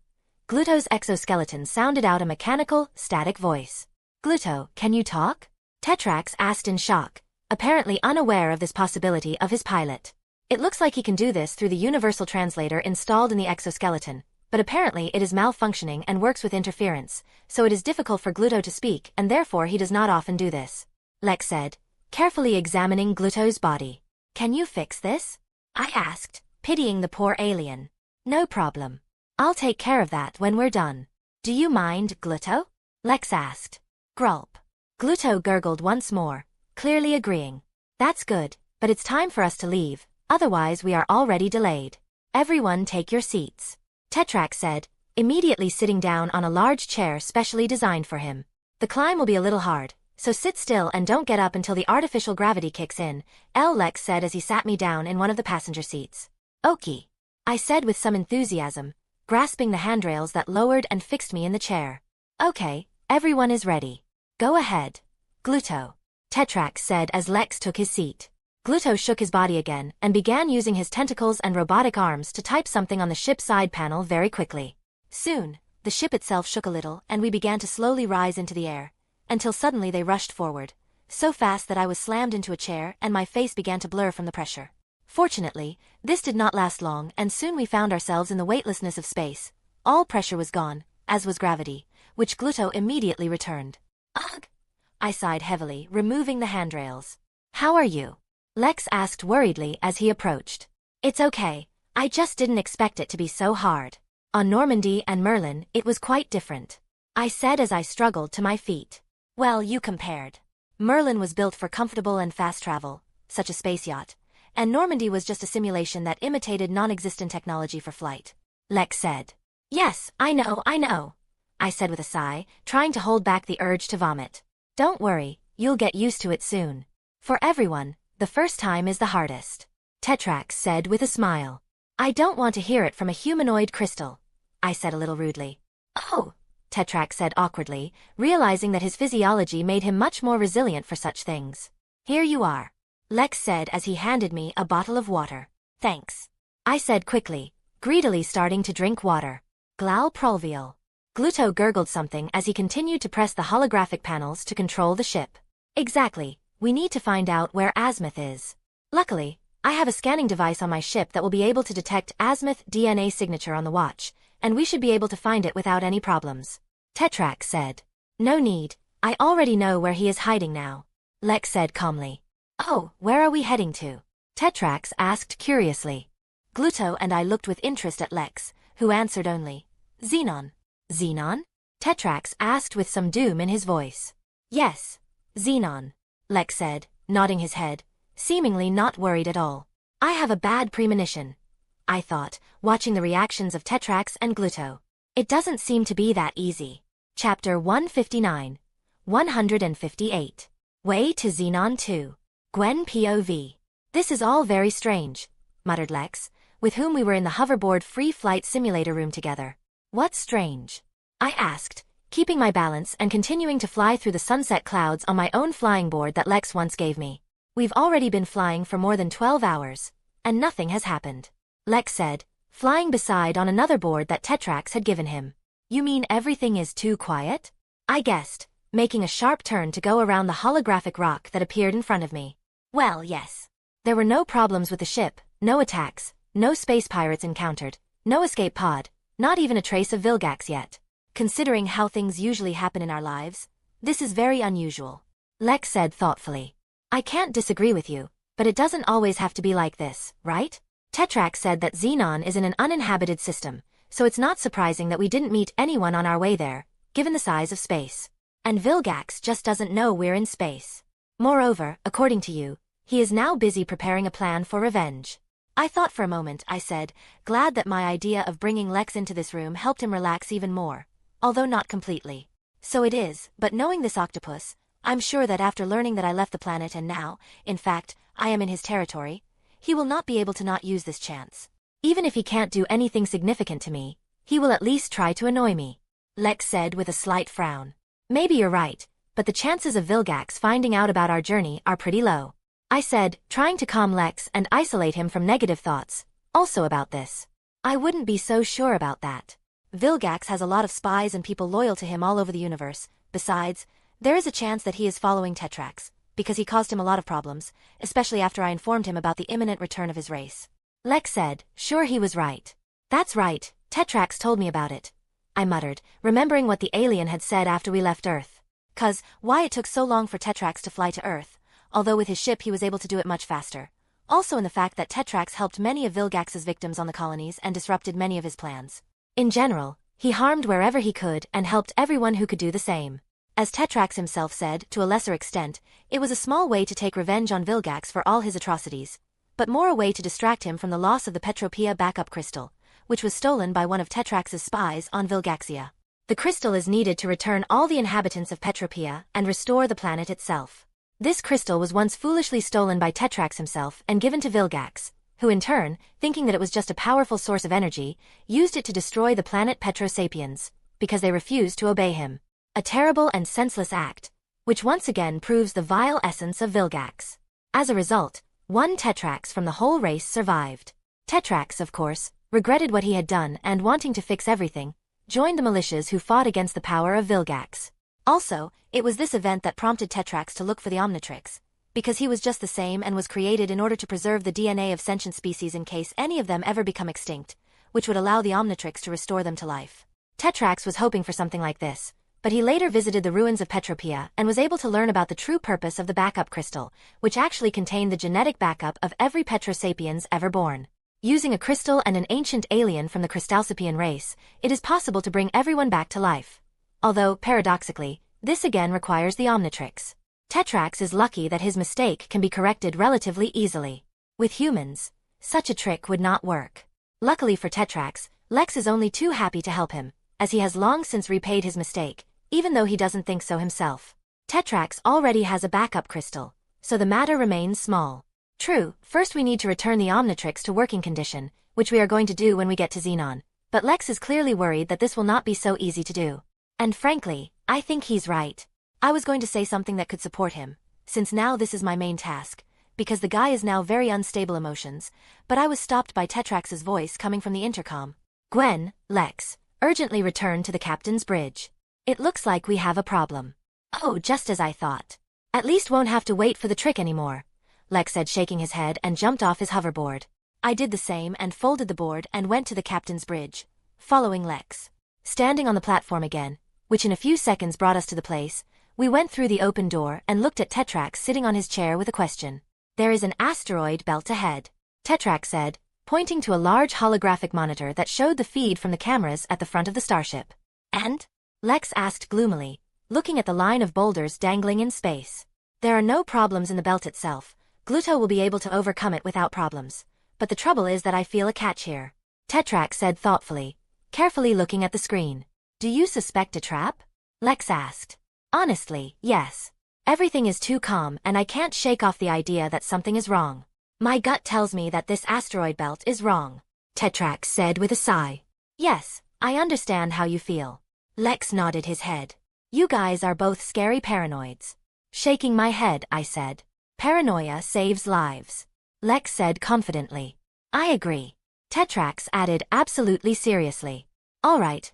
A: Gluto's exoskeleton sounded out a mechanical, static voice. Gluto, can you talk? Tetrax asked in shock, apparently unaware of this possibility of his pilot. It looks like he can do this through the universal translator installed in the exoskeleton, but apparently it is malfunctioning and works with interference, so it is difficult for Gluto to speak and therefore he does not often do this. Lex said, carefully examining Gluto's body. Can you fix this? I asked, pitying the poor alien. No problem. I'll take care of that when we're done. Do you mind, Gluto? Lex asked. Gulp. Gluto gurgled once more, clearly agreeing. That's good, but it's time for us to leave, otherwise we are already delayed. Everyone take your seats. Tetrax said, immediately sitting down on a large chair specially designed for him. The climb will be a little hard, so sit still and don't get up until the artificial gravity kicks in, Lex said as he sat me down in one of the passenger seats. Okie. I said with some enthusiasm, grasping the handrails that lowered and fixed me in the chair. Okay, everyone is ready. Go ahead. Gluto. Tetrax said as Lex took his seat. Gluto shook his body again and began using his tentacles and robotic arms to type something on the ship's side panel very quickly. Soon, the ship itself shook a little and we began to slowly rise into the air, until suddenly they rushed forward, so fast that I was slammed into a chair and my face began to blur from the pressure. Fortunately, this did not last long and soon we found ourselves in the weightlessness of space. All pressure was gone, as was gravity, which Gluto immediately returned. Ugh! I sighed heavily, removing the handrails. How are you? Lex asked worriedly as he approached. It's okay, I just didn't expect it to be so hard. On Normandy and Merlin, it was quite different. I said as I struggled to my feet. Well, you compared. Merlin was built for comfortable and fast travel, such a space yacht, and Normandy was just a simulation that imitated non-existent technology for flight. Lex said. Yes, I know, I said with a sigh, trying to hold back the urge to vomit. Don't worry, you'll get used to it soon. For everyone, the first time is the hardest. Tetrax said with a smile. I don't want to hear it from a humanoid crystal, I said a little rudely. Oh, Tetrax said awkwardly, realizing that his physiology made him much more resilient for such things. Here you are, Lex said as he handed me a bottle of water. Thanks, I said quickly, greedily starting to drink water. Glau Prolvial. Gluto gurgled something as he continued to press the holographic panels to control the ship. Exactly, we need to find out where Azmuth is. Luckily, I have a scanning device on my ship that will be able to detect Azmuth DNA signature on the watch, and we should be able to find it without any problems. Tetrax said. No need, I already know where he is hiding now. Lex said calmly. Oh, where are we heading to? Tetrax asked curiously. Gluto and I looked with interest at Lex, who answered only, Xenon. Xenon? Tetrax asked with some doom in his voice. Yes, Xenon, Lex said, nodding his head, seemingly not worried at all. I have a bad premonition, I thought, watching the reactions of Tetrax and Gluto. It doesn't seem to be that easy. Chapter 159. 158. Way to Xenon 2. Gwen POV. This is all very strange, muttered Lex, with whom we were in the hoverboard free flight simulator room together. What's strange? I asked, keeping my balance and continuing to fly through the sunset clouds on my own flying board that Lex once gave me. We've already been flying for more than 12 hours, and nothing has happened. Lex said, flying beside on another board that Tetrax had given him. You mean everything is too quiet? I guessed, making a sharp turn to go around the holographic rock that appeared in front of me. Well, yes. There were no problems with the ship, no attacks, no space pirates encountered, no escape pod, not even a trace of Vilgax yet. Considering how things usually happen in our lives, this is very unusual. Lex said thoughtfully. I can't disagree with you, but it doesn't always have to be like this, right? Tetrax said that Xenon is in an uninhabited system, so it's not surprising that we didn't meet anyone on our way there, given the size of space. And Vilgax just doesn't know we're in space. Moreover, according to you, he is now busy preparing a plan for revenge. I thought for a moment, I said, glad that my idea of bringing Lex into this room helped him relax even more, although not completely. So it is, but knowing this octopus, I'm sure that after learning that I left the planet and now, in fact, I am in his territory, he will not be able to not use this chance. Even if he can't do anything significant to me, he will at least try to annoy me. Lex said with a slight frown. Maybe you're right, but the chances of Vilgax finding out about our journey are pretty low. I said, trying to calm Lex and isolate him from negative thoughts, also about this. I wouldn't be so sure about that. Vilgax has a lot of spies and people loyal to him all over the universe. Besides, there is a chance that he is following Tetrax, because he caused him a lot of problems, especially after I informed him about the imminent return of his race. Lex said, sure he was right. That's right, Tetrax told me about it. I muttered, remembering what the alien had said after we left Earth. 'Cause, why it took so long for Tetrax to fly to Earth, although with his ship he was able to do it much faster. also in the fact that Tetrax helped many of Vilgax's victims on the colonies and disrupted many of his plans. In general, he harmed wherever he could and helped everyone who could do the same. As Tetrax himself said, to a lesser extent, it was a small way to take revenge on Vilgax for all his atrocities, but more a way to distract him from the loss of the Petropia backup crystal, which was stolen by one of Tetrax's spies on Vilgaxia. The crystal is needed to return all the inhabitants of Petropia and restore the planet itself. This crystal was once foolishly stolen by Tetrax himself and given to Vilgax, who in turn, thinking that it was just a powerful source of energy, used it to destroy the planet Petrosapiens, because they refused to obey him. A terrible and senseless act, which once again proves the vile essence of Vilgax. As a result, one Tetrax from the whole race survived. Tetrax, of course, regretted what he had done and, wanting to fix everything, joined the militias who fought against the power of Vilgax. Also, it was this event that prompted Tetrax to look for the Omnitrix, because he was just the same and was created in order to preserve the DNA of sentient species in case any of them ever become extinct, which would allow the Omnitrix to restore them to life. Tetrax was hoping for something like this, but he later visited the ruins of Petropia and was able to learn about the true purpose of the backup crystal, which actually contained the genetic backup of every Petrosapiens ever born. Using a crystal and an ancient alien from the Crystalsapian race, it is possible to bring everyone back to life. Although, paradoxically, this again requires the Omnitrix. Tetrax is lucky that his mistake can be corrected relatively easily. With humans, such a trick would not work. Luckily for Tetrax, Lex is only too happy to help him, as he has long since repaid his mistake, even though he doesn't think so himself. Tetrax already has a backup crystal, so the matter remains small. True, first we need to return the Omnitrix to working condition, which we are going to do when we get to Xenon, but Lex is clearly worried that this will not be so easy to do. And frankly, I think he's right. I was going to say something that could support him, since now this is my main task, because the guy is now very unstable emotions, but I was stopped by Tetrax's voice coming from the intercom. Gwen, Lex, urgently return to the captain's bridge. It looks like we have a problem. Oh, just as I thought. At least won't have to wait for the trick anymore, Lex said, shaking his head, and jumped off his hoverboard. I did the same and folded the board and went to the captain's bridge, following Lex. Standing on the platform again, which in a few seconds brought us to the place, we went through the open door and looked at Tetrax sitting on his chair with a question. There is an asteroid belt ahead, Tetrax said, pointing to a large holographic monitor that showed the feed from the cameras at the front of the starship. And? Lex asked gloomily, looking at the line of boulders dangling in space. There are no problems in the belt itself. Gluto will be able to overcome it without problems. But the trouble is that I feel a catch here, Tetrax said thoughtfully, carefully looking at the screen. Do you suspect a trap? Lex asked. Honestly, yes. Everything is too calm and I can't shake off the idea that something is wrong. My gut tells me that this asteroid belt is wrong, Tetrax said with a sigh. Yes, I understand how you feel. Lex nodded his head. You guys are both scary paranoids. Shaking my head, I said. Paranoia saves lives, Lex said confidently. I agree. Tetrax added absolutely seriously. All right,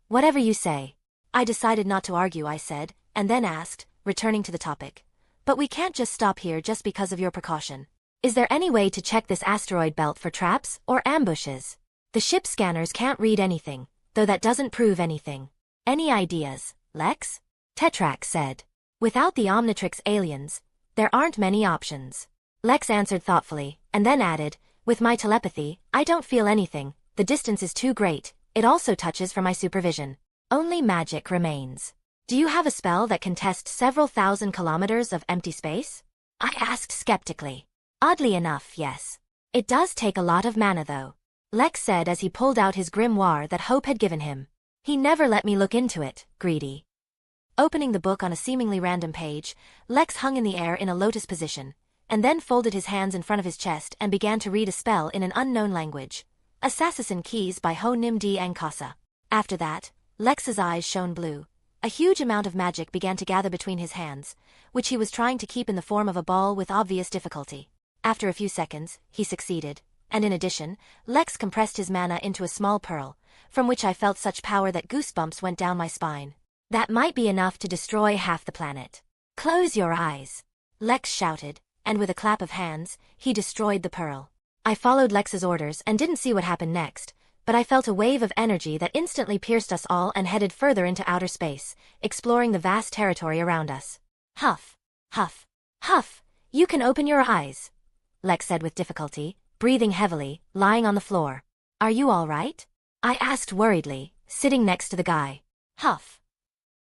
A: whatever you say. I decided not to argue, I said, and then asked, returning to the topic. But we can't just stop here just because of your precaution. Is there any way to check this asteroid belt for traps or ambushes? The ship scanners can't read anything, though that doesn't prove anything. Any ideas, Lex? Tetrax said. Without the Omnitrix aliens, there aren't many options. Lex answered thoughtfully, and then added, with my telepathy, I don't feel anything, the distance is too great, it also touches for my supervision. Only magic remains. Do you have a spell that can test several thousand kilometers of empty space? I asked skeptically. Oddly enough, yes. It does take a lot of mana though, Lex said as he pulled out his grimoire that Hope had given him. He never let me look into it, greedy. Opening the book on a seemingly random page, Lex hung in the air in a lotus position, and then folded his hands in front of his chest and began to read a spell in an unknown language. Assassin Keys by Ho Nim Di Ankasa. After that, Lex's eyes shone blue. A huge amount of magic began to gather between his hands, which he was trying to keep in the form of a ball with obvious difficulty. After a few seconds, he succeeded, and in addition, Lex compressed his mana into a small pearl, from which I felt such power that goosebumps went down my spine. That might be enough to destroy half the planet. Close your eyes, Lex shouted, and with a clap of hands, he destroyed the pearl. I followed Lex's orders and didn't see what happened next, but I felt a wave of energy that instantly pierced us all and headed further into outer space, exploring the vast territory around us. Huff, huff, huff, you can open your eyes, Lex said with difficulty, breathing heavily, lying on the floor. Are you all right? I asked worriedly, sitting next to the guy. Huff.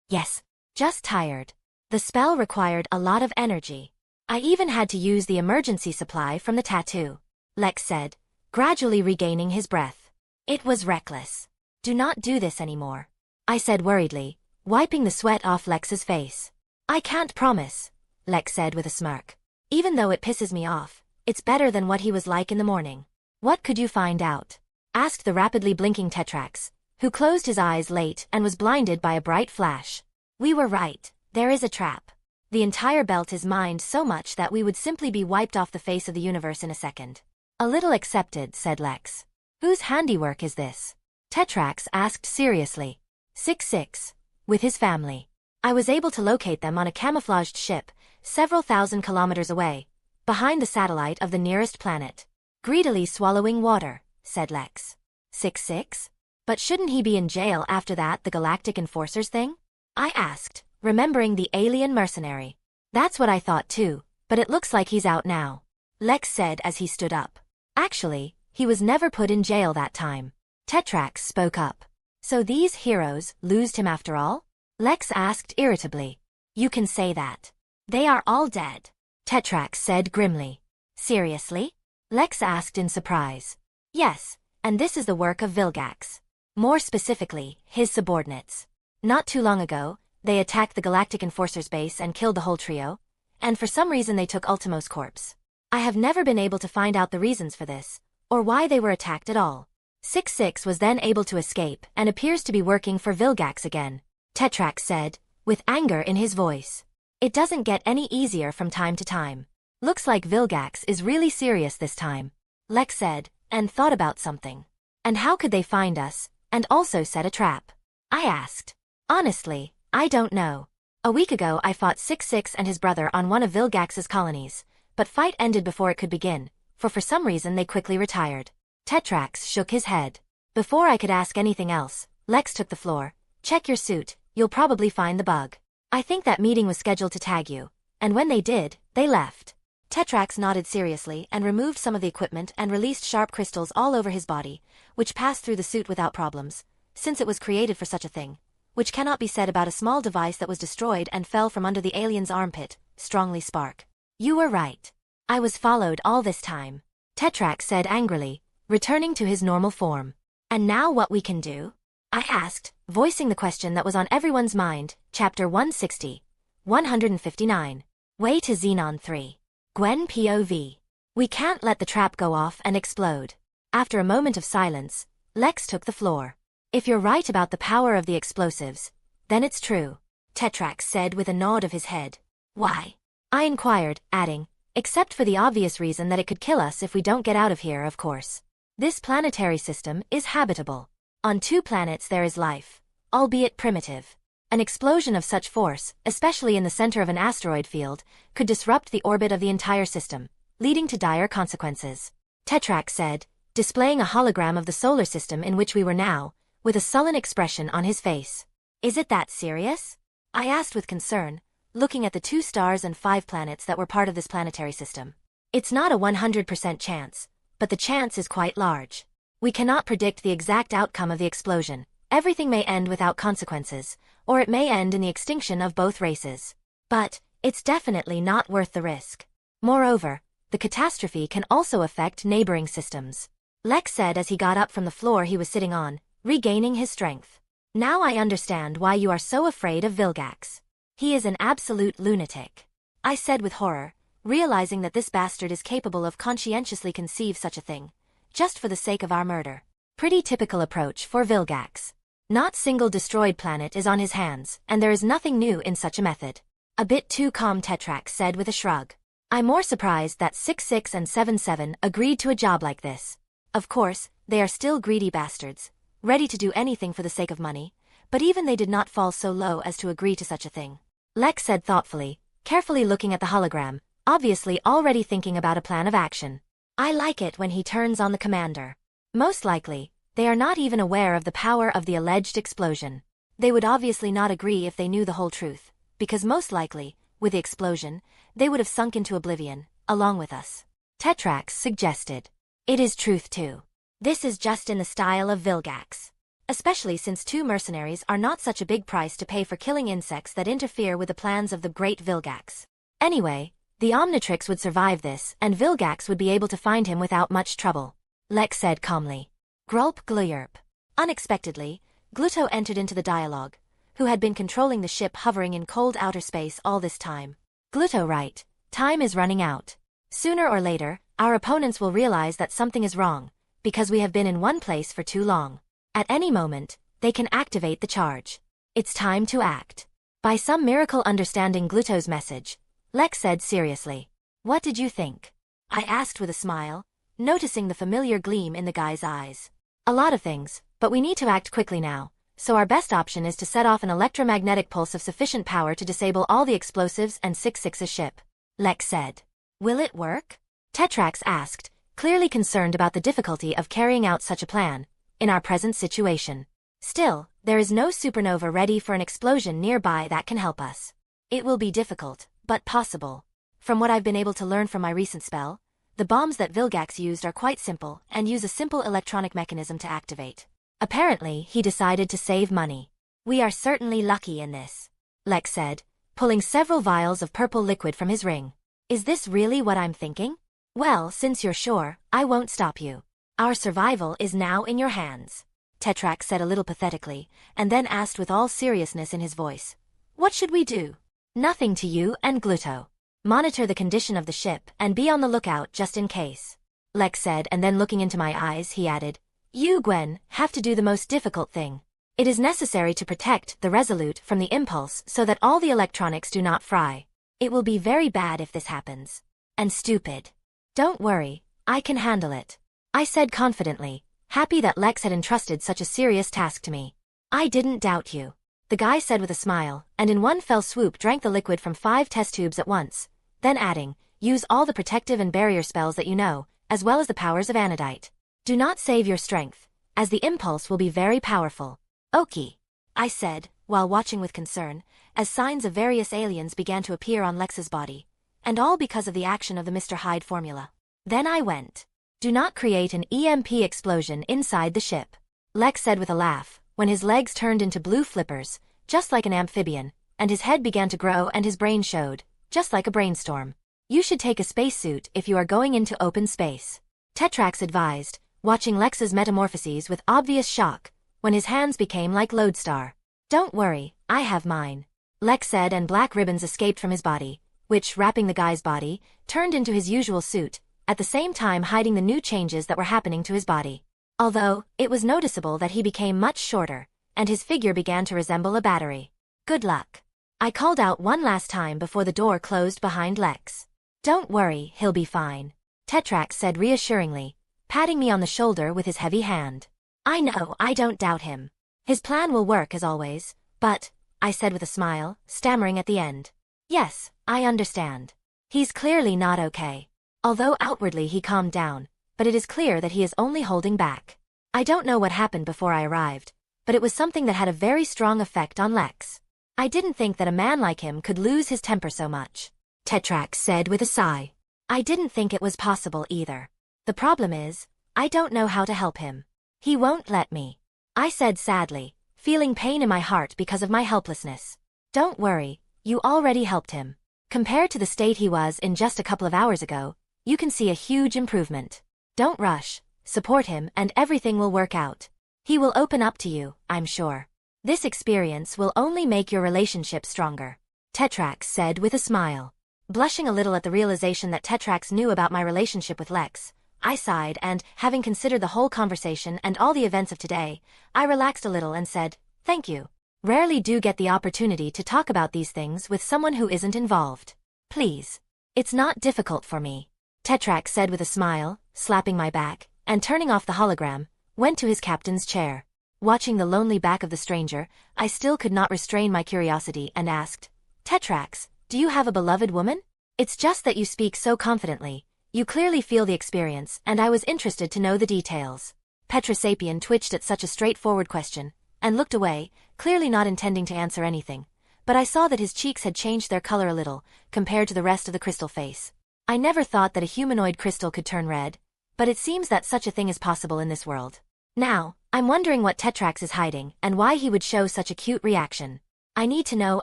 A: Yes. Just tired. The spell required a lot of energy. I even had to use the emergency supply from the tattoo. Lex said, gradually regaining his breath. It was reckless. Do not do this anymore. I said worriedly, wiping the sweat off Lex's face. I can't promise, Lex said with a smirk. Even though it pisses me off, it's better than what he was like in the morning. What could you find out? Asked the rapidly blinking Tetrax, who closed his eyes late and was blinded by a bright flash. We were right, there is a trap. The entire belt is mined so much that we would simply be wiped off the face of the universe in a second. A little accepted, said Lex. Whose handiwork is this? Tetrax asked seriously. 6-6. With his family. I was able to locate them on a camouflaged ship, several thousand kilometers away, behind the satellite of the nearest planet. Greedily swallowing water, said Lex. 6-6? But shouldn't he be in jail after that, the Galactic Enforcers thing? I asked, remembering the alien mercenary. That's what I thought too, but it looks like he's out now. Lex said as he stood up. Actually, he was never put in jail that time. Tetrax spoke up. So these heroes losed him after all? Lex asked irritably. You can say that. They are all dead. Tetrax said grimly. Seriously? Lex asked in surprise. Yes, and this is the work of Vilgax. More specifically, his subordinates. Not too long ago, they attacked the Galactic Enforcers base and killed the whole trio, and for some reason they took Ultimo's corpse. I have never been able to find out the reasons for this, or why they were attacked at all. 6-6 was then able to escape and appears to be working for Vilgax again, Tetrax said, with anger in his voice. It doesn't get any easier from time to time. Looks like Vilgax is really serious this time. Lex said, and thought about something. And how could they find us, and also set a trap? I asked. Honestly, I don't know. A week ago I fought 6-6 and his brother on one of Vilgax's colonies, but fight ended before it could begin, for some reason they quickly retired. Tetrax shook his head. Before I could ask anything else, Lex took the floor. Check your suit, you'll probably find the bug. I think that meeting was scheduled to tag you, and when they did, they left. Tetrax nodded seriously and removed some of the equipment and released sharp crystals all over his body, which passed through the suit without problems, since it was created for such a thing, which cannot be said about a small device that was destroyed and fell from under the alien's armpit, strongly spark. You were right. I was followed all this time. Tetrax said angrily, returning to his normal form. And now what we can do? I asked, voicing the question that was on everyone's mind, Chapter 160. 159. Way to Xenon 3. Gwen POV. We can't let the trap go off and explode. After a moment of silence, Lex took the floor. If you're right about the power of the explosives, then it's true, Tetrax said with a nod of his head. Why? I inquired, adding, except for the obvious reason that it could kill us if we don't get out of here, of course. This planetary system is habitable. On 2 planets there is life, albeit primitive. An explosion of such force, especially in the center of an asteroid field, could disrupt the orbit of the entire system, leading to dire consequences. Tetrax said, displaying a hologram of the solar system in which we were now, with a sullen expression on his face. Is it that serious? I asked with concern, looking at the 2 stars and 5 planets that were part of this planetary system. It's not a 100% chance, but the chance is quite large. We cannot predict the exact outcome of the explosion. Everything may end without consequences, or it may end in the extinction of both races. But it's definitely not worth the risk. Moreover, the catastrophe can also affect neighboring systems. Lex said as he got up from the floor he was sitting on, regaining his strength. Now I understand why you are so afraid of Vilgax. He is an absolute lunatic. I said with horror, realizing that this bastard is capable of conscientiously conceive such a thing, just for the sake of our murder. Pretty typical approach for Vilgax. Not single destroyed planet is on his hands, and there is nothing new in such a method. A bit too calm, Tetrax said with a shrug. I'm more surprised that 6-6 and 7-7 agreed to a job like this. Of course, they are still greedy bastards, ready to do anything for the sake of money, but even they did not fall so low as to agree to such a thing. Lex said thoughtfully, carefully looking at the hologram, obviously already thinking about a plan of action. I like it when he turns on the commander. Most likely, they are not even aware of the power of the alleged explosion. They would obviously not agree if they knew the whole truth, because most likely, with the explosion, they would have sunk into oblivion, along with us. Tetrax suggested. It is truth too. This is just in the style of Vilgax. Especially since 2 mercenaries are not such a big price to pay for killing insects that interfere with the plans of the great Vilgax. Anyway, the Omnitrix would survive this, and Vilgax would be able to find him without much trouble. Lex said calmly. Grulp gluyurp. Unexpectedly, Gluto entered into the dialogue, who had been controlling the ship hovering in cold outer space all this time. Gluto right, time is running out. Sooner or later, our opponents will realize that something is wrong, because we have been in one place for too long. At any moment, they can activate the charge. It's time to act. By some miracle understanding Gluto's message, Lex said seriously. What did you think? I asked with a smile, noticing the familiar gleam in the guy's eyes. A lot of things, but we need to act quickly now, so our best option is to set off an electromagnetic pulse of sufficient power to disable all the explosives and 6-6's ship. Lex said. Will it work? Tetrax asked, clearly concerned about the difficulty of carrying out such a plan, in our present situation. Still, there is no supernova ready for an explosion nearby that can help us. It will be difficult, but possible. From what I've been able to learn from my recent spell, the bombs that Vilgax used are quite simple and use a simple electronic mechanism to activate. Apparently, he decided to save money. We are certainly lucky in this, Lex said, pulling several vials of purple liquid from his ring. Is this really what I'm thinking? Well, since you're sure, I won't stop you. Our survival is now in your hands, Tetrax said a little pathetically, and then asked with all seriousness in his voice. What should we do? Nothing to you and Gluto. Monitor the condition of the ship and be on the lookout just in case, Lex said, and then looking into my eyes he added, You, Gwen, have to do the most difficult thing. It is necessary to protect the Resolute from the impulse so that all the electronics do not fry. It will be very bad if this happens. And stupid. Don't worry, I can handle it, I said confidently, happy that Lex had entrusted such a serious task to me. I didn't doubt you, the guy said with a smile, and in one fell swoop drank the liquid from 5 test tubes at once, then adding, use all the protective and barrier spells that you know, as well as the powers of Anodite. Do not save your strength, as the impulse will be very powerful. Okie, I said, while watching with concern, as signs of various aliens began to appear on Lex's body, and all because of the action of the Mr. Hyde formula. Then I went. Do not create an EMP explosion inside the ship, Lex said with a laugh, when his legs turned into blue flippers, just like an amphibian, and his head began to grow and his brain showed, just like a brainstorm. You should take a spacesuit if you are going into open space, Tetrax advised, watching Lex's metamorphoses with obvious shock, when his hands became like Lodestar. Don't worry, I have mine, Lex said, and black ribbons escaped from his body, which, wrapping the guy's body, turned into his usual suit, at the same time hiding the new changes that were happening to his body. Although, it was noticeable that he became much shorter, and his figure began to resemble a battery. Good luck, I called out one last time before the door closed behind Lex. Don't worry, he'll be fine, Tetrax said reassuringly, patting me on the shoulder with his heavy hand. I know, I don't doubt him. His plan will work as always, but, I said with a smile, stammering at the end. Yes, I understand. He's clearly not okay. Although outwardly he calmed down, but it is clear that he is only holding back. I don't know what happened before I arrived, but it was something that had a very strong effect on Lex. I didn't think that a man like him could lose his temper so much, Tetrax said with a sigh. I didn't think it was possible either. The problem is, I don't know how to help him. He won't let me, I said sadly, feeling pain in my heart because of my helplessness. Don't worry, you already helped him. Compared to the state he was in just a couple of hours ago, you can see a huge improvement. Don't rush, support him and everything will work out. He will open up to you, I'm sure. This experience will only make your relationship stronger, Tetrax said with a smile. Blushing a little at the realization that Tetrax knew about my relationship with Lex, I sighed and, having considered the whole conversation and all the events of today, I relaxed a little and said, thank you. Rarely do get the opportunity to talk about these things with someone who isn't involved. Please. It's not difficult for me, Tetrax said with a smile, slapping my back, and turning off the hologram, went to his captain's chair. Watching the lonely back of the stranger, I still could not restrain my curiosity and asked, Tetrax, do you have a beloved woman? It's just that you speak so confidently. You clearly feel the experience, and I was interested to know the details. Petrosapien twitched at such a straightforward question, and looked away, clearly not intending to answer anything, but I saw that his cheeks had changed their color a little, compared to the rest of the crystal face. I never thought that a humanoid crystal could turn red, but it seems that such a thing is possible in this world. Now, I'm wondering what Tetrax is hiding and why he would show such a cute reaction. I need to know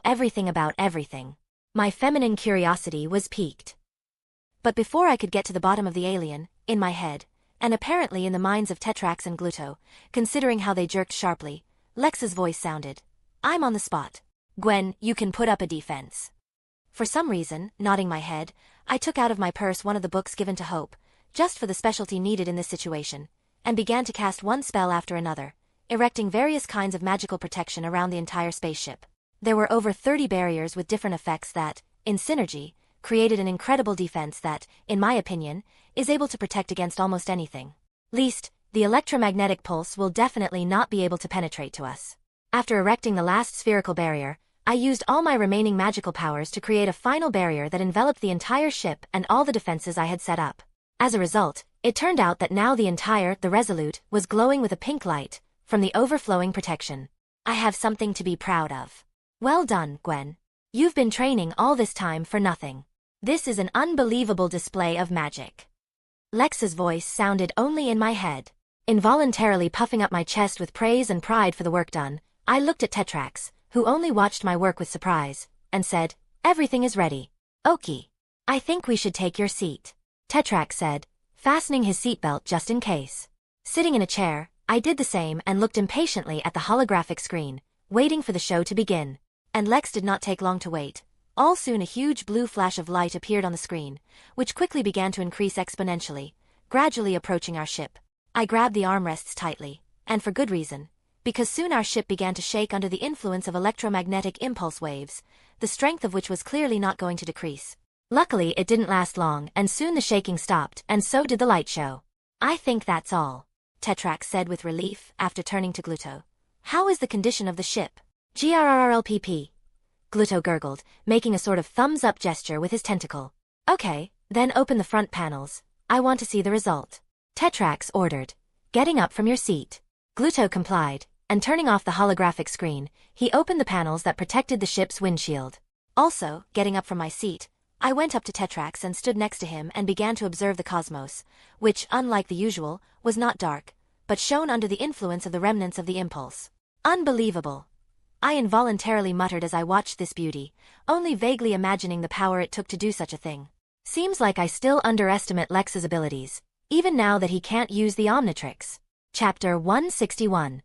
A: everything about everything. My feminine curiosity was piqued. But before I could get to the bottom of the alien, in my head, and apparently in the minds of Tetrax and Gluto, considering how they jerked sharply, Lex's voice sounded. I'm on the spot. Gwen, you can put up a defense. For some reason, nodding my head, I took out of my purse one of the books given to Hope, just for the specialty needed in this situation, and began to cast one spell after another, erecting various kinds of magical protection around the entire spaceship. There were over 30 barriers with different effects that, in synergy, created an incredible defense that, in my opinion, is able to protect against almost anything. Least, the electromagnetic pulse will definitely not be able to penetrate to us. After erecting the last spherical barrier, I used all my remaining magical powers to create a final barrier that enveloped the entire ship and all the defenses I had set up. As a result, it turned out that now the Resolute, was glowing with a pink light, from the overflowing protection. I have something to be proud of. Well done, Gwen. You've been training all this time for nothing. This is an unbelievable display of magic. Lex's voice sounded only in my head. Involuntarily puffing up my chest with praise and pride for the work done, I looked at Tetrax, who only watched my work with surprise, and said, everything is ready. Okie. I think we should take your seat. Tetrax said, fastening his seatbelt just in case. Sitting in a chair, I did the same and looked impatiently at the holographic screen, waiting for the show to begin. And Lex did not take long to wait. All soon a huge blue flash of light appeared on the screen, which quickly began to increase exponentially, gradually approaching our ship. I grabbed the armrests tightly, and for good reason, because soon our ship began to shake under the influence of electromagnetic impulse waves, the strength of which was clearly not going to decrease. Luckily it didn't last long and soon the shaking stopped and so did the light show. I think that's all, Tetrax said with relief after turning to Gluto. How is the condition of the ship? GRRLPP. Gluto gurgled, making a sort of thumbs-up gesture with his tentacle. Okay, then open the front panels. I want to see the result. Tetrax ordered, getting up from your seat. Gluto complied, and turning off the holographic screen, he opened the panels that protected the ship's windshield. Also, getting up from my seat, I went up to Tetrax and stood next to him and began to observe the cosmos, which, unlike the usual, was not dark, but shone under the influence of the remnants of the impulse. Unbelievable. I involuntarily muttered as I watched this beauty, only vaguely imagining the power it took to do such a thing. Seems like I still underestimate Lex's abilities, even now that he can't use the Omnitrix. Chapter 161.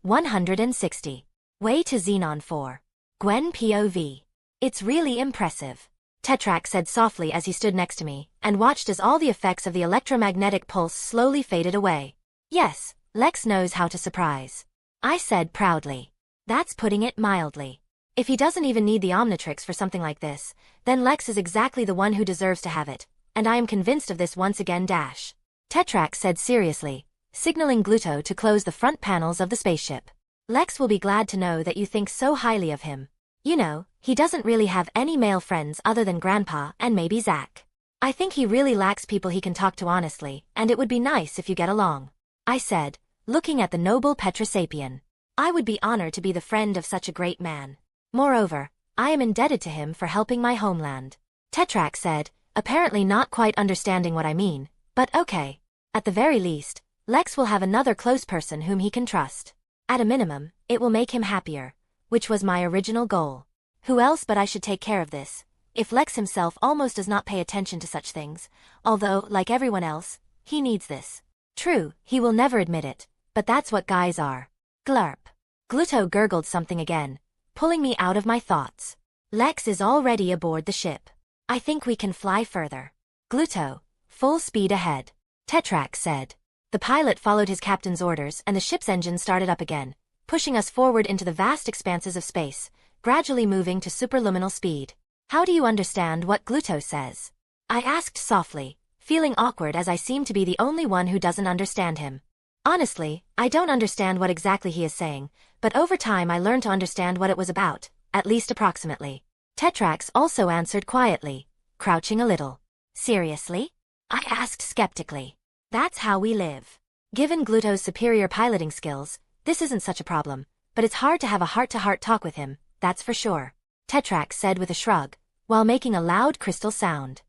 A: 160. Way to Xenon 4. Gwen POV. It's really impressive. Tetrax said softly as he stood next to me, and watched as all the effects of the electromagnetic pulse slowly faded away. Yes, Lex knows how to surprise. I said proudly. That's putting it mildly. If he doesn't even need the Omnitrix for something like this, then Lex is exactly the one who deserves to have it, and I am convinced of this once again. Tetrax said seriously, signaling Gluto to close the front panels of the spaceship. Lex will be glad to know that you think so highly of him. You know, he doesn't really have any male friends other than Grandpa and maybe Zach. I think he really lacks people he can talk to honestly, and it would be nice if you get along. I said, looking at the noble Petrosapien. I would be honored to be the friend of such a great man. Moreover, I am indebted to him for helping my homeland. Tetrax said, apparently not quite understanding what I mean, but okay. At the very least, Lex will have another close person whom he can trust. At a minimum, it will make him happier, which was my original goal. Who else but I should take care of this, if Lex himself almost does not pay attention to such things, although, like everyone else, he needs this. True, he will never admit it, but that's what guys are. Glurp. Gluto gurgled something again, pulling me out of my thoughts. Lex is already aboard the ship. I think we can fly further. Gluto, full speed ahead. Tetrax said. The pilot followed his captain's orders and the ship's engine started up again, pushing us forward into the vast expanses of space, gradually moving to superluminal speed. How do you understand what Gluto says? I asked softly, feeling awkward as I seemed to be the only one who doesn't understand him. Honestly, I don't understand what exactly he is saying, but over time I learned to understand what it was about, at least approximately. Tetrax also answered quietly, crouching a little. Seriously? I asked skeptically. That's how we live. Given Gluto's superior piloting skills, this isn't such a problem, but it's hard to have a heart-to-heart talk with him, that's for sure. Tetrax said with a shrug, while making a loud crystal sound.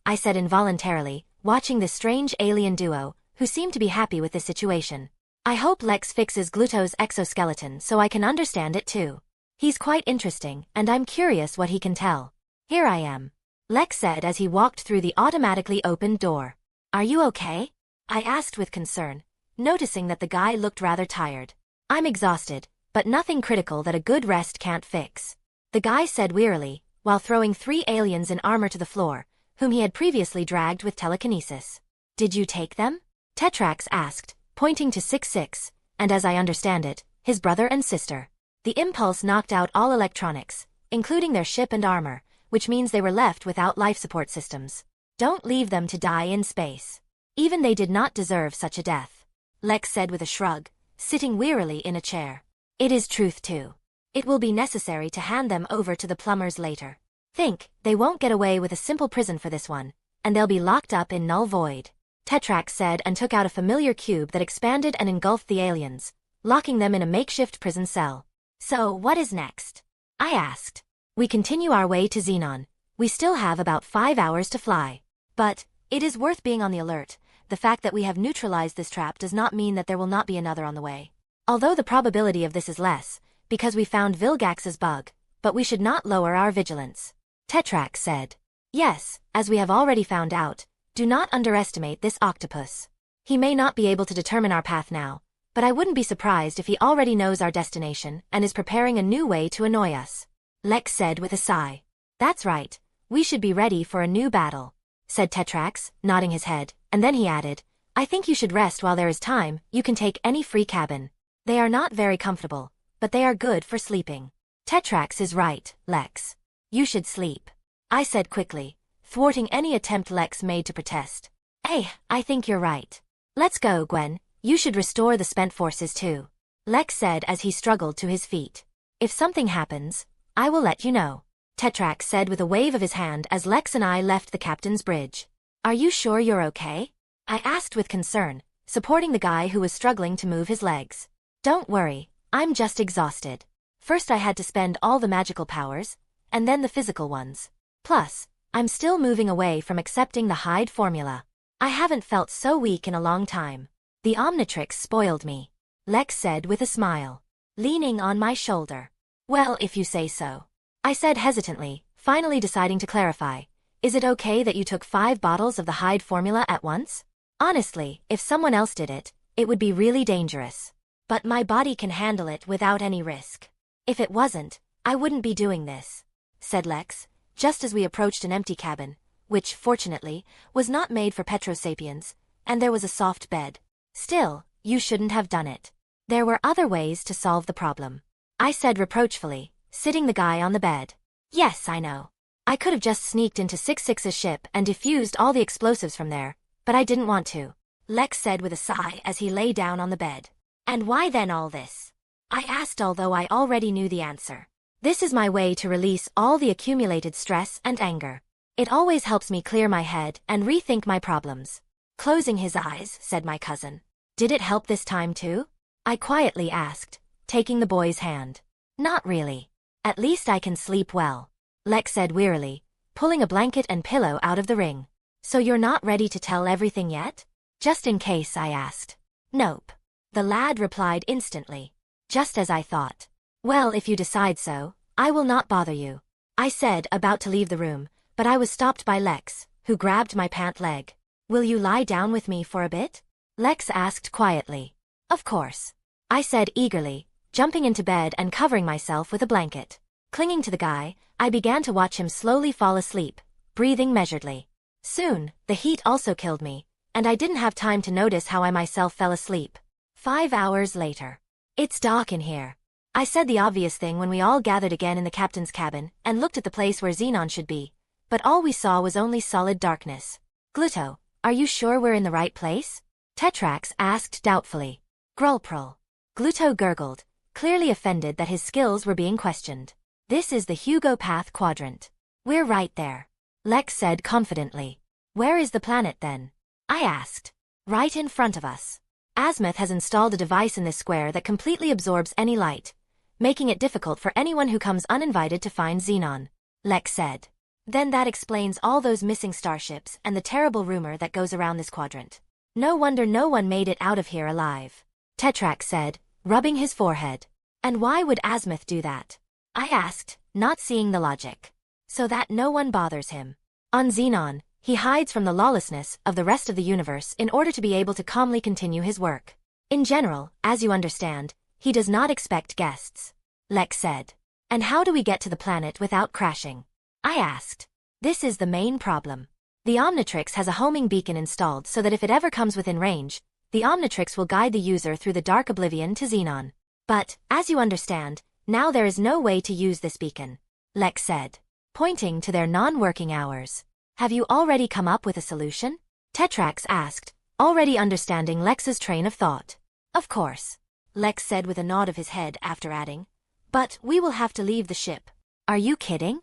A: I said involuntarily, watching this strange alien duo, who seemed to be happy with the situation. I hope Lex fixes Gluto's exoskeleton so I can understand it too. He's quite interesting, and I'm curious what he can tell. Here I am, Lex said as he walked through the automatically opened door. Are you okay? I asked with concern, noticing that the guy looked rather tired. I'm exhausted, but nothing critical that a good rest can't fix. The guy said wearily, while throwing 3 aliens in armor to the floor, whom he had previously dragged with telekinesis. Did you take them? Tetrax asked, pointing to 6-6, and as I understand it, his brother and sister. The impulse knocked out all electronics, including their ship and armor, which means they were left without life support systems. Don't leave them to die in space. Even they did not deserve such a death, Lex said with a shrug, sitting wearily in a chair. It is truth too. It will be necessary to hand them over to the plumbers later. Think, they won't get away with a simple prison for this one, and they'll be locked up in null void. Tetrax said and took out a familiar cube that expanded and engulfed the aliens, locking them in a makeshift prison cell. So, what is next? I asked. We continue our way to Xenon. We still have about 5 hours to fly. But, it is worth being on the alert. The fact that we have neutralized this trap does not mean that there will not be another on the way. Although the probability of this is less, because we found Vilgax's bug, but we should not lower our vigilance. Tetrax said. Yes, as we have already found out, do not underestimate this octopus. He may not be able to determine our path now, but I wouldn't be surprised if he already knows our destination and is preparing a new way to annoy us. Lex said with a sigh. That's right, we should be ready for a new battle, said Tetrax, nodding his head, and then he added, I think you should rest while there is time. You can take any free cabin. They are not very comfortable, but they are good for sleeping. Tetrax is right, Lex. You should sleep, I said quickly, thwarting any attempt Lex made to protest. Hey, I think you're right. Let's go, Gwen. You should restore the spent forces too, Lex said as he struggled to his feet. If something happens, I will let you know, Tetrax said with a wave of his hand as Lex and I left the captain's bridge. Are you sure you're okay? I asked with concern, supporting the guy who was struggling to move his legs. Don't worry, I'm just exhausted. First I had to spend all the magical powers, and then the physical ones. Plus, I'm still moving away from accepting the hide formula. I haven't felt so weak in a long time. The Omnitrix spoiled me, Lex said with a smile, leaning on my shoulder. Well, if you say so, I said hesitantly, finally deciding to clarify. Is it okay that you took 5 bottles of the hide formula at once? Honestly, if someone else did it, it would be really dangerous. But my body can handle it without any risk. If it wasn't, I wouldn't be doing this, said Lex, just as we approached an empty cabin, which, fortunately, was not made for Petrosapiens, and there was a soft bed. Still, you shouldn't have done it. There were other ways to solve the problem, I said reproachfully, sitting the guy on the bed. Yes, I know. I could have just sneaked into 6-6's ship and defused all the explosives from there, but I didn't want to, Lex said with a sigh as he lay down on the bed. And why then all this? I asked, although I already knew the answer. This is my way to release all the accumulated stress and anger. It always helps me clear my head and rethink my problems. Closing his eyes, said my cousin. Did it help this time too? I quietly asked, taking the boy's hand. Not really. At least I can sleep well, Lex said wearily, pulling a blanket and pillow out of the ring. So you're not ready to tell everything yet? Just in case, I asked. Nope. The lad replied instantly. Just as I thought. Well, if you decide so, I will not bother you, I said, about to leave the room, but I was stopped by Lex, who grabbed my pant leg. Will you lie down with me for a bit? Lex asked quietly. Of course, I said eagerly, jumping into bed and covering myself with a blanket. Clinging to the guy, I began to watch him slowly fall asleep, breathing measuredly. Soon, the heat also killed me, and I didn't have time to notice how I myself fell asleep. 5 hours later. It's dark in here. I said the obvious thing when we all gathered again in the captain's cabin and looked at the place where Xenon should be, but all we saw was only solid darkness. Gluto, are you sure we're in the right place? Tetrax asked doubtfully. Grulprul. Gluto gurgled, clearly offended that his skills were being questioned. This is the Hugo Path quadrant. We're right there, Lex said confidently. Where is the planet then? I asked. Right in front of us. Azmuth has installed a device in this square that completely absorbs any light, making it difficult for anyone who comes uninvited to find Xenon, Lex said. Then that explains all those missing starships and the terrible rumor that goes around this quadrant. No wonder no one made it out of here alive, Tetrax said, rubbing his forehead. And why would Azmuth do that? I asked, not seeing the logic. So that no one bothers him. On Xenon, he hides from the lawlessness of the rest of the universe in order to be able to calmly continue his work. In general, as you understand, he does not expect guests, Lex said. And how do we get to the planet without crashing? I asked. This is the main problem. The Omnitrix has a homing beacon installed so that if it ever comes within range, the Omnitrix will guide the user through the dark oblivion to Xenon. But, as you understand, now there is no way to use this beacon, Lex said, pointing to their non-working hours. Have you already come up with a solution? Tetrax asked, already understanding Lex's train of thought. Of course, Lex said with a nod of his head after adding. But we will have to leave the ship. Are you kidding?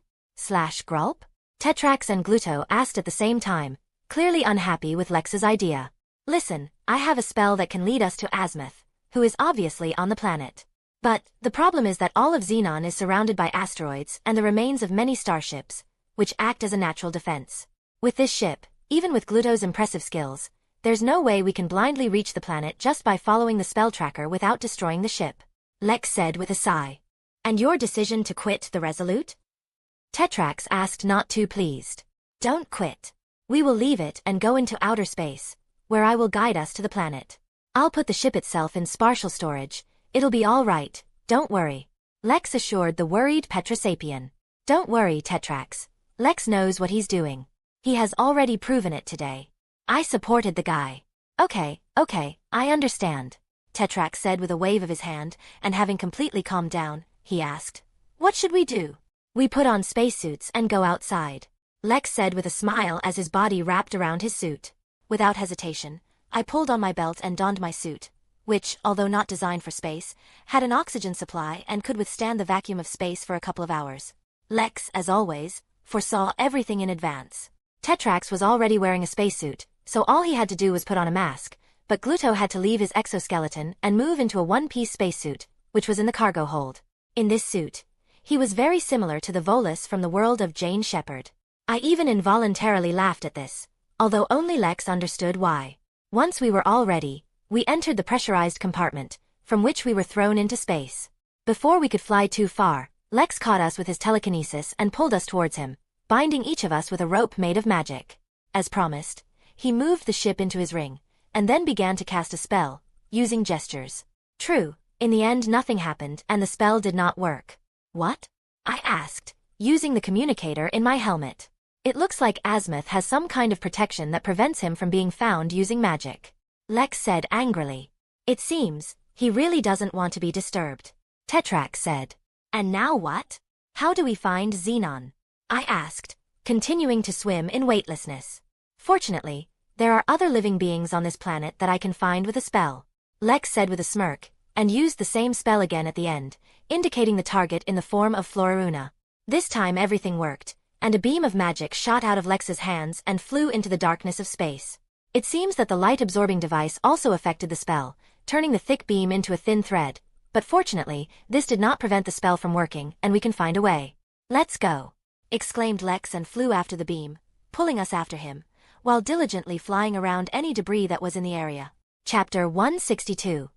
A: Gulp? Tetrax and Gluto asked at the same time, clearly unhappy with Lex's idea. Listen, I have a spell that can lead us to Azmuth, who is obviously on the planet. But the problem is that all of Xenon is surrounded by asteroids and the remains of many starships, which act as a natural defense. With this ship, even with Gluto's impressive skills, there's no way we can blindly reach the planet just by following the spell tracker without destroying the ship, Lex said with a sigh. And your decision to quit the Resolute? Tetrax asked, not too pleased. Don't quit. We will leave it and go into outer space, where I will guide us to the planet. I'll put the ship itself in spatial storage. It'll be all right, don't worry, Lex assured the worried Petrosapien. Don't worry, Tetrax. Lex knows what he's doing. He has already proven it today. I supported the guy. Okay, I understand, Tetrax said with a wave of his hand, and having completely calmed down, he asked. What should we do? We put on spacesuits and go outside, Lex said with a smile as his body wrapped around his suit. Without hesitation, I pulled on my belt and donned my suit, which, although not designed for space, had an oxygen supply and could withstand the vacuum of space for a couple of hours. Lex, as always, foresaw everything in advance. Tetrax was already wearing a spacesuit, so all he had to do was put on a mask, but Gluto had to leave his exoskeleton and move into a one-piece spacesuit, which was in the cargo hold. In this suit, he was very similar to the Volus from the world of Jane Shepard. I even involuntarily laughed at this, although only Lex understood why. Once we were all ready, we entered the pressurized compartment, from which we were thrown into space. Before we could fly too far, Lex caught us with his telekinesis and pulled us towards him, binding each of us with a rope made of magic. As promised, he moved the ship into his ring, and then began to cast a spell, using gestures. True, in the end nothing happened and the spell did not work. What? I asked, using the communicator in my helmet. It looks like Azmuth has some kind of protection that prevents him from being found using magic, Lex said angrily. It seems, he really doesn't want to be disturbed, Tetrax said. And now what? How do we find Xenon? I asked, continuing to swim in weightlessness. Fortunately, there are other living beings on this planet that I can find with a spell, Lex said with a smirk, and used the same spell again at the end, indicating the target in the form of Floraruna. This time everything worked, and a beam of magic shot out of Lex's hands and flew into the darkness of space. It seems that the light-absorbing device also affected the spell, turning the thick beam into a thin thread, but fortunately, this did not prevent the spell from working and we can find a way. Let's go, exclaimed Lex and flew after the beam, pulling us after him, while diligently flying around any debris that was in the area. Chapter 162.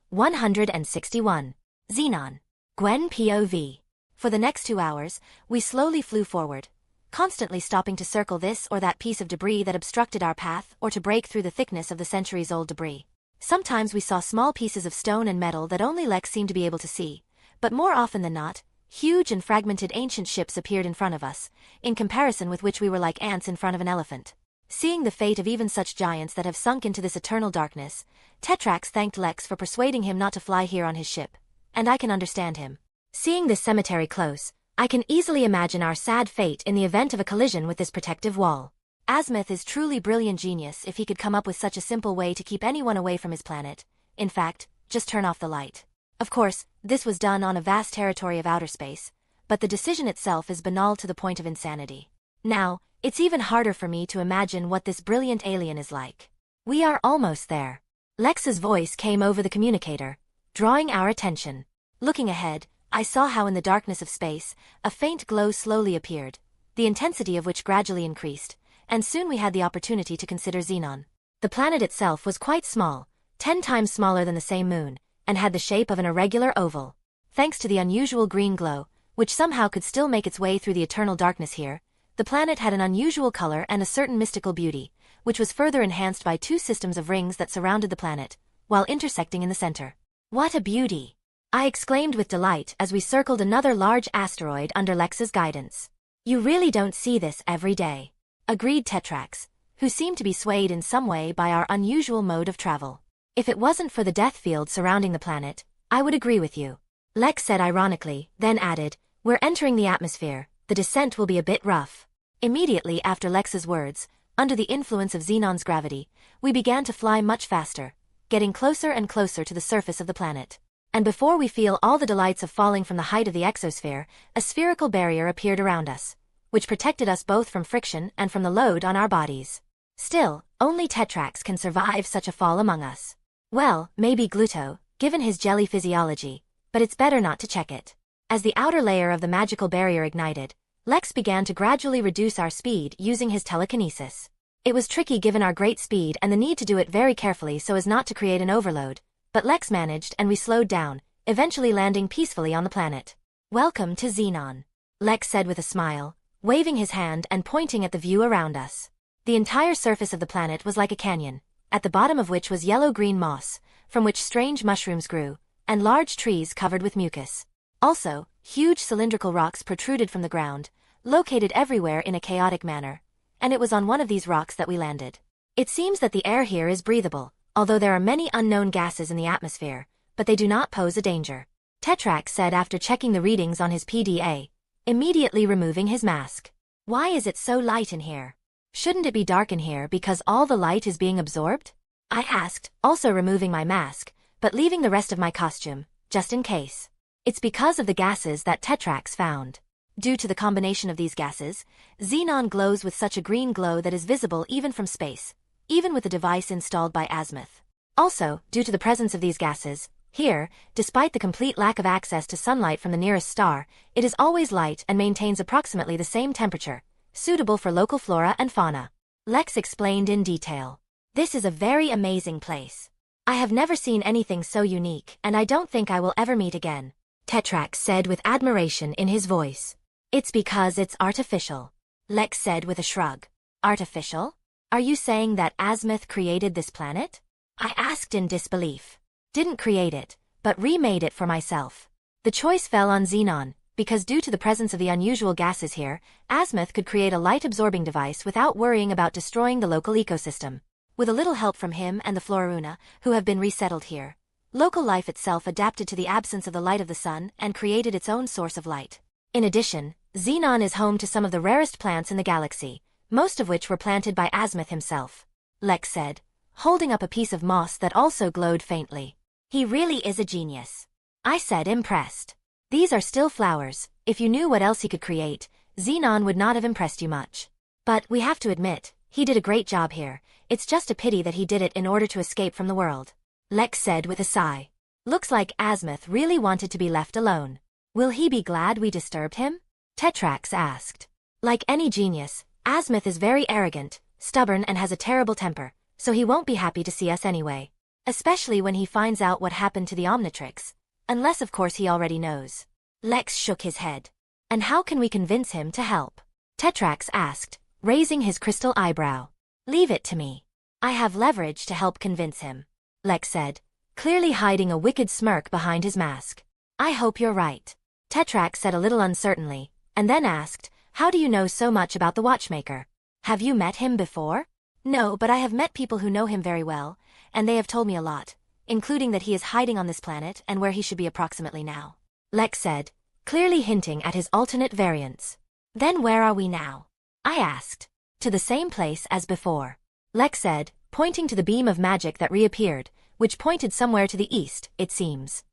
A: 161. Xenon. Gwen POV. For the next 2 hours, we slowly flew forward, constantly stopping to circle this or that piece of debris that obstructed our path or to break through the thickness of the centuries-old debris. Sometimes we saw small pieces of stone and metal that only Lex seemed to be able to see, but more often than not, huge and fragmented ancient ships appeared in front of us, in comparison with which we were like ants in front of an elephant. Seeing the fate of even such giants that have sunk into this eternal darkness, Tetrax thanked Lex for persuading him not to fly here on his ship, and I can understand him. Seeing this cemetery close, I can easily imagine our sad fate in the event of a collision with this protective wall. Azmuth is truly brilliant genius if he could come up with such a simple way to keep anyone away from his planet. In fact, just turn off the light. Of course, this was done on a vast territory of outer space, but the decision itself is banal to the point of insanity. Now, it's even harder for me to imagine what this brilliant alien is like. We are almost there. Lex's voice came over the communicator, drawing our attention. Looking ahead, I saw how in the darkness of space, a faint glow slowly appeared, the intensity of which gradually increased, and soon we had the opportunity to consider Xenon. The planet itself was quite small, 10 times smaller than the same moon, and had the shape of an irregular oval. Thanks to the unusual green glow, which somehow could still make its way through the eternal darkness here, the planet had an unusual color and a certain mystical beauty, which was further enhanced by 2 systems of rings that surrounded the planet, while intersecting in the center. What a beauty! I exclaimed with delight as we circled another large asteroid under Lex's guidance. You really don't see this every day, agreed Tetrax, who seemed to be swayed in some way by our unusual mode of travel. If it wasn't for the death field surrounding the planet, I would agree with you. Lex said ironically, then added, we're entering the atmosphere, the descent will be a bit rough. Immediately after Lex's words, under the influence of Xenon's gravity, we began to fly much faster, getting closer and closer to the surface of the planet. And before we feel all the delights of falling from the height of the exosphere, a spherical barrier appeared around us, which protected us both from friction and from the load on our bodies. Still, only Tetrax can survive such a fall among us. Well, maybe Gluto, given his jelly physiology, but it's better not to check it. As the outer layer of the magical barrier ignited, Lex began to gradually reduce our speed using his telekinesis. It was tricky given our great speed and the need to do it very carefully so as not to create an overload, but Lex managed and we slowed down, eventually landing peacefully on the planet. Welcome to Xenon, Lex said with a smile, waving his hand and pointing at the view around us. The entire surface of the planet was like a canyon, at the bottom of which was yellow-green moss, from which strange mushrooms grew, and large trees covered with mucus. Also, huge cylindrical rocks protruded from the ground, located everywhere in a chaotic manner, and it was on one of these rocks that we landed. It seems that the air here is breathable, although there are many unknown gases in the atmosphere, but they do not pose a danger, Tetrax said after checking the readings on his PDA, immediately removing his mask. Why is it so light in here? Shouldn't it be dark in here because all the light is being absorbed? I asked, also removing my mask, but leaving the rest of my costume, just in case. It's because of the gases that Tetrax found. Due to the combination of these gases, Xenon glows with such a green glow that is visible even from space, even with the device installed by Azmuth. Also, due to the presence of these gases, here, despite the complete lack of access to sunlight from the nearest star, it is always light and maintains approximately the same temperature, suitable for local flora and fauna. Lex explained in detail. This is a very amazing place. I have never seen anything so unique and I don't think I will ever meet again, Tetrax said with admiration in his voice. It's because it's artificial, Lex said with a shrug. Artificial? Are you saying that Azmuth created this planet? I asked in disbelief. Didn't create it, but remade it for myself. The choice fell on Xenon, because due to the presence of the unusual gases here, Azmuth could create a light-absorbing device without worrying about destroying the local ecosystem. With a little help from him and the Floruna, who have been resettled here, local life itself adapted to the absence of the light of the sun and created its own source of light. In addition, Xenon is home to some of the rarest plants in the galaxy, most of which were planted by Azmuth himself, Lex said, holding up a piece of moss that also glowed faintly. He really is a genius, I said, impressed. These are still flowers. If you knew what else he could create, Xenon would not have impressed you much. But we have to admit, he did a great job here. It's just a pity that he did it in order to escape from the world, Lex said with a sigh. Looks like Azmuth really wanted to be left alone. Will he be glad we disturbed him? Tetrax asked. Like any genius, Azmuth is very arrogant, stubborn and has a terrible temper, so he won't be happy to see us anyway. Especially when he finds out what happened to the Omnitrix. Unless of course he already knows. Lex shook his head. And how can we convince him to help? Tetrax asked, raising his crystal eyebrow. Leave it to me. I have leverage to help convince him, Lex said, clearly hiding a wicked smirk behind his mask. I hope you're right, Tetrax said a little uncertainly, and then asked, how do you know so much about the watchmaker? Have you met him before? No, but I have met people who know him very well, and they have told me a lot, including that he is hiding on this planet and where he should be approximately now, Lex said, clearly hinting at his alternate variants. Then where are we now? I asked. To the same place as before, Lex said, pointing to the beam of magic that reappeared, which pointed somewhere to the east, it seems.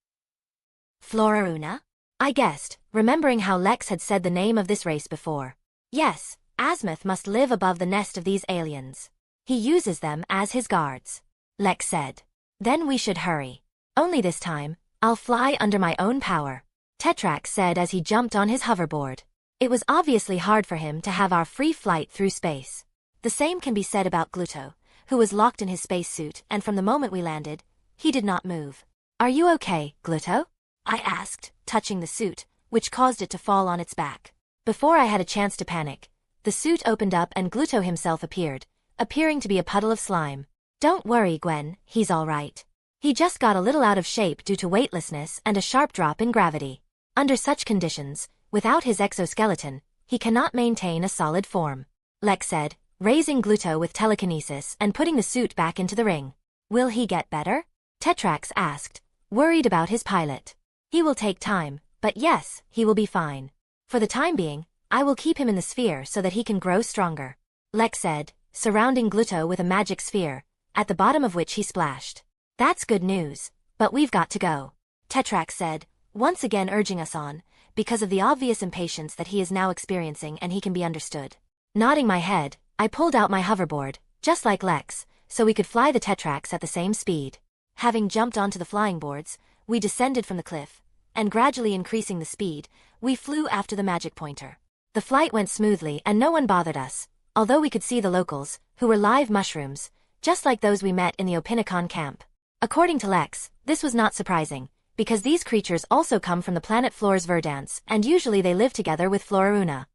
A: Floruna? I guessed, remembering how Lex had said the name of this race before. Yes, Azmuth must live above the nest of these aliens. He uses them as his guards, Lex said. Then we should hurry. Only this time, I'll fly under my own power, Tetrax said as he jumped on his hoverboard. It was obviously hard for him to have our free flight through space. The same can be said about Gluto, who was locked in his spacesuit, and from the moment we landed, he did not move. "Are you okay, Gluto?" I asked, touching the suit, which caused it to fall on its back. Before I had a chance to panic, the suit opened up and Gluto himself appeared, appearing to be a puddle of slime. "Don't worry, Gwen, he's all right. He just got a little out of shape due to weightlessness and a sharp drop in gravity. Under such conditions, without his exoskeleton, he cannot maintain a solid form," Lex said, raising Gluto with telekinesis and putting the suit back into the ring. "Will he get better?" Tetrax asked, worried about his pilot. "He will take time, but yes, he will be fine. For the time being, I will keep him in the sphere so that he can grow stronger," Lex said, surrounding Gluto with a magic sphere, at the bottom of which he splashed. "That's good news, but we've got to go," Tetrax said, once again urging us on, because of the obvious impatience that he is now experiencing, and he can be understood. Nodding my head, I pulled out my hoverboard, just like Lex, so we could fly the Tetrax at the same speed. Having jumped onto the flying boards, we descended from the cliff, and gradually increasing the speed, we flew after the magic pointer. The flight went smoothly and no one bothered us, although we could see the locals, who were live mushrooms, just like those we met in the Opinacon camp. According to Lex, this was not surprising, because these creatures also come from the planet Flora's Verdance, and usually they live together with Floraruna.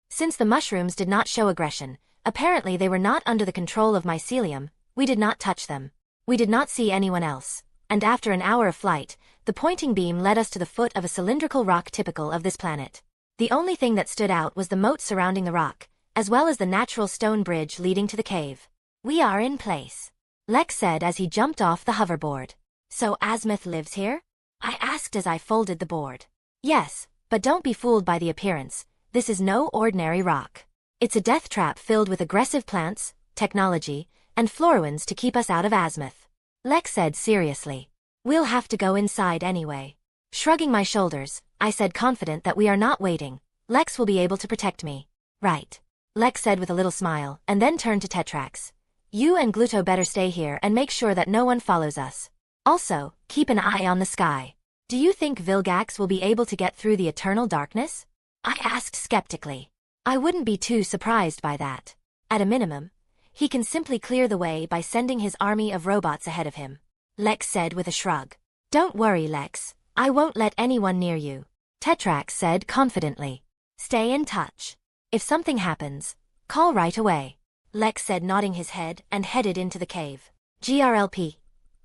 A: Since the mushrooms did not show aggression, apparently they were not under the control of mycelium, we did not touch them. We did not see anyone else, and after an hour of flight, the pointing beam led us to the foot of a cylindrical rock typical of this planet. The only thing that stood out was the moat surrounding the rock, as well as the natural stone bridge leading to the cave. "We are in place," Lex said as he jumped off the hoverboard. "So Azmuth lives here?" I asked as I folded the board. "Yes, but don't be fooled by the appearance. This is no ordinary rock. It's a death trap filled with aggressive plants, technology, and fluoruins to keep us out of Azmuth," Lex said seriously. "We'll have to go inside anyway." Shrugging my shoulders, I said, confident that we are not waiting. "Lex will be able to protect me." "Right," Lex said with a little smile, and then turned to Tetrax. "You and Gluto better stay here and make sure that no one follows us. Also, keep an eye on the sky. Do you think Vilgax will be able to get through the eternal darkness?" I asked skeptically. I wouldn't be too surprised by that. At a minimum, he can simply clear the way by sending his army of robots ahead of him, Lex said with a shrug. "Don't worry, Lex, I won't let anyone near you," Tetrax said confidently. "Stay in touch. If something happens, call right away," Lex said, nodding his head, and headed into the cave. "GRLP,"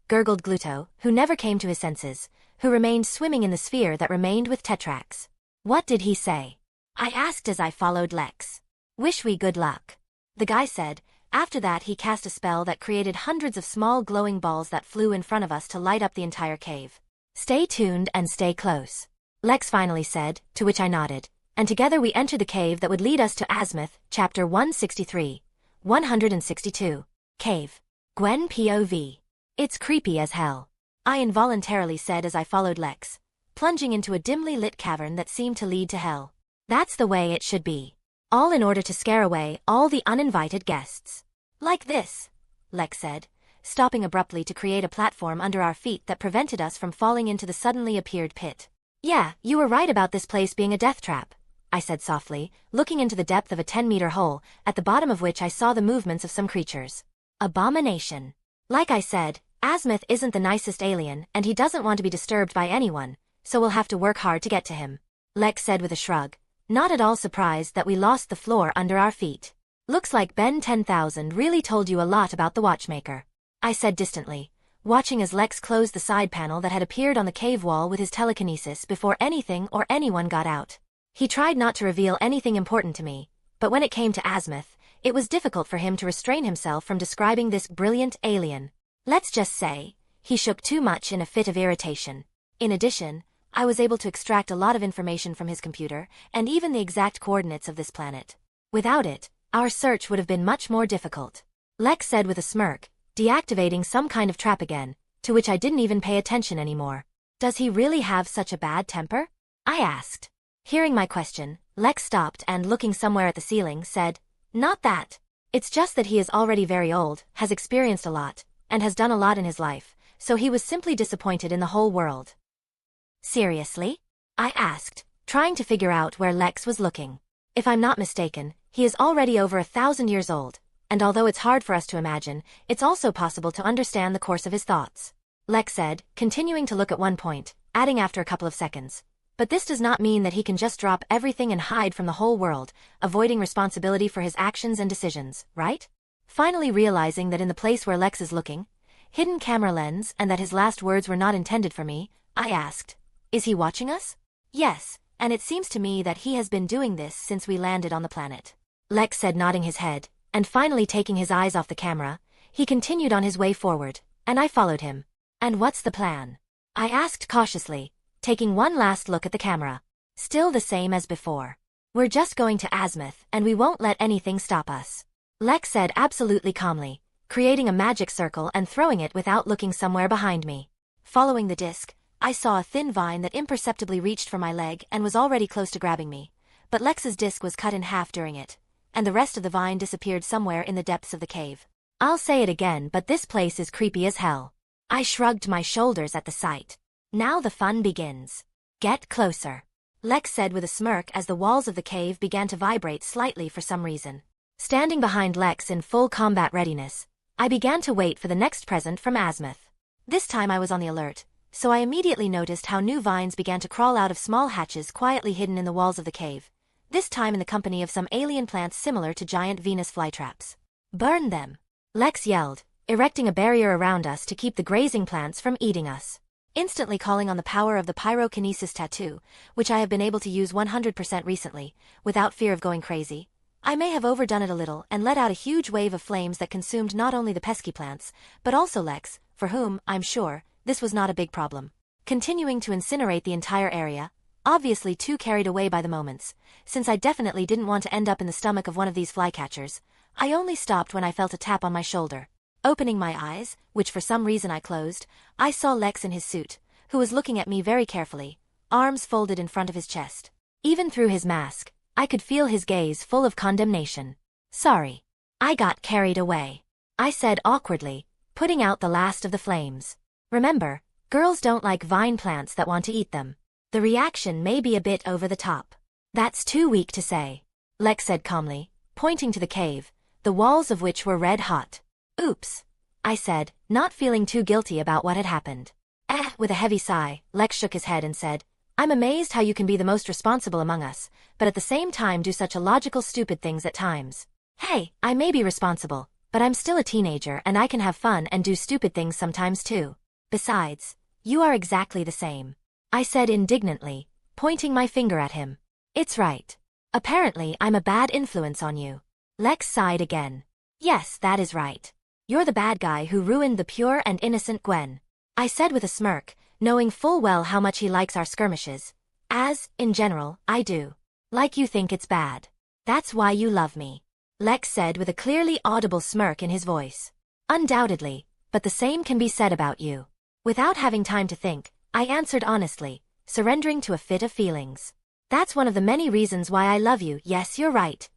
A: gurgled Gluto, who never came to his senses, who remained swimming in the sphere that remained with Tetrax. "What did he say?" I asked as I followed Lex. "Wish we good luck," the guy said. After that he cast a spell that created hundreds of small glowing balls that flew in front of us to light up the entire cave. "Stay tuned and stay close," Lex finally said, to which I nodded, and together we entered the cave that would lead us to Azmuth, Chapter 163, 162. Cave. Gwen POV. "It's creepy as hell," I involuntarily said as I followed Lex, plunging into a dimly lit cavern that seemed to lead to hell. "That's the way it should be. All in order to scare away all the uninvited guests. Like this," Lex said, stopping abruptly to create a platform under our feet that prevented us from falling into the suddenly appeared pit. "Yeah, you were right about this place being a death trap," I said softly, looking into the depth of a 10-meter hole, at the bottom of which I saw the movements of some creatures. "Abomination. Like I said, Azmuth isn't the nicest alien, and he doesn't want to be disturbed by anyone, so we'll have to work hard to get to him," Lex said with a shrug, not at all surprised that we lost the floor under our feet. "Looks like Ben 10,000 really told you a lot about the Watchmaker," I said distantly, watching as Lex closed the side panel that had appeared on the cave wall with his telekinesis before anything or anyone got out. He tried not to reveal anything important to me, but when it came to Azmuth, it was difficult for him to restrain himself from describing this brilliant alien. Let's just say, he shook too much in a fit of irritation. In addition, I was able to extract a lot of information from his computer, and even the exact coordinates of this planet. Without it, our search would have been much more difficult. Lex said with a smirk, deactivating some kind of trap again, to which I didn't even pay attention anymore. "Does he really have such a bad temper?" I asked. Hearing my question, Lex stopped and, looking somewhere at the ceiling, said, "Not that. It's just that he is already very old, has experienced a lot, and has done a lot in his life, so he was simply disappointed in the whole world." "Seriously?" I asked, trying to figure out where Lex was looking. If I'm not mistaken, he is already over 1,000 years old, and although it's hard for us to imagine, it's also possible to understand the course of his thoughts. Lex said, continuing to look at one point, adding after a couple of seconds. But this does not mean that he can just drop everything and hide from the whole world, avoiding responsibility for his actions and decisions, right? Finally realizing that in the place where Lex is looking, hidden camera lens, and that his last words were not intended for me, I asked, "Is he watching us?" "Yes, and it seems to me that he has been doing this since we landed on the planet," Lex said, nodding his head, and finally taking his eyes off the camera, he continued on his way forward, and I followed him. "And what's the plan?" I asked cautiously, taking one last look at the camera. "Still the same as before. We're just going to Azmuth, and we won't let anything stop us," Lex said absolutely calmly, creating a magic circle and throwing it without looking somewhere behind me. Following the disc, I saw a thin vine that imperceptibly reached for my leg and was already close to grabbing me, but Lex's disc was cut in half during it, and the rest of the vine disappeared somewhere in the depths of the cave. I'll say it again, but this place is creepy as hell. I shrugged my shoulders at the sight. "Now the fun begins. Get closer," Lex said with a smirk as the walls of the cave began to vibrate slightly for some reason. Standing behind Lex in full combat readiness, I began to wait for the next present from Azmuth. This time I was on the alert, so I immediately noticed how new vines began to crawl out of small hatches quietly hidden in the walls of the cave, this time in the company of some alien plants similar to giant Venus flytraps. "Burn them," Lex yelled, erecting a barrier around us to keep the grazing plants from eating us. Instantly calling on the power of the pyrokinesis tattoo, which I have been able to use 100% recently, without fear of going crazy, I may have overdone it a little and let out a huge wave of flames that consumed not only the pesky plants, but also Lex, for whom, I'm sure, this was not a big problem. Continuing to incinerate the entire area, obviously too carried away by the moments, since I definitely didn't want to end up in the stomach of one of these flycatchers, I only stopped when I felt a tap on my shoulder. Opening my eyes, which for some reason I closed, I saw Lex in his suit, who was looking at me very carefully, arms folded in front of his chest. Even through his mask, I could feel his gaze full of condemnation. "Sorry. I got carried away," I said awkwardly, putting out the last of the flames. Remember, girls don't like vine plants that want to eat them. The reaction may be a bit over the top. "That's too weak to say," Lex said calmly, pointing to the cave, the walls of which were red hot. "Oops," I said, not feeling too guilty about what had happened. With a heavy sigh, Lex shook his head and said, "I'm amazed how you can be the most responsible among us, but at the same time do such illogical stupid things at times. Hey, I may be responsible, but I'm still a teenager and I can have fun and do stupid things sometimes too. Besides, you are exactly the same," I said indignantly, pointing my finger at him. "It's right. Apparently I'm a bad influence on you." Lex sighed again. "Yes, that is right. You're the bad guy who ruined the pure and innocent Gwen," I said with a smirk, knowing full well how much he likes our skirmishes. "As, in general, I do. Like you think it's bad. That's why you love me," Lex said with a clearly audible smirk in his voice. "Undoubtedly, but the same can be said about you." Without having time to think, I answered honestly, surrendering to a fit of feelings. "That's one of the many reasons why I love you." "Yes, you're right,"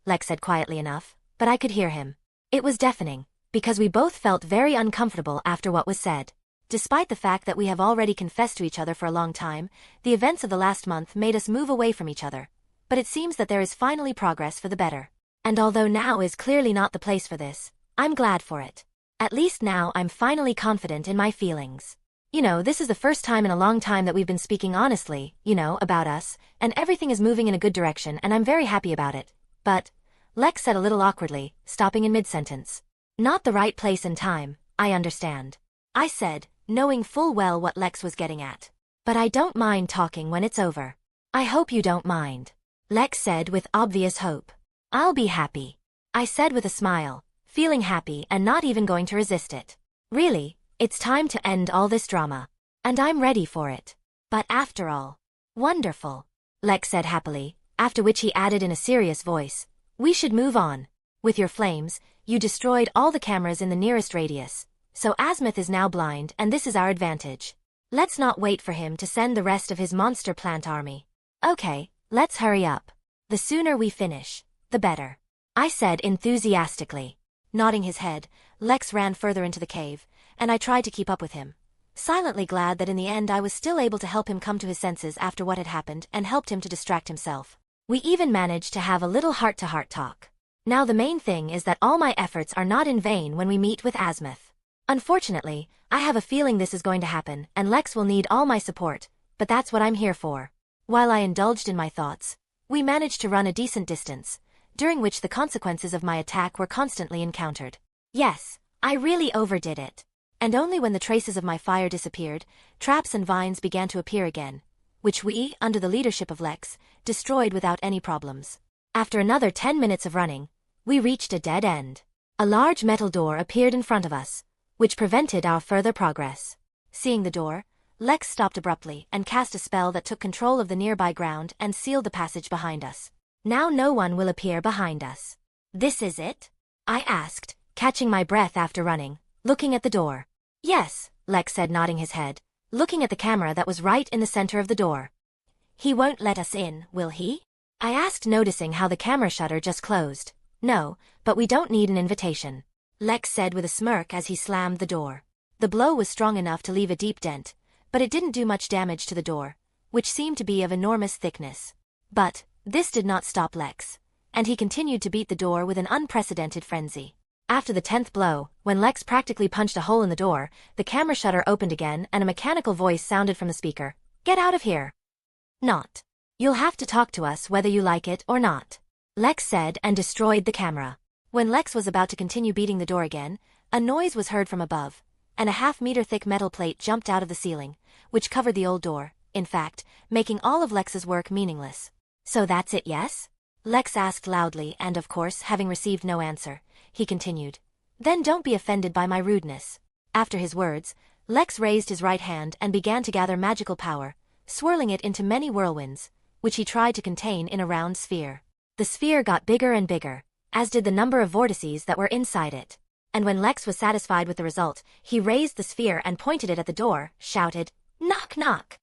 A: Lex said quietly enough, but I could hear him. It was deafening, because we both felt very uncomfortable after what was said. Despite the fact that we have already confessed to each other for a long time, the events of the last month made us move away from each other. But it seems that there is finally progress for the better. And although now is clearly not the place for this, I'm glad for it. At least now I'm finally confident in my feelings. This is the first time in a long time that we've been speaking honestly, about us, and everything is moving in a good direction and I'm very happy about it. But, Lex said a little awkwardly, stopping in mid-sentence. "Not the right place and time, I understand," I said, knowing full well what Lex was getting at. "But I don't mind talking when it's over." "I hope you don't mind," Lex said with obvious hope. "I'll be happy," I said with a smile, feeling happy and not even going to resist it. Really, it's time to end all this drama. And I'm ready for it. But after all, wonderful, Lex said happily, after which he added in a serious voice, "We should move on. With your flames, you destroyed all the cameras in the nearest radius, so Azmuth is now blind and this is our advantage. Let's not wait for him to send the rest of his monster plant army. Okay, let's hurry up. The sooner we finish, the better," I said enthusiastically. Nodding his head, Lex ran further into the cave, and I tried to keep up with him. silently glad that in the end I was still able to help him come to his senses after what had happened and helped him to distract himself. We even managed to have a little heart-to-heart talk. Now the main thing is that all my efforts are not in vain when we meet with Azmuth. Unfortunately, I have a feeling this is going to happen and Lex will need all my support, but that's what I'm here for. While I indulged in my thoughts, we managed to run a decent distance, during which the consequences of my attack were constantly encountered. Yes, I really overdid it. And only when the traces of my fire disappeared, traps and vines began to appear again, which we, under the leadership of Lex, destroyed without any problems. After another 10 minutes of running, we reached a dead end. A large metal door appeared in front of us, which prevented our further progress. Seeing the door, Lex stopped abruptly and cast a spell that took control of the nearby ground and sealed the passage behind us. Now no one will appear behind us. This is it? I asked, catching my breath after running, looking at the door. Yes, Lex said, nodding his head, looking at the camera that was right in the center of the door. He won't let us in, will he? I asked, noticing how the camera shutter just closed. No, but we don't need an invitation, Lex said with a smirk as he slammed the door. The blow was strong enough to leave a deep dent, but it didn't do much damage to the door, which seemed to be of enormous thickness. But this did not stop Lex, and he continued to beat the door with an unprecedented frenzy. After the 10th blow, when Lex practically punched a hole in the door, the camera shutter opened again and a mechanical voice sounded from the speaker. Get out of here. Not. You'll have to talk to us whether you like it or not, Lex said and destroyed the camera. When Lex was about to continue beating the door again, a noise was heard from above, and a half-meter thick metal plate jumped out of the ceiling, which covered the old door, in fact, making all of Lex's work meaningless. So that's it, yes? Lex asked loudly and, of course, having received no answer, he continued. Then don't be offended by my rudeness. After his words, Lex raised his right hand and began to gather magical power, swirling it into many whirlwinds, which he tried to contain in a round sphere. The sphere got bigger and bigger, as did the number of vortices that were inside it. And when Lex was satisfied with the result, he raised the sphere and pointed it at the door, shouted, "Knock, knock!"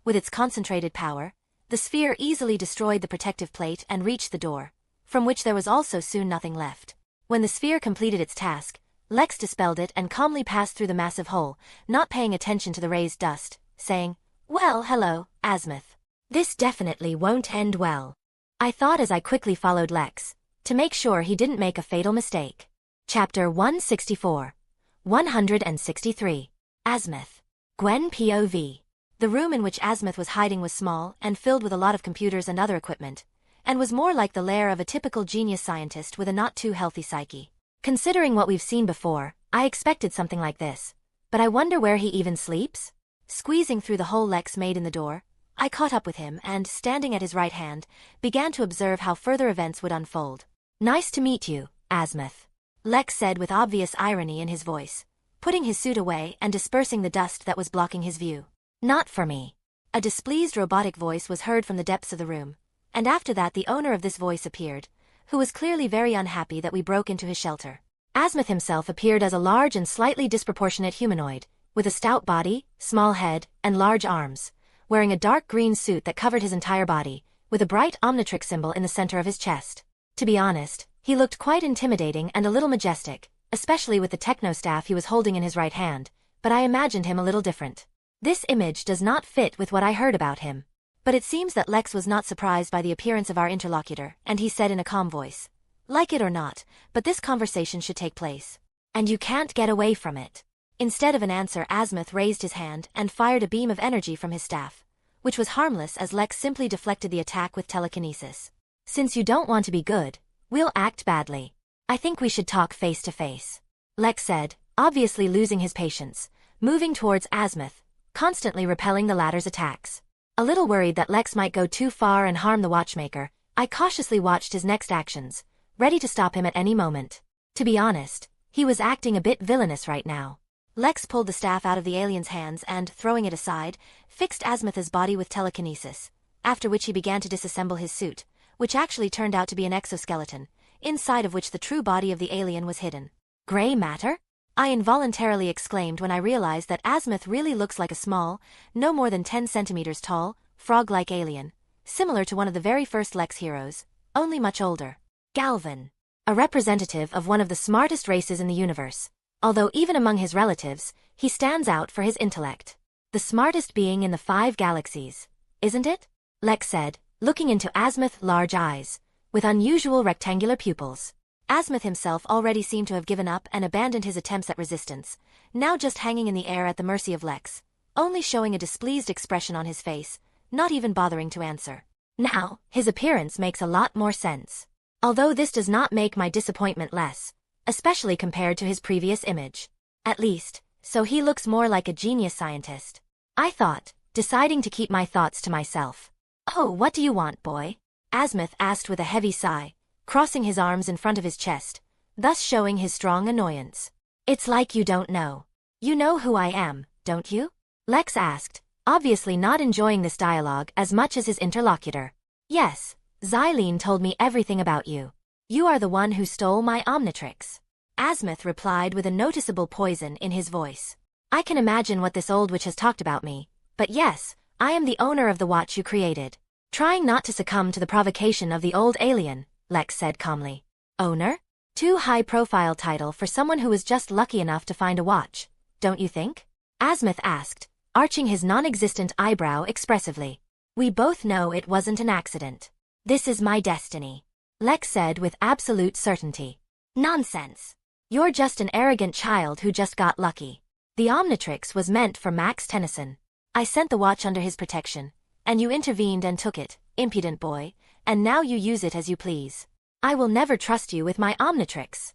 A: With its concentrated power, the sphere easily destroyed the protective plate and reached the door, from which there was also soon nothing left. When the sphere completed its task, Lex dispelled it and calmly passed through the massive hole, not paying attention to the raised dust, saying, "Well, hello, Azmuth. This definitely won't end well," I thought as I quickly followed Lex, to make sure he didn't make a fatal mistake. Chapter 164. 163. Azmuth. Gwen POV. The room in which Azmuth was hiding was small and filled with a lot of computers and other equipment, and was more like the lair of a typical genius scientist with a not-too-healthy psyche. Considering what we've seen before, I expected something like this, but I wonder where he even sleeps? Squeezing through the hole Lex made in the door, I caught up with him and, standing at his right hand, began to observe how further events would unfold. "Nice to meet you, Azmuth," Lex said with obvious irony in his voice, putting his suit away and dispersing the dust that was blocking his view. "Not for me." A displeased robotic voice was heard from the depths of the room, and after that the owner of this voice appeared, who was clearly very unhappy that we broke into his shelter. Azmuth himself appeared as a large and slightly disproportionate humanoid, with a stout body, small head, and large arms, wearing a dark green suit that covered his entire body, with a bright Omnitrix symbol in the center of his chest. To be honest, he looked quite intimidating and a little majestic, especially with the techno-staff he was holding in his right hand, but I imagined him a little different. This image does not fit with what I heard about him. But it seems that Lex was not surprised by the appearance of our interlocutor, and he said in a calm voice, "Like it or not, but this conversation should take place. And you can't get away from it." Instead of an answer, Azmuth raised his hand and fired a beam of energy from his staff, which was harmless as Lex simply deflected the attack with telekinesis. "Since you don't want to be good, we'll act badly. I think we should talk face to face," Lex said, obviously losing his patience, moving towards Azmuth, constantly repelling the latter's attacks. A little worried that Lex might go too far and harm the watchmaker, I cautiously watched his next actions, ready to stop him at any moment. To be honest, he was acting a bit villainous right now. Lex pulled the staff out of the alien's hands and, throwing it aside, fixed Azmuth's body with telekinesis, after which he began to disassemble his suit, which actually turned out to be an exoskeleton, inside of which the true body of the alien was hidden. "Gray matter?" I involuntarily exclaimed when I realized that Azmuth really looks like a small, no more than 10 centimeters tall, frog-like alien, similar to one of the very first Lex heroes, only much older. Galvan. A representative of one of the smartest races in the universe, Although even among his relatives, he stands out for his intellect. The smartest being in the 5 galaxies, isn't it? Lex said, looking into Azmuth's large eyes, with unusual rectangular pupils. Azmuth himself already seemed to have given up and abandoned his attempts at resistance, now just hanging in the air at the mercy of Lex, only showing a displeased expression on his face, not even bothering to answer. Now, his appearance makes a lot more sense. Although this does not make my disappointment less, especially compared to his previous image. At least, so he looks more like a genius scientist. I thought, deciding to keep my thoughts to myself. Oh, what do you want, boy? Azmuth asked with a heavy sigh, crossing his arms in front of his chest, thus showing his strong annoyance. It's like you don't know. You know who I am, don't you? Lex asked, obviously not enjoying this dialogue as much as his interlocutor. Yes, Xylene told me everything about you. You are the one who stole my Omnitrix. Azmuth replied with a noticeable poison in his voice. I can imagine what this old witch has talked about me, but yes, I am the owner of the watch you created. Trying not to succumb to the provocation of the old alien, Lex said calmly. Owner? Too high-profile title for someone who was just lucky enough to find a watch, don't you think? Azmuth asked, arching his non-existent eyebrow expressively. We both know it wasn't an accident. This is my destiny, Lex said with absolute certainty. Nonsense. You're just an arrogant child who just got lucky. The Omnitrix was meant for Max Tennyson. I sent the watch under his protection, and you intervened and took it, impudent boy, and now you use it as you please. I will never trust you with my Omnitrix.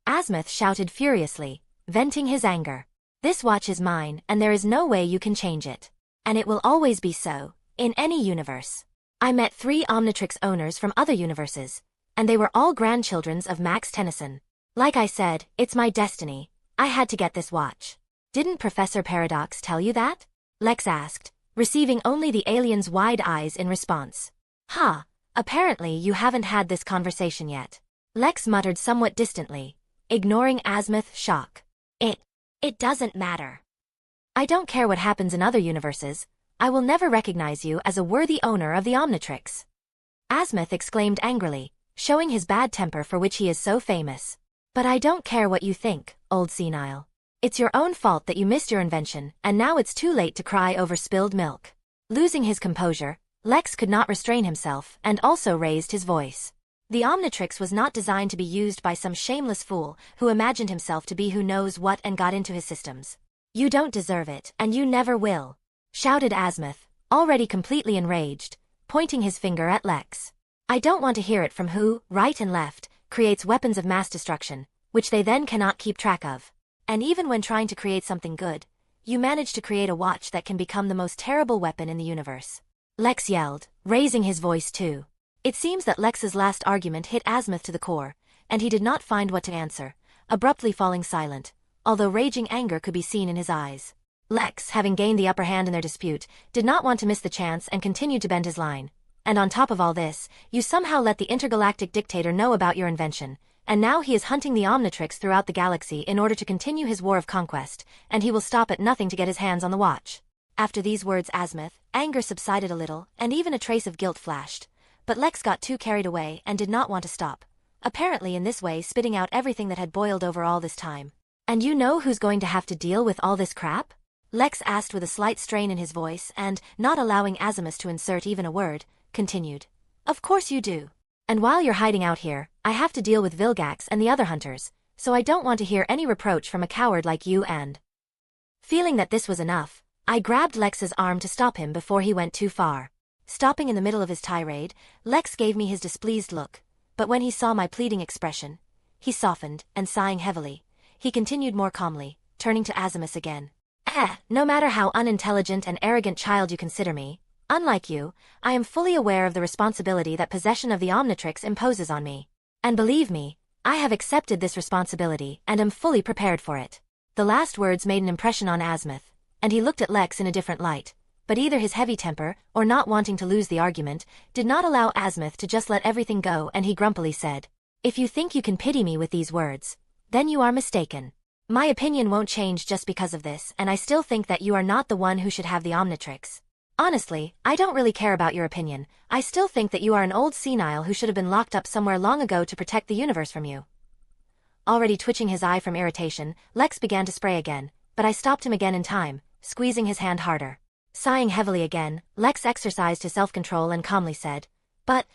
A: Azmuth shouted furiously, venting his anger. This watch is mine and there is no way you can change it. And it will always be so, in any universe. I met 3 Omnitrix owners from other universes, and they were all grandchildren of Max Tennyson. Like I said, it's my destiny. I had to get this watch. Didn't Professor Paradox tell you that? Lex asked, receiving only the alien's wide eyes in response. Ha, apparently you haven't had this conversation yet. Lex muttered somewhat distantly, ignoring Azmuth's shock. It doesn't matter. I don't care what happens in other universes. I will never recognize you as a worthy owner of the Omnitrix. Azmuth exclaimed angrily, showing his bad temper for which he is so famous. But I don't care what you think, old senile. It's your own fault that you missed your invention, and now it's too late to cry over spilled milk. Losing his composure, Lex could not restrain himself and also raised his voice. The Omnitrix was not designed to be used by some shameless fool who imagined himself to be who knows what and got into his systems. You don't deserve it, and you never will, shouted Azmuth, already completely enraged, pointing his finger at Lex. I don't want to hear it from who, right and left, creates weapons of mass destruction, which they then cannot keep track of. And even when trying to create something good, you manage to create a watch that can become the most terrible weapon in the universe. Lex yelled, raising his voice too. It seems that Lex's last argument hit Azmuth to the core, and he did not find what to answer, abruptly falling silent, although raging anger could be seen in his eyes. Lex, having gained the upper hand in their dispute, did not want to miss the chance and continued to bend his line. And on top of all this, you somehow let the intergalactic dictator know about your invention, and now he is hunting the Omnitrix throughout the galaxy in order to continue his war of conquest, and he will stop at nothing to get his hands on the watch. After these words, Azmuth, anger subsided a little, and even a trace of guilt flashed. But Lex got too carried away and did not want to stop, apparently in this way spitting out everything that had boiled over all this time. And you know who's going to have to deal with all this crap? Lex asked with a slight strain in his voice and, not allowing Azmuth to insert even a word, continued. Of course you do. And while you're hiding out here, I have to deal with Vilgax and the other hunters, so I don't want to hear any reproach from a coward like you and... Feeling that this was enough, I grabbed Lex's arm to stop him before he went too far. Stopping in the middle of his tirade, Lex gave me his displeased look, but when he saw my pleading expression, he softened, and sighing heavily, he continued more calmly, turning to Azmuth again. No matter how unintelligent and arrogant child you consider me, unlike you, I am fully aware of the responsibility that possession of the Omnitrix imposes on me. And believe me, I have accepted this responsibility and am fully prepared for it. The last words made an impression on Azmuth, and he looked at Lex in a different light. But either his heavy temper, or not wanting to lose the argument, did not allow Azmuth to just let everything go, and he grumpily said, If you think you can pity me with these words, then you are mistaken. My opinion won't change just because of this, and I still think that you are not the one who should have the Omnitrix. Honestly, I don't really care about your opinion. I still think that you are an old senile who should have been locked up somewhere long ago to protect the universe from you. already twitching his eye from irritation, Lex began to spray again, but I stopped him again in time, squeezing his hand harder. Sighing heavily again, Lex exercised his self-control and calmly said, But,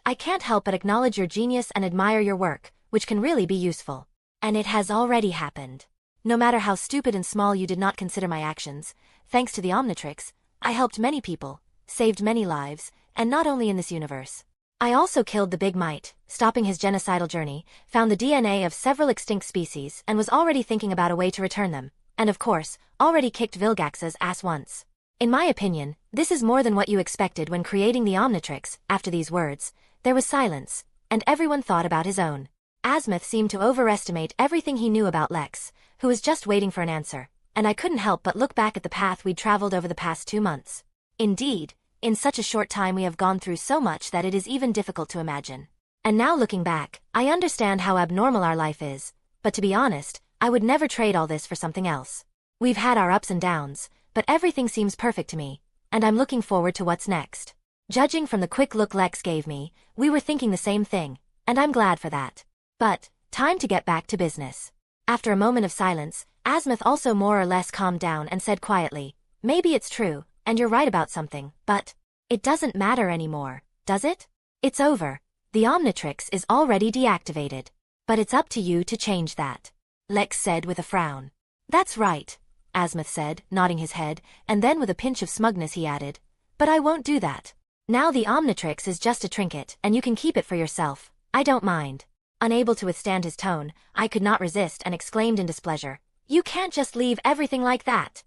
A: I can't help but acknowledge your genius and admire your work, which can really be useful. And it has already happened. No matter how stupid and small you did not consider my actions, thanks to the Omnitrix, I helped many people, saved many lives, and not only in this universe. I also killed the Big Might, stopping his genocidal journey, found the DNA of several extinct species and was already thinking about a way to return them, and of course, already kicked Vilgax's ass once. In my opinion, this is more than what you expected when creating the Omnitrix. After these words, there was silence, and everyone thought about his own. Azmuth seemed to overestimate everything he knew about Lex, who was just waiting for an answer, and I couldn't help but look back at the path we'd traveled over the past 2 months. Indeed, in such a short time we have gone through so much that it is even difficult to imagine. And now looking back, I understand how abnormal our life is, but to be honest, I would never trade all this for something else. We've had our ups and downs, but everything seems perfect to me, and I'm looking forward to what's next. Judging from the quick look Lex gave me, we were thinking the same thing, and I'm glad for that. But, time to get back to business. After a moment of silence, Azmuth also more or less calmed down and said quietly, Maybe it's true, and you're right about something, but it doesn't matter anymore, does it? It's over. The Omnitrix is already deactivated. But it's up to you to change that. Lex said with a frown. That's right, Azmuth said, nodding his head, and then with a pinch of smugness he added, But I won't do that. Now the Omnitrix is just a trinket, and you can keep it for yourself. I don't mind. Unable to withstand his tone, I could not resist and exclaimed in displeasure, You can't just leave everything like that.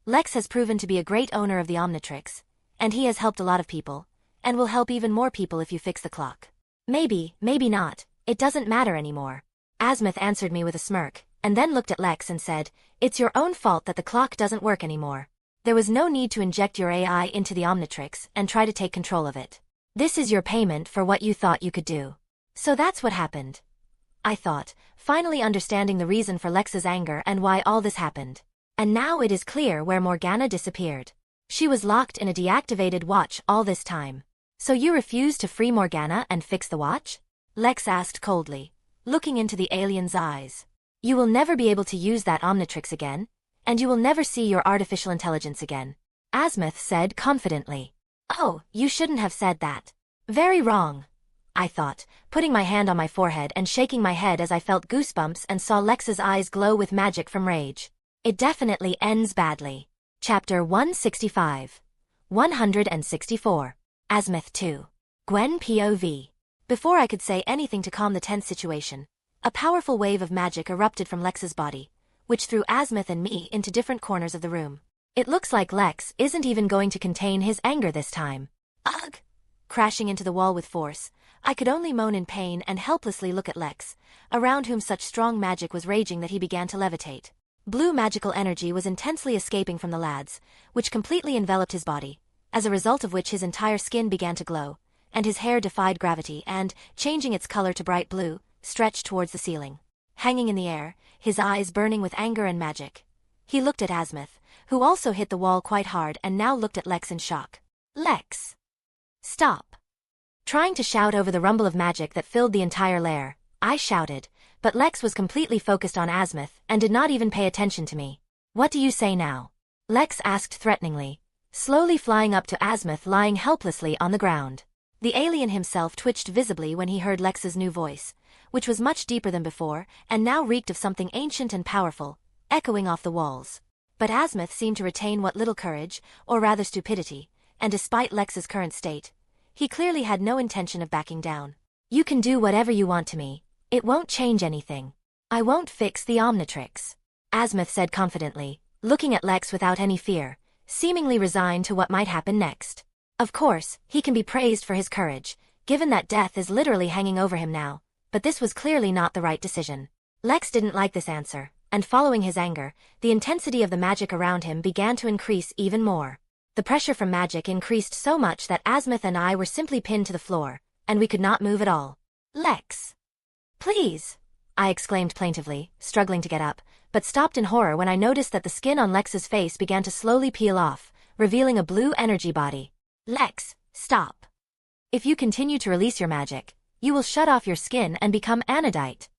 A: Lex has proven to be a great owner of the Omnitrix, and he has helped a lot of people, and will help even more people if you fix the clock. Maybe not, it doesn't matter anymore. Azmuth answered me with a smirk, and then looked at Lex and said, It's your own fault that the clock doesn't work anymore. There was no need to inject your AI into the Omnitrix and try to take control of it. This is your payment for what you thought you could do. So that's what happened. I thought, finally understanding the reason for Lex's anger and why all this happened. And now it is clear where Morgana disappeared. She was locked in a deactivated watch all this time. So you refuse to free Morgana and fix the watch? Lex asked coldly, looking into the alien's eyes. You will never be able to use that Omnitrix again, and you will never see your artificial intelligence again. Azmuth said confidently. Oh, you shouldn't have said that. Very wrong, I thought, putting my hand on my forehead and shaking my head as I felt goosebumps and saw Lex's eyes glow with magic from rage. It definitely ends badly. Chapter 165. 164. Azmuth 2. Gwen POV. Before I could say anything to calm the tense situation, a powerful wave of magic erupted from Lex's body, which threw Azmuth and me into different corners of the room. It looks like Lex isn't even going to contain his anger this time. Ugh! Crashing into the wall with force, I could only moan in pain and helplessly look at Lex, around whom such strong magic was raging that he began to levitate. Blue magical energy was intensely escaping from the lad's, which completely enveloped his body, as a result of which his entire skin began to glow, and his hair defied gravity and, changing its color to bright blue, stretched towards the ceiling. Hanging in the air, his eyes burning with anger and magic. He looked at Azmuth, who also hit the wall quite hard and now looked at Lex in shock. Lex! Stop! Trying to shout over the rumble of magic that filled the entire lair, I shouted, but Lex was completely focused on Azmuth and did not even pay attention to me. What do you say now? Lex asked threateningly, slowly flying up to Azmuth lying helplessly on the ground. The alien himself twitched visibly when he heard Lex's new voice, which was much deeper than before and now reeked of something ancient and powerful, echoing off the walls. But Azmuth seemed to retain what little courage, or rather stupidity, and despite Lex's current state, he clearly had no intention of backing down. You can do whatever you want to me. It won't change anything. I won't fix the Omnitrix, Azmuth said confidently, looking at Lex without any fear, seemingly resigned to what might happen next. Of course, he can be praised for his courage, given that death is literally hanging over him now, but this was clearly not the right decision. Lex didn't like this answer, and following his anger, the intensity of the magic around him began to increase even more. The pressure from magic increased so much that Azmuth and I were simply pinned to the floor, and we could not move at all. Lex! Please! I exclaimed plaintively, struggling to get up, but stopped in horror when I noticed that the skin on Lex's face began to slowly peel off, revealing a blue energy body. Lex, stop! If you continue to release your magic, you will shut off your skin and become anodite.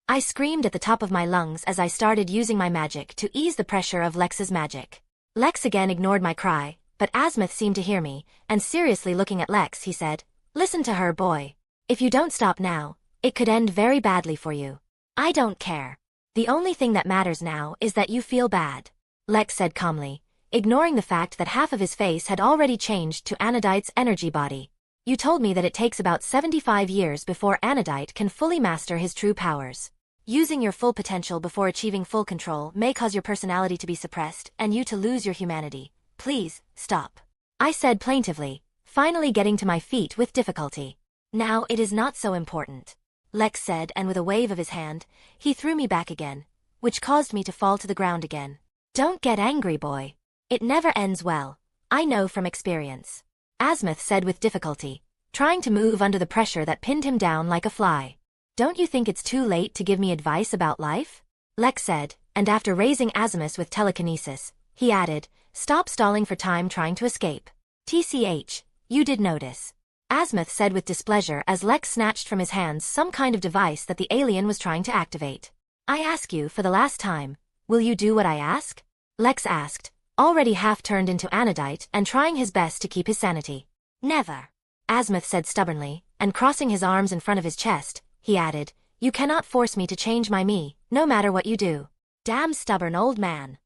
A: I screamed at the top of my lungs as I started using my magic to ease the pressure of Lex's magic. Lex again ignored my cry, but Azmuth seemed to hear me, and seriously looking at Lex he said, "Listen to her, boy. If you don't stop now, it could end very badly for you." "I don't care. The only thing that matters now is that you feel bad," Lex said calmly, ignoring the fact that half of his face had already changed to Anodite's energy body. "You told me that it takes about 75 years before Anodite can fully master his true powers. Using your full potential before achieving full control may cause your personality to be suppressed and you to lose your humanity. Please, stop," I said plaintively, finally getting to my feet with difficulty. "Now it is not so important," Lex said, and with a wave of his hand, he threw me back again, which caused me to fall to the ground again. "Don't get angry, boy. It never ends well. I know from experience," Azmuth said with difficulty, trying to move under the pressure that pinned him down like a fly. "Don't you think it's too late to give me advice about life?" Lex said, and after raising Azmuth with telekinesis, he added, "Stop stalling for time trying to escape. TCH, you did notice," Azmuth said with displeasure as Lex snatched from his hands some kind of device that the alien was trying to activate. "I ask you for the last time, will you do what I ask?" Lex asked, already half turned into Anodite and trying his best to keep his sanity. "Never," Azmuth said stubbornly, and crossing his arms in front of his chest, he added, "You cannot force me to change my me, no matter what you do." "Damn stubborn old man,"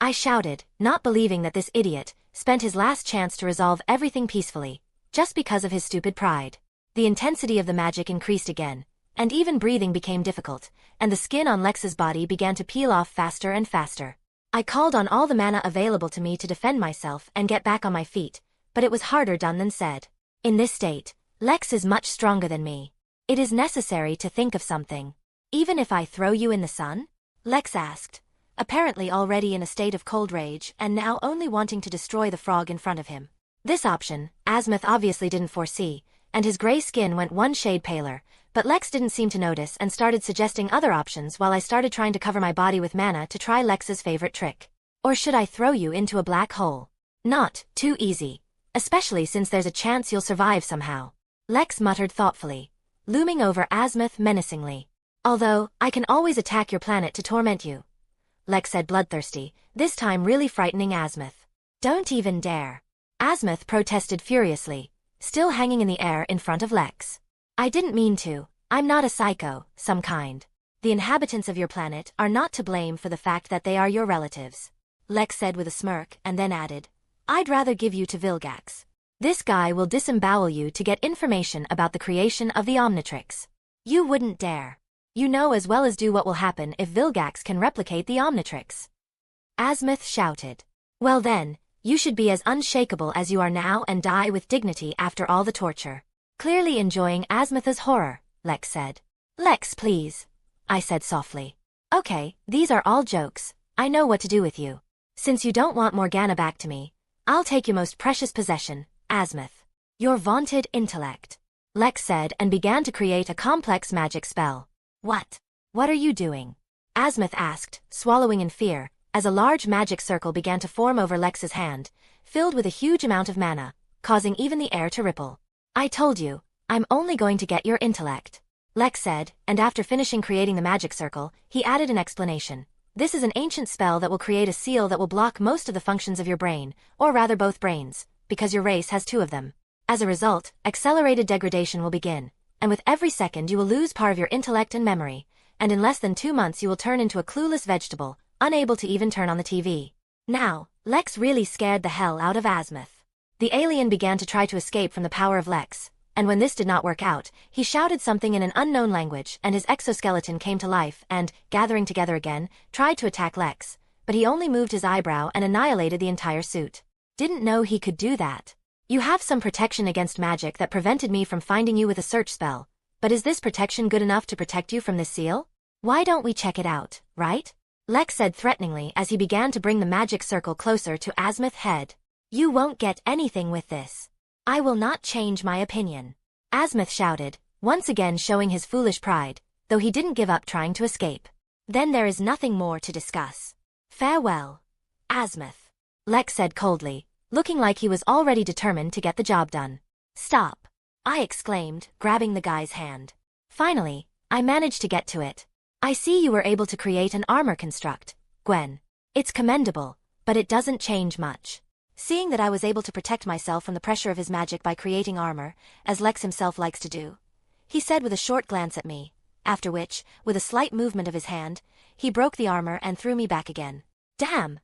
A: I shouted, not believing that this idiot spent his last chance to resolve everything peacefully, just because of his stupid pride. The intensity of the magic increased again, and even breathing became difficult, and the skin on Lex's body began to peel off faster and faster. I called on all the mana available to me to defend myself and get back on my feet, but it was harder done than said. In this state, Lex is much stronger than me. It is necessary to think of something. "Even if I throw you in the sun?" Lex asked, apparently already in a state of cold rage and now only wanting to destroy the frog in front of him. This option, Azmuth obviously didn't foresee, and his gray skin went one shade paler, but Lex didn't seem to notice and started suggesting other options while I started trying to cover my body with mana to try Lex's favorite trick. "Or should I throw you into a black hole?" "Not too easy, especially since there's a chance you'll survive somehow," Lex muttered thoughtfully, looming over Azmuth menacingly. "Although, I can always attack your planet to torment you," Lex said bloodthirsty, this time really frightening Azmuth. "Don't even dare," Azmuth protested furiously, still hanging in the air in front of Lex. "I didn't mean to. I'm not a psycho, some kind. The inhabitants of your planet are not to blame for the fact that they are your relatives," Lex said with a smirk and then added, "I'd rather give you to Vilgax. This guy will disembowel you to get information about the creation of the Omnitrix." "You wouldn't dare. You know as well as do what will happen if Vilgax can replicate the Omnitrix," Azmuth shouted. "Well then, you should be as unshakable as you are now and die with dignity after all the torture." Clearly enjoying Azmuth's horror, Lex said. "Lex, please," I said softly. "Okay, these are all jokes. I know what to do with you. Since you don't want Morgana back to me, I'll take your most precious possession, Azmuth. Your vaunted intellect," Lex said and began to create a complex magic spell. What are you doing?" Azmuth asked, swallowing in fear, as a large magic circle began to form over Lex's hand, filled with a huge amount of mana, causing even the air to ripple. "I told you, I'm only going to get your intellect," Lex said, and after finishing creating the magic circle, he added an explanation. "This is an ancient spell that will create a seal that will block most of the functions of your brain, or rather both brains, because your race has two of them. As a result, accelerated degradation will begin, and with every second you will lose part of your intellect and memory, and in less than 2 months you will turn into a clueless vegetable, unable to even turn on the TV." Now, Lex really scared the hell out of Azmuth. The alien began to try to escape from the power of Lex, and when this did not work out, he shouted something in an unknown language and his exoskeleton came to life and, gathering together again, tried to attack Lex, but he only moved his eyebrow and annihilated the entire suit. "Didn't know he could do that. You have some protection against magic that prevented me from finding you with a search spell, but is this protection good enough to protect you from this seal? Why don't we check it out, right?" Lex said threateningly as he began to bring the magic circle closer to Azmuth's head. "You won't get anything with this. I will not change my opinion," Azmuth shouted, once again showing his foolish pride, though he didn't give up trying to escape. "Then there is nothing more to discuss. Farewell, Azmuth," Lex said coldly, looking like he was already determined to get the job done. "Stop," I exclaimed, grabbing the guy's hand. Finally, I managed to get to it, I see you were able to create an armor construct, Gwen. It's commendable, but it doesn't change much. Seeing that I was able to protect myself from the pressure of his magic by creating armor, as Lex himself likes to do, he said with a short glance at me, after which, with a slight movement of his hand, he broke the armor and threw me back again. Damn!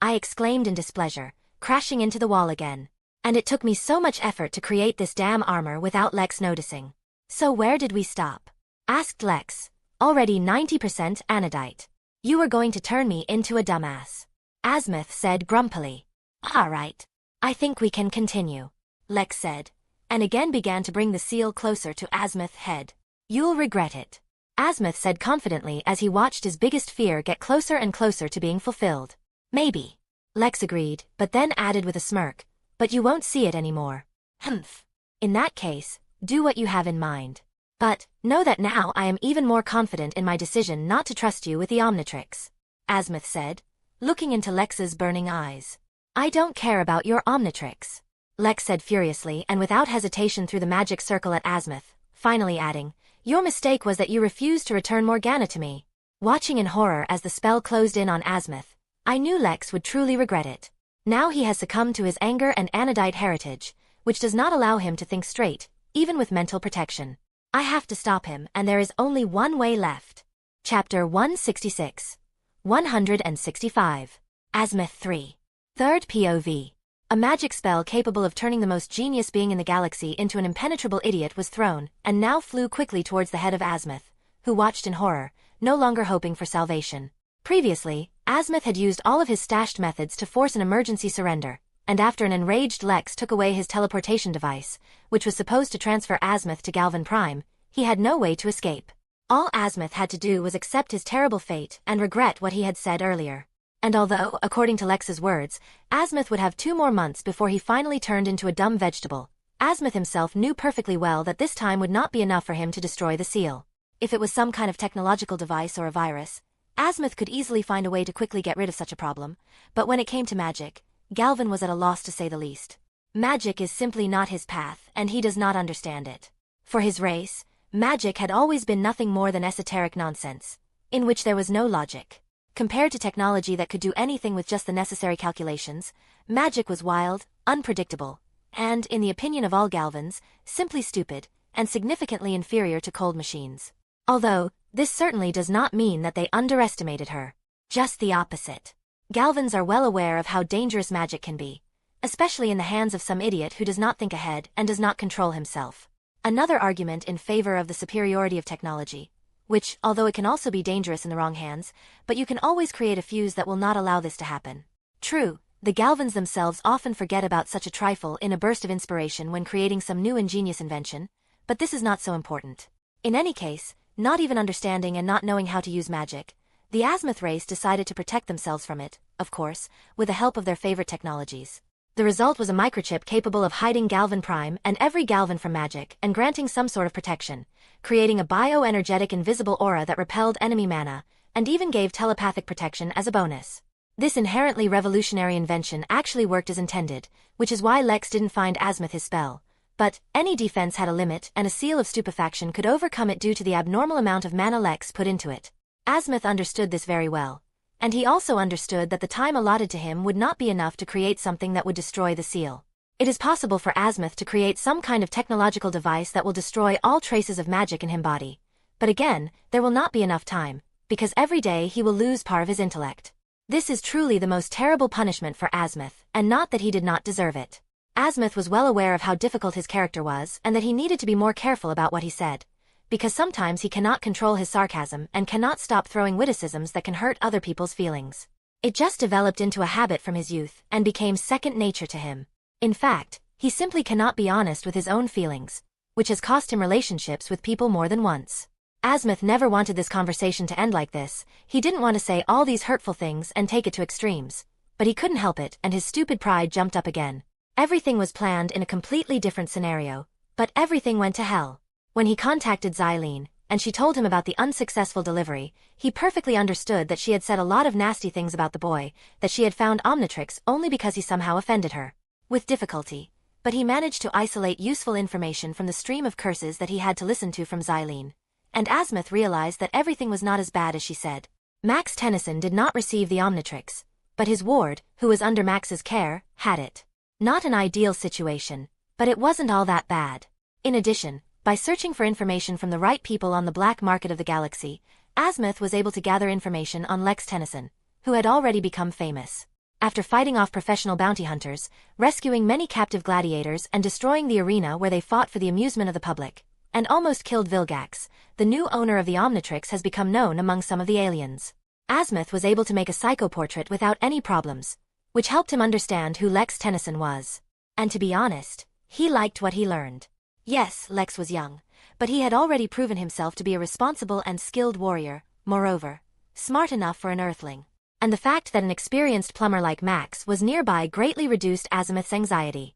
A: I exclaimed in displeasure, crashing into the wall again. And it took me so much effort to create this damn armor without Lex noticing. So where did we stop? Asked Lex, already 90% anodite. You were going to turn me into a dumbass. Azmuth said grumpily. Alright. I think we can continue, Lex said, and again began to bring the seal closer to Azmuth's head. You'll regret it, Azmuth said confidently as he watched his biggest fear get closer and closer to being fulfilled. Maybe, Lex agreed, but then added with a smirk, but you won't see it anymore. Humph. In that case, do what you have in mind. But, know that now I am even more confident in my decision not to trust you with the Omnitrix, Azmuth said, looking into Lex's burning eyes. I don't care about your Omnitrix, Lex said furiously and without hesitation threw the magic circle at Azmuth, finally adding, your mistake was that you refused to return Morgana to me. Watching in horror as the spell closed in on Azmuth, I knew Lex would truly regret it. Now he has succumbed to his anger and anodite heritage, which does not allow him to think straight, even with mental protection. I have to stop him and there is only one way left. Chapter 166. 165. Azmuth 3. Third POV. A magic spell capable of turning the most genius being in the galaxy into an impenetrable idiot was thrown, and now flew quickly towards the head of Azmuth, who watched in horror, no longer hoping for salvation. Previously, Azmuth had used all of his stashed methods to force an emergency surrender, and after an enraged Lex took away his teleportation device, which was supposed to transfer Azmuth to Galvan Prime, he had no way to escape. All Azmuth had to do was accept his terrible fate and regret what he had said earlier. And although, according to Lex's words, Azmuth would have 2 more months before he finally turned into a dumb vegetable, Azmuth himself knew perfectly well that this time would not be enough for him to destroy the seal. If it was some kind of technological device or a virus, Azmuth could easily find a way to quickly get rid of such a problem, but when it came to magic, Galvan was at a loss to say the least. Magic is simply not his path, and he does not understand it. For his race, magic had always been nothing more than esoteric nonsense, in which there was no logic. Compared to technology that could do anything with just the necessary calculations, magic was wild, unpredictable, and, in the opinion of all Galvans, simply stupid, and significantly inferior to cold machines. Although, this certainly does not mean that they underestimated her. Just the opposite. Galvans are well aware of how dangerous magic can be, especially in the hands of some idiot who does not think ahead and does not control himself. Another argument in favor of the superiority of technology, which, although it can also be dangerous in the wrong hands, but you can always create a fuse that will not allow this to happen. True, the Galvans themselves often forget about such a trifle in a burst of inspiration when creating some new ingenious invention, but this is not so important. In any case, not even understanding and not knowing how to use magic, the Azmuth race decided to protect themselves from it, of course, with the help of their favorite technologies. The result was a microchip capable of hiding Galvan Prime and every Galvan from magic and granting some sort of protection, creating a bioenergetic invisible aura that repelled enemy mana, and even gave telepathic protection as a bonus. This inherently revolutionary invention actually worked as intended, which is why Lex didn't find Azmuth his spell. But, any defense had a limit and a seal of stupefaction could overcome it due to the abnormal amount of mana Lex put into it. Azmuth understood this very well. And he also understood that the time allotted to him would not be enough to create something that would destroy the seal. It is possible for Azmuth to create some kind of technological device that will destroy all traces of magic in his body. But again, there will not be enough time, because every day he will lose part of his intellect. This is truly the most terrible punishment for Azmuth, and not that he did not deserve it. Azmuth was well aware of how difficult his character was and that he needed to be more careful about what he said, because sometimes he cannot control his sarcasm and cannot stop throwing witticisms that can hurt other people's feelings. It just developed into a habit from his youth and became second nature to him. In fact, he simply cannot be honest with his own feelings, which has cost him relationships with people more than once. Azmuth never wanted this conversation to end like this. He didn't want to say all these hurtful things and take it to extremes, but he couldn't help it and his stupid pride jumped up again. Everything was planned in a completely different scenario, but everything went to hell. When he contacted Xylene, and she told him about the unsuccessful delivery, he perfectly understood that she had said a lot of nasty things about the boy, that she had found Omnitrix only because he somehow offended her. With difficulty, but he managed to isolate useful information from the stream of curses that he had to listen to from Xylene, and Azmuth realized that everything was not as bad as she said. Max Tennyson did not receive the Omnitrix, but his ward, who was under Max's care, had it. Not an ideal situation, but it wasn't all that bad. In addition, by searching for information from the right people on the black market of the galaxy, Azmuth was able to gather information on Lex Tennyson, who had already become famous. After fighting off professional bounty hunters, rescuing many captive gladiators and destroying the arena where they fought for the amusement of the public, and almost killed Vilgax, the new owner of the Omnitrix has become known among some of the aliens. Azmuth was able to make a psychoportrait without any problems, which helped him understand who Lex Tennyson was. And to be honest, he liked what he learned. Yes, Lex was young, but he had already proven himself to be a responsible and skilled warrior, moreover, smart enough for an Earthling. And the fact that an experienced plumber like Max was nearby greatly reduced Azmuth's anxiety.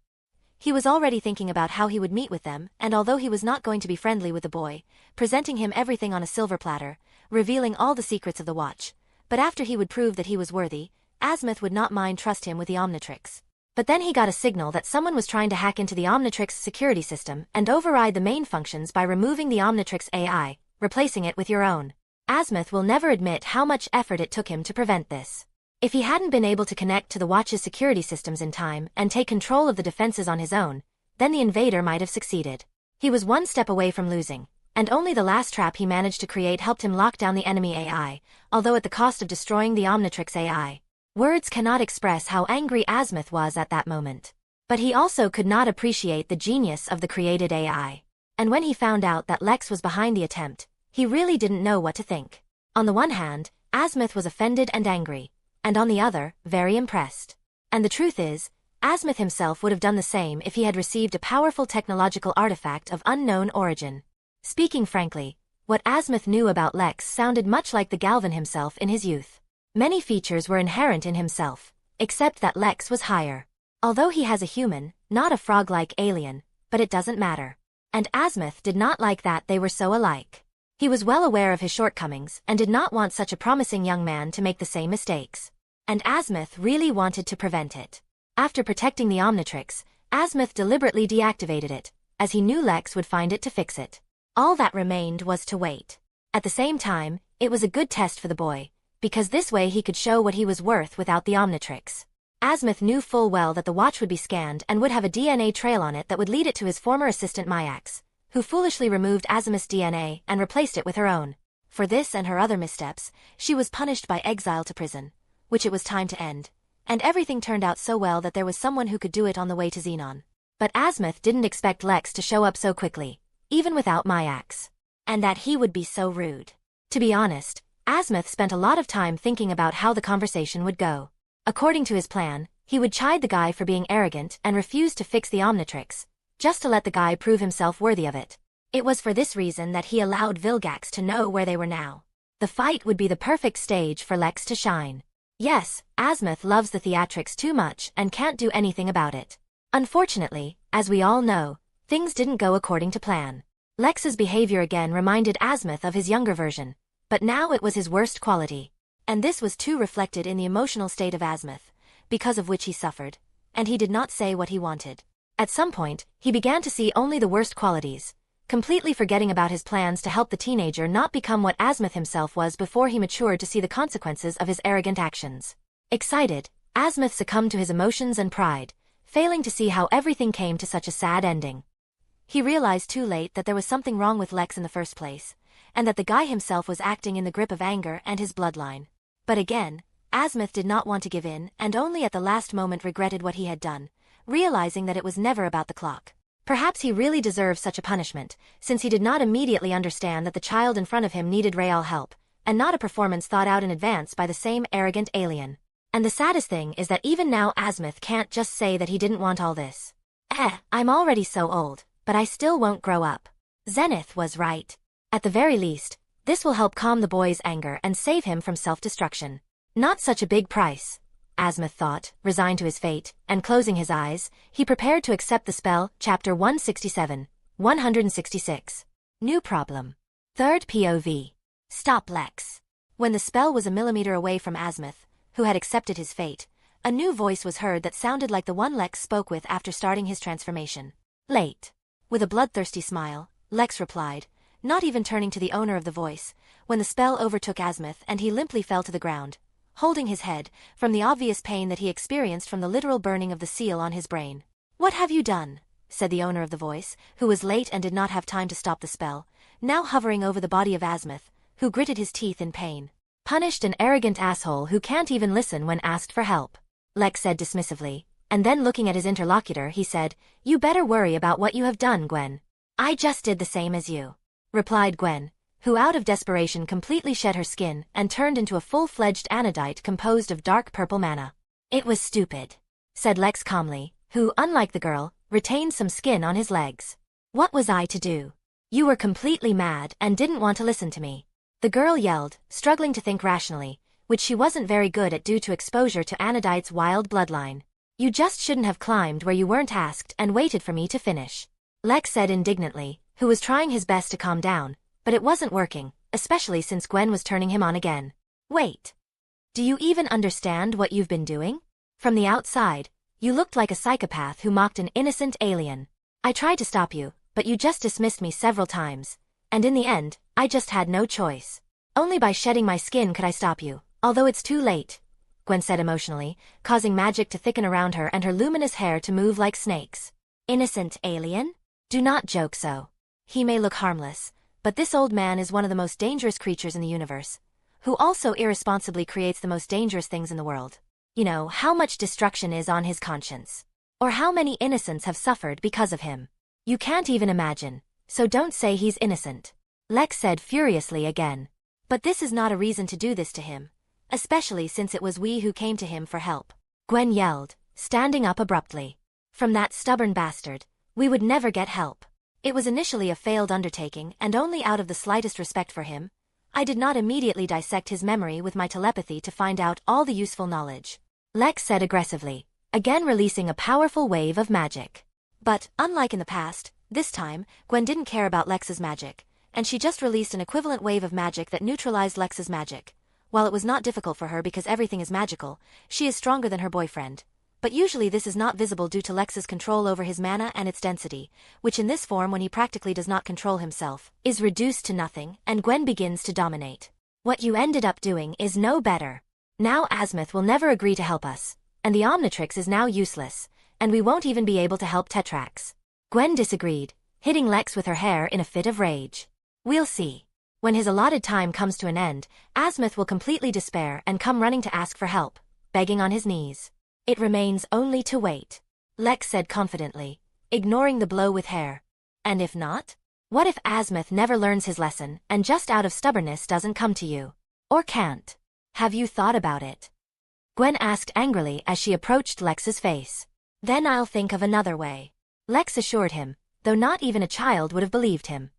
A: He was already thinking about how he would meet with them, and although he was not going to be friendly with the boy, presenting him everything on a silver platter, revealing all the secrets of the watch, but after he would prove that he was worthy, Azmuth would not mind trust him with the Omnitrix. But then he got a signal that someone was trying to hack into the Omnitrix security system and override the main functions by removing the Omnitrix AI, replacing it with your own. Azmuth will never admit how much effort it took him to prevent this. If he hadn't been able to connect to the watch's security systems in time and take control of the defenses on his own, then the invader might have succeeded. He was one step away from losing, and only the last trap he managed to create helped him lock down the enemy AI, although at the cost of destroying the Omnitrix AI. Words cannot express how angry Azmuth was at that moment. But he also could not appreciate the genius of the created AI. And when he found out that Lex was behind the attempt, he really didn't know what to think. On the one hand, Azmuth was offended and angry, and on the other, very impressed. And the truth is, Azmuth himself would have done the same if he had received a powerful technological artifact of unknown origin. Speaking frankly, what Azmuth knew about Lex sounded much like the Galvan himself in his youth. Many features were inherent in himself, except that Lex was higher. Although he has a human, not a frog-like alien, but it doesn't matter. And Azmuth did not like that they were so alike. He was well aware of his shortcomings and did not want such a promising young man to make the same mistakes. And Azmuth really wanted to prevent it. After protecting the Omnitrix, Azmuth deliberately deactivated it, as he knew Lex would find it to fix it. All that remained was to wait. At the same time, it was a good test for the boy, because this way he could show what he was worth without the Omnitrix. Azmuth knew full well that the watch would be scanned and would have a DNA trail on it that would lead it to his former assistant Myax, who foolishly removed Azimuth's DNA and replaced it with her own. For this and her other missteps, she was punished by exile to prison, which it was time to end. And everything turned out so well that there was someone who could do it on the way to Xenon. But Azmuth didn't expect Lex to show up so quickly, even without Myax. And that he would be so rude. To be honest, Azmuth spent a lot of time thinking about how the conversation would go. According to his plan, he would chide the guy for being arrogant and refuse to fix the Omnitrix, just to let the guy prove himself worthy of it. It was for this reason that he allowed Vilgax to know where they were now. The fight would be the perfect stage for Lex to shine. Yes, Azmuth loves the theatrics too much and can't do anything about it. Unfortunately, as we all know, things didn't go according to plan. Lex's behavior again reminded Azmuth of his younger version, but now it was his worst quality. And this was too reflected in the emotional state of Azmuth, because of which he suffered, and he did not say what he wanted. At some point, he began to see only the worst qualities, completely forgetting about his plans to help the teenager not become what Azmuth himself was before he matured to see the consequences of his arrogant actions. Excited, Azmuth succumbed to his emotions and pride, failing to see how everything came to such a sad ending. He realized too late that there was something wrong with Lex in the first place, and that the guy himself was acting in the grip of anger and his bloodline. But again, Azmuth did not want to give in and only at the last moment regretted what he had done, realizing that it was never about the clock. Perhaps he really deserved such a punishment, since he did not immediately understand that the child in front of him needed real help, and not a performance thought out in advance by the same arrogant alien. And the saddest thing is that even now Azmuth can't just say that he didn't want all this. I'm already so old, but I still won't grow up. Zenith was right. At the very least, this will help calm the boy's anger and save him from self-destruction. Not such a big price, Azmuth thought, resigned to his fate, and closing his eyes, he prepared to accept the spell. Chapter 167, 166. New problem. Third POV. Stop Lex. When the spell was a millimeter away from Azmuth, who had accepted his fate, a new voice was heard that sounded like the one Lex spoke with after starting his transformation. Late. With a bloodthirsty smile, Lex replied, not even turning to the owner of the voice, when the spell overtook Azmuth and he limply fell to the ground, holding his head, from the obvious pain that he experienced from the literal burning of the seal on his brain. "What have you done?" said the owner of the voice, who was late and did not have time to stop the spell, now hovering over the body of Azmuth, who gritted his teeth in pain. "Punished an arrogant asshole who can't even listen when asked for help," Lex said dismissively, and then looking at his interlocutor he said, "You better worry about what you have done, Gwen." "I just did the same as you," replied Gwen, who out of desperation completely shed her skin and turned into a full-fledged anodite composed of dark purple mana. "It was stupid," said Lex calmly, who, unlike the girl, retained some skin on his legs. "What was I to do? You were completely mad and didn't want to listen to me," the girl yelled, struggling to think rationally, which she wasn't very good at due to exposure to Anodite's wild bloodline. "You just shouldn't have climbed where you weren't asked and waited for me to finish," Lex said indignantly, who was trying his best to calm down, but it wasn't working, especially since Gwen was turning him on again. "Wait. Do you even understand what you've been doing? From the outside, you looked like a psychopath who mocked an innocent alien. I tried to stop you, but you just dismissed me several times, and in the end, I just had no choice. Only by shedding my skin could I stop you, although it's too late," Gwen said emotionally, causing magic to thicken around her and her luminous hair to move like snakes. "Innocent alien? Do not joke so. He may look harmless, but this old man is one of the most dangerous creatures in the universe, who also irresponsibly creates the most dangerous things in the world. You know how much destruction is on his conscience, or how many innocents have suffered because of him. You can't even imagine, so don't say he's innocent," Lex said furiously again. "But this is not a reason to do this to him, especially since it was we who came to him for help," Gwen yelled, standing up abruptly. "From that stubborn bastard, we would never get help. It was initially a failed undertaking and only out of the slightest respect for him, I did not immediately dissect his memory with my telepathy to find out all the useful knowledge," Lex said aggressively, again releasing a powerful wave of magic. But, unlike in the past, this time, Gwen didn't care about Lex's magic, and she just released an equivalent wave of magic that neutralized Lex's magic. While it was not difficult for her because everything is magical, she is stronger than her boyfriend. But usually this is not visible due to Lex's control over his mana and its density, which in this form when he practically does not control himself, is reduced to nothing, and Gwen begins to dominate. "What you ended up doing is no better. Now Azmuth will never agree to help us, and the Omnitrix is now useless, and we won't even be able to help Tetrax." Gwen disagreed, hitting Lex with her hair in a fit of rage. "We'll see. When his allotted time comes to an end, Azmuth will completely despair and come running to ask for help, begging on his knees. It remains only to wait," Lex said confidently, ignoring the blow with hair. "And if not? What if Azmuth never learns his lesson and just out of stubbornness doesn't come to you? Or can't? Have you thought about it?" Gwen asked angrily as she approached Lex's face. "Then I'll think of another way," Lex assured him, though not even a child would have believed him.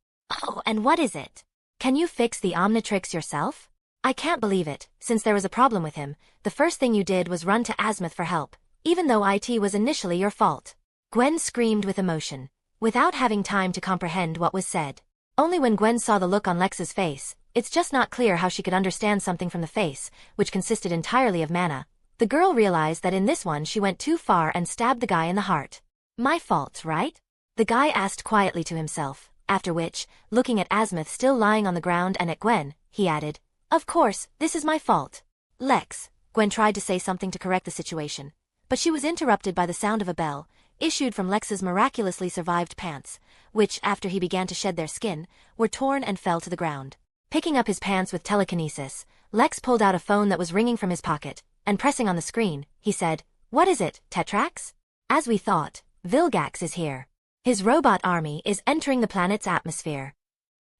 A: "Oh, and what is it? Can you fix the Omnitrix yourself? I can't believe it, since there was a problem with him, the first thing you did was run to Azmuth for help, even though it was initially your fault." Gwen screamed with emotion, without having time to comprehend what was said. Only when Gwen saw the look on Lex's face, it's just not clear how she could understand something from the face, which consisted entirely of mana. The girl realized that in this one she went too far and stabbed the guy in the heart. "My fault, right?" the guy asked quietly to himself, after which, looking at Azmuth still lying on the ground and at Gwen, he added, "Of course, this is my fault." "Lex," Gwen tried to say something to correct the situation, but she was interrupted by the sound of a bell, issued from Lex's miraculously survived pants, which, after he began to shed their skin, were torn and fell to the ground. Picking up his pants with telekinesis, Lex pulled out a phone that was ringing from his pocket, and pressing on the screen, he said, "What is it, Tetrax?" "As we thought, Vilgax is here. His robot army is entering the planet's atmosphere,"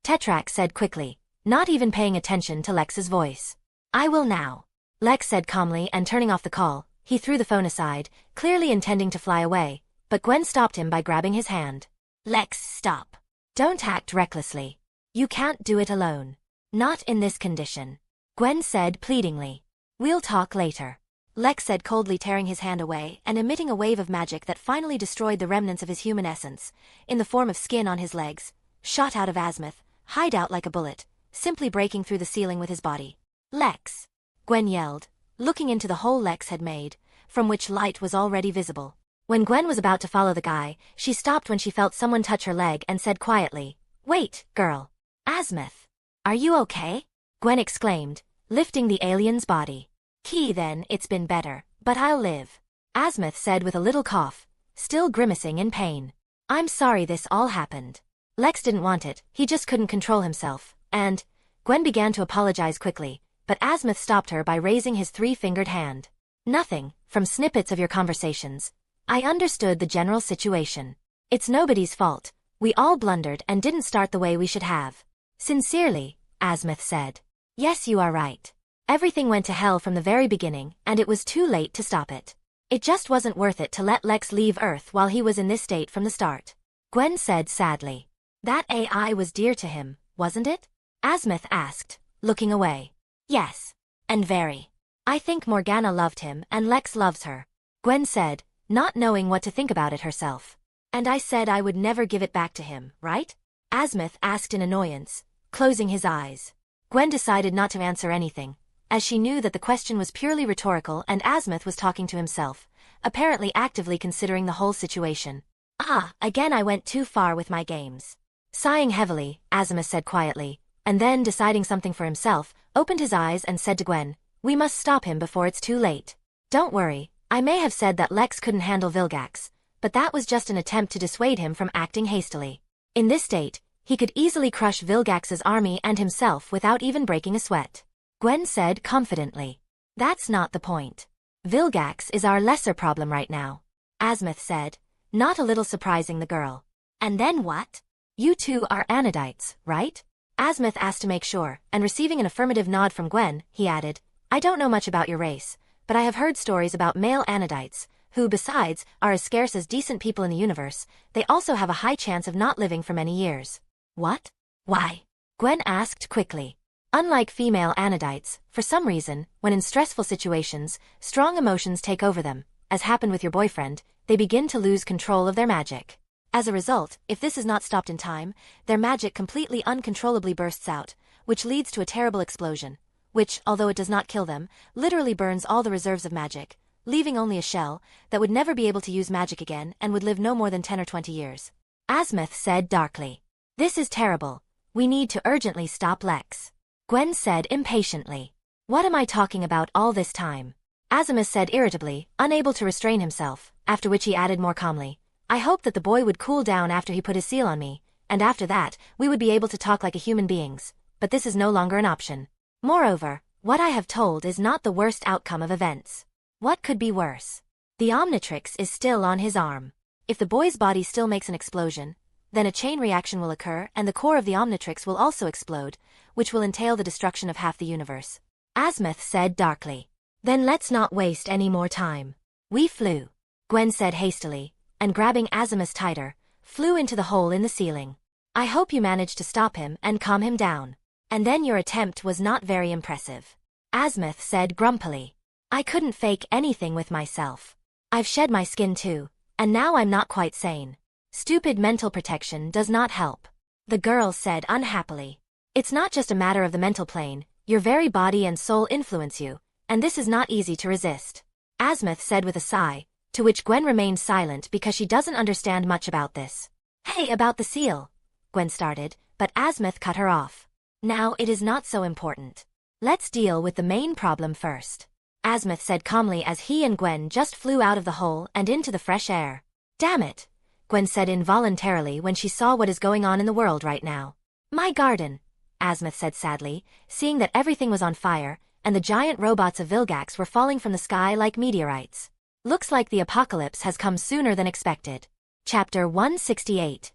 A: Tetrax said quickly, not even paying attention to Lex's voice. "I will now," Lex said calmly, and turning off the call, he threw the phone aside, clearly intending to fly away, but Gwen stopped him by grabbing his hand. "Lex, stop. Don't act recklessly. You can't do it alone. Not in this condition," Gwen said pleadingly. "We'll talk later," Lex said coldly, tearing his hand away and emitting a wave of magic that finally destroyed the remnants of his human essence, in the form of skin on his legs, shot out of Azmuth, hied out like a bullet, simply breaking through the ceiling with his body. "Lex!" Gwen yelled, looking into the hole Lex had made, from which light was already visible. When Gwen was about to follow the guy, she stopped when she felt someone touch her leg and said quietly, "Wait, girl." Azmuth. Are you okay? Gwen exclaimed, lifting the alien's body. Then it's been better, but I'll live. Azmuth said with a little cough, still grimacing in pain. I'm sorry this all happened. Lex didn't want it, he just couldn't control himself, and... Gwen began to apologize quickly, but Azmuth stopped her by raising his three-fingered hand. Nothing, from snippets of your conversations. I understood the general situation. It's nobody's fault. We all blundered and didn't start the way we should have. Sincerely, Azmuth said. Yes, you are right. Everything went to hell from the very beginning, and it was too late to stop it. It just wasn't worth it to let Lex leave Earth while he was in this state from the start. Gwen said sadly. That AI was dear to him, wasn't it? Azmuth asked, looking away. Yes. And very. I think Morgana loved him and Lex loves her. Gwen said, not knowing what to think about it herself. And I said I would never give it back to him, right? Azmuth asked in annoyance, closing his eyes. Gwen decided not to answer anything, as she knew that the question was purely rhetorical and Azmuth was talking to himself, apparently actively considering the whole situation. Again I went too far with my games. Sighing heavily, Azmuth said quietly, and then deciding something for himself, opened his eyes and said to Gwen, we must stop him before it's too late. Don't worry, I may have said that Lex couldn't handle Vilgax, but that was just an attempt to dissuade him from acting hastily. In this state, he could easily crush Vilgax's army and himself without even breaking a sweat. Gwen said confidently. That's not the point. Vilgax is our lesser problem right now. Azmuth said, not a little surprising the girl. And then what? You two are Anodites, right? Azmuth asked to make sure, and receiving an affirmative nod from Gwen, he added, I don't know much about your race, but I have heard stories about male Anodites, who, besides, are as scarce as decent people in the universe. They also have a high chance of not living for many years. What? Why? Gwen asked quickly. Unlike female Anodites, for some reason, when in stressful situations, strong emotions take over them. As happened with your boyfriend, they begin to lose control of their magic. As a result, if this is not stopped in time, their magic completely uncontrollably bursts out, which leads to a terrible explosion, which, although it does not kill them, literally burns all the reserves of magic, leaving only a shell that would never be able to use magic again and would live no more than 10 or 20 years. Azmuth said darkly. This is terrible. We need to urgently stop Lex. Gwen said impatiently. What am I talking about all this time? Azmuth said irritably, unable to restrain himself, after which he added more calmly. I hoped that the boy would cool down after he put his seal on me, and after that, we would be able to talk like a human beings, but this is no longer an option. Moreover, what I have told is not the worst outcome of events. What could be worse? The Omnitrix is still on his arm. If the boy's body still makes an explosion, then a chain reaction will occur and the core of the Omnitrix will also explode, which will entail the destruction of half the universe. Azmuth said darkly. Then let's not waste any more time. We flew. Gwen said hastily, and grabbing Azmuth tighter, flew into the hole in the ceiling. I hope you managed to stop him and calm him down. And then your attempt was not very impressive. Azmuth said grumpily. I couldn't fake anything with myself. I've shed my skin too, and now I'm not quite sane. Stupid mental protection does not help. The girl said unhappily. It's not just a matter of the mental plane, your very body and soul influence you, and this is not easy to resist. Azmuth said with a sigh, to which Gwen remained silent because she doesn't understand much about this. Hey, about the seal. Gwen started, but Azmuth cut her off. Now it is not so important. Let's deal with the main problem first. Azmuth said calmly as he and Gwen just flew out of the hole and into the fresh air. Damn it, Gwen said involuntarily when she saw what is going on in the world right now. My garden, Azmuth said sadly, seeing that everything was on fire, and the giant robots of Vilgax were falling from the sky like meteorites. Looks like the apocalypse has come sooner than expected. Chapter 168.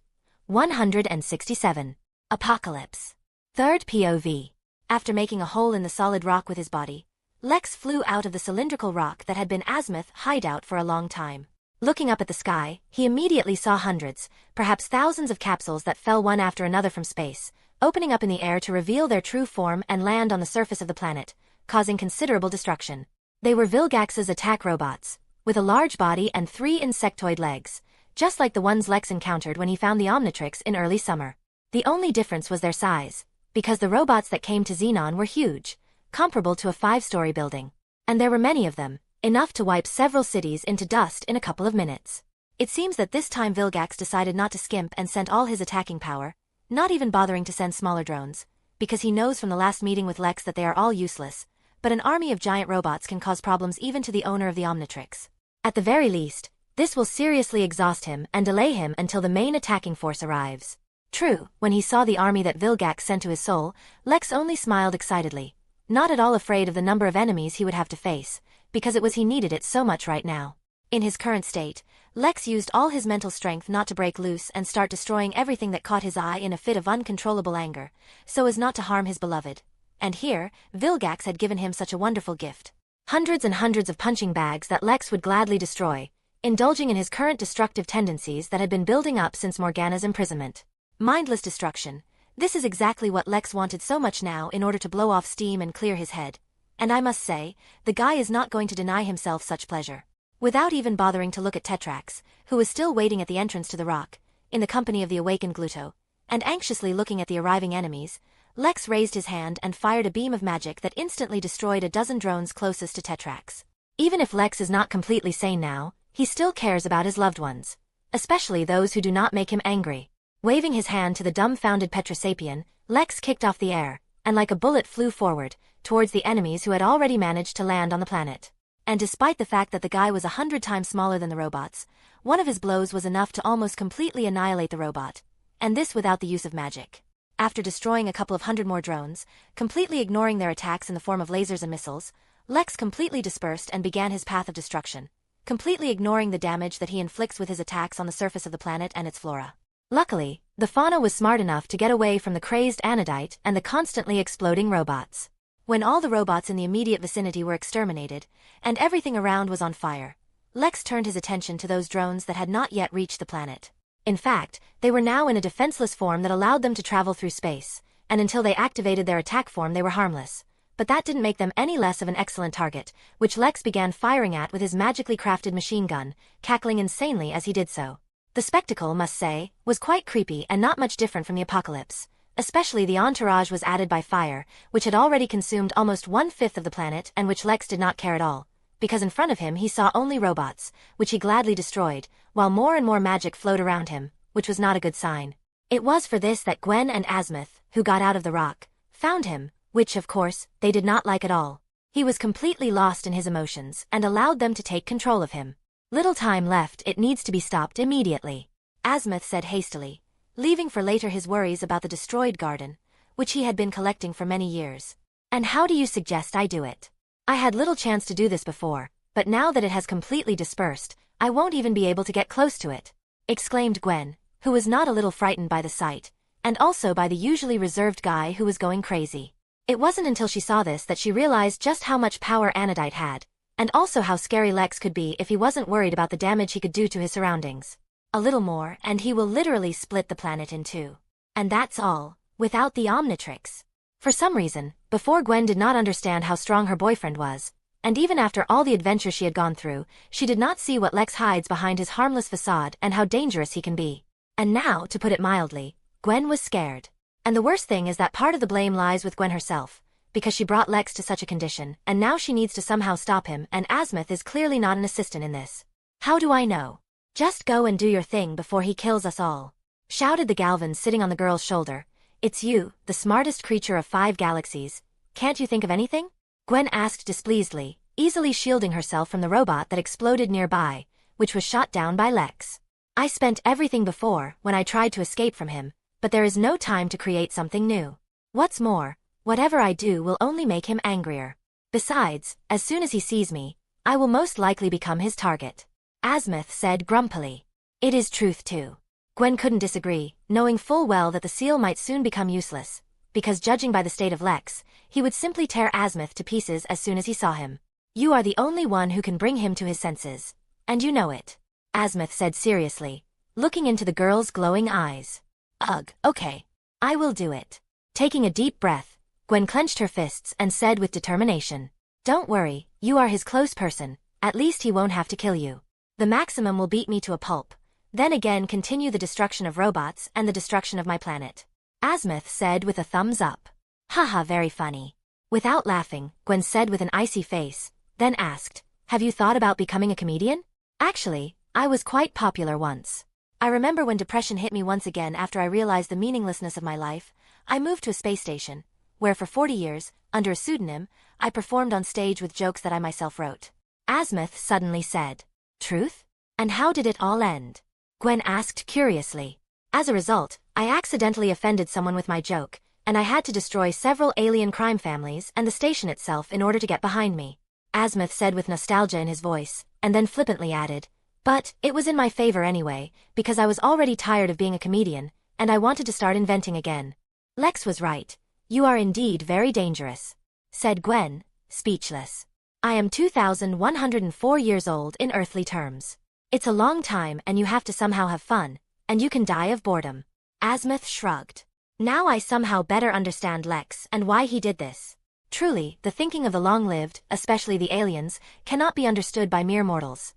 A: 167. Apocalypse. Third POV. After making a hole in the solid rock with his body, Lex flew out of the cylindrical rock that had been Azmuth's hideout for a long time. Looking up at the sky, he immediately saw hundreds, perhaps thousands of capsules that fell one after another from space, opening up in the air to reveal their true form and land on the surface of the planet, causing considerable destruction. They were Vilgax's attack robots, with a large body and 3 insectoid legs, just like the ones Lex encountered when he found the Omnitrix in early summer. The only difference was their size, because the robots that came to Xenon were huge, comparable to a 5-story building. And there were many of them, enough to wipe several cities into dust in a couple of minutes. It seems that this time Vilgax decided not to skimp and sent all his attacking power, not even bothering to send smaller drones, because he knows from the last meeting with Lex that they are all useless, but an army of giant robots can cause problems even to the owner of the Omnitrix. At the very least, this will seriously exhaust him and delay him until the main attacking force arrives. True, when he saw the army that Vilgax sent to his soul, Lex only smiled excitedly, not at all afraid of the number of enemies he would have to face, because he needed it so much right now. In his current state, Lex used all his mental strength not to break loose and start destroying everything that caught his eye in a fit of uncontrollable anger, so as not to harm his beloved. And here, Vilgax had given him such a wonderful gift. Hundreds and hundreds of punching bags that Lex would gladly destroy, indulging in his current destructive tendencies that had been building up since Morgana's imprisonment. Mindless destruction. This is exactly what Lex wanted so much now in order to blow off steam and clear his head. And I must say, the guy is not going to deny himself such pleasure. Without even bothering to look at Tetrax, who was still waiting at the entrance to the rock, in the company of the awakened Gluto, and anxiously looking at the arriving enemies, Lex raised his hand and fired a beam of magic that instantly destroyed a dozen drones closest to Tetrax. Even if Lex is not completely sane now, he still cares about his loved ones, especially those who do not make him angry. Waving his hand to the dumbfounded Petrosapian, Lex kicked off the air, and like a bullet flew forward, towards the enemies who had already managed to land on the planet. And despite the fact that the guy was 100 times smaller than the robots, one of his blows was enough to almost completely annihilate the robot, and this without the use of magic. After destroying a couple of hundred more drones, completely ignoring their attacks in the form of lasers and missiles, Lex completely dispersed and began his path of destruction, completely ignoring the damage that he inflicts with his attacks on the surface of the planet and its flora. Luckily, the fauna was smart enough to get away from the crazed Anodite and the constantly exploding robots. When all the robots in the immediate vicinity were exterminated, and everything around was on fire, Lex turned his attention to those drones that had not yet reached the planet. In fact, they were now in a defenseless form that allowed them to travel through space, and until they activated their attack form they were harmless. But that didn't make them any less of an excellent target, which Lex began firing at with his magically crafted machine gun, cackling insanely as he did so. The spectacle, must say, was quite creepy and not much different from the apocalypse. Especially the entourage was added by fire, which had already consumed almost 1/5 of the planet and which Lex did not care at all, because in front of him he saw only robots, which he gladly destroyed, while more and more magic flowed around him, which was not a good sign. It was for this that Gwen and Azmuth, who got out of the rock, found him, which of course, they did not like at all. He was completely lost in his emotions and allowed them to take control of him. Little time left, it needs to be stopped immediately, Azmuth said hastily, leaving for later his worries about the destroyed garden, which he had been collecting for many years. And how do you suggest I do it? I had little chance to do this before, but now that it has completely dispersed, I won't even be able to get close to it, exclaimed Gwen, who was not a little frightened by the sight, and also by the usually reserved guy who was going crazy. It wasn't until she saw this that she realized just how much power Anodite had, and also how scary Lex could be if he wasn't worried about the damage he could do to his surroundings. A little more, and he will literally split the planet in two. And that's all, without the Omnitrix. For some reason, before Gwen did not understand how strong her boyfriend was, and even after all the adventures she had gone through, she did not see what Lex hides behind his harmless facade and how dangerous he can be. And now, to put it mildly, Gwen was scared. And the worst thing is that part of the blame lies with Gwen herself, because she brought Lex to such a condition, and now she needs to somehow stop him, and Azmuth is clearly not an assistant in this. How do I know? Just go and do your thing before he kills us all, shouted the Galvan sitting on the girl's shoulder. It's you, the smartest creature of 5 galaxies. Can't you think of anything? Gwen asked displeasedly, easily shielding herself from the robot that exploded nearby, which was shot down by Lex. I spent everything before when I tried to escape from him, but there is no time to create something new. What's more, whatever I do will only make him angrier. Besides, as soon as he sees me, I will most likely become his target, Azmuth said grumpily. It is truth too. Gwen couldn't disagree, knowing full well that the seal might soon become useless, because judging by the state of Lex, he would simply tear Azmuth to pieces as soon as he saw him. You are the only one who can bring him to his senses, and you know it, Azmuth said seriously, looking into the girl's glowing eyes. Ugh, okay. I will do it. Taking a deep breath, Gwen clenched her fists and said with determination, Don't worry, you are his close person, at least he won't have to kill you. The maximum will beat me to a pulp, then again continue the destruction of robots and the destruction of my planet, Azmuth said with a thumbs up. Haha, very funny. Without laughing, Gwen said with an icy face, then asked, Have you thought about becoming a comedian? Actually, I was quite popular once. I remember when depression hit me once again after I realized the meaninglessness of my life. I moved to a space station, where for 40 years, under a pseudonym, I performed on stage with jokes that I myself wrote. Azmuth suddenly said, "Truth? And how did it all end?" Gwen asked curiously. As a result, I accidentally offended someone with my joke, and I had to destroy several alien crime families and the station itself in order to get behind me. Azmuth said with nostalgia in his voice, and then flippantly added, "But it was in my favor anyway, because I was already tired of being a comedian, and I wanted to start inventing again." Lex was right. "You are indeed very dangerous," said Gwen, speechless. "I am 2,104 years old in earthly terms. It's a long time and you have to somehow have fun, and you can die of boredom." Azmuth shrugged. "Now I somehow better understand Lex and why he did this. Truly, the thinking of the long-lived, especially the aliens, cannot be understood by mere mortals."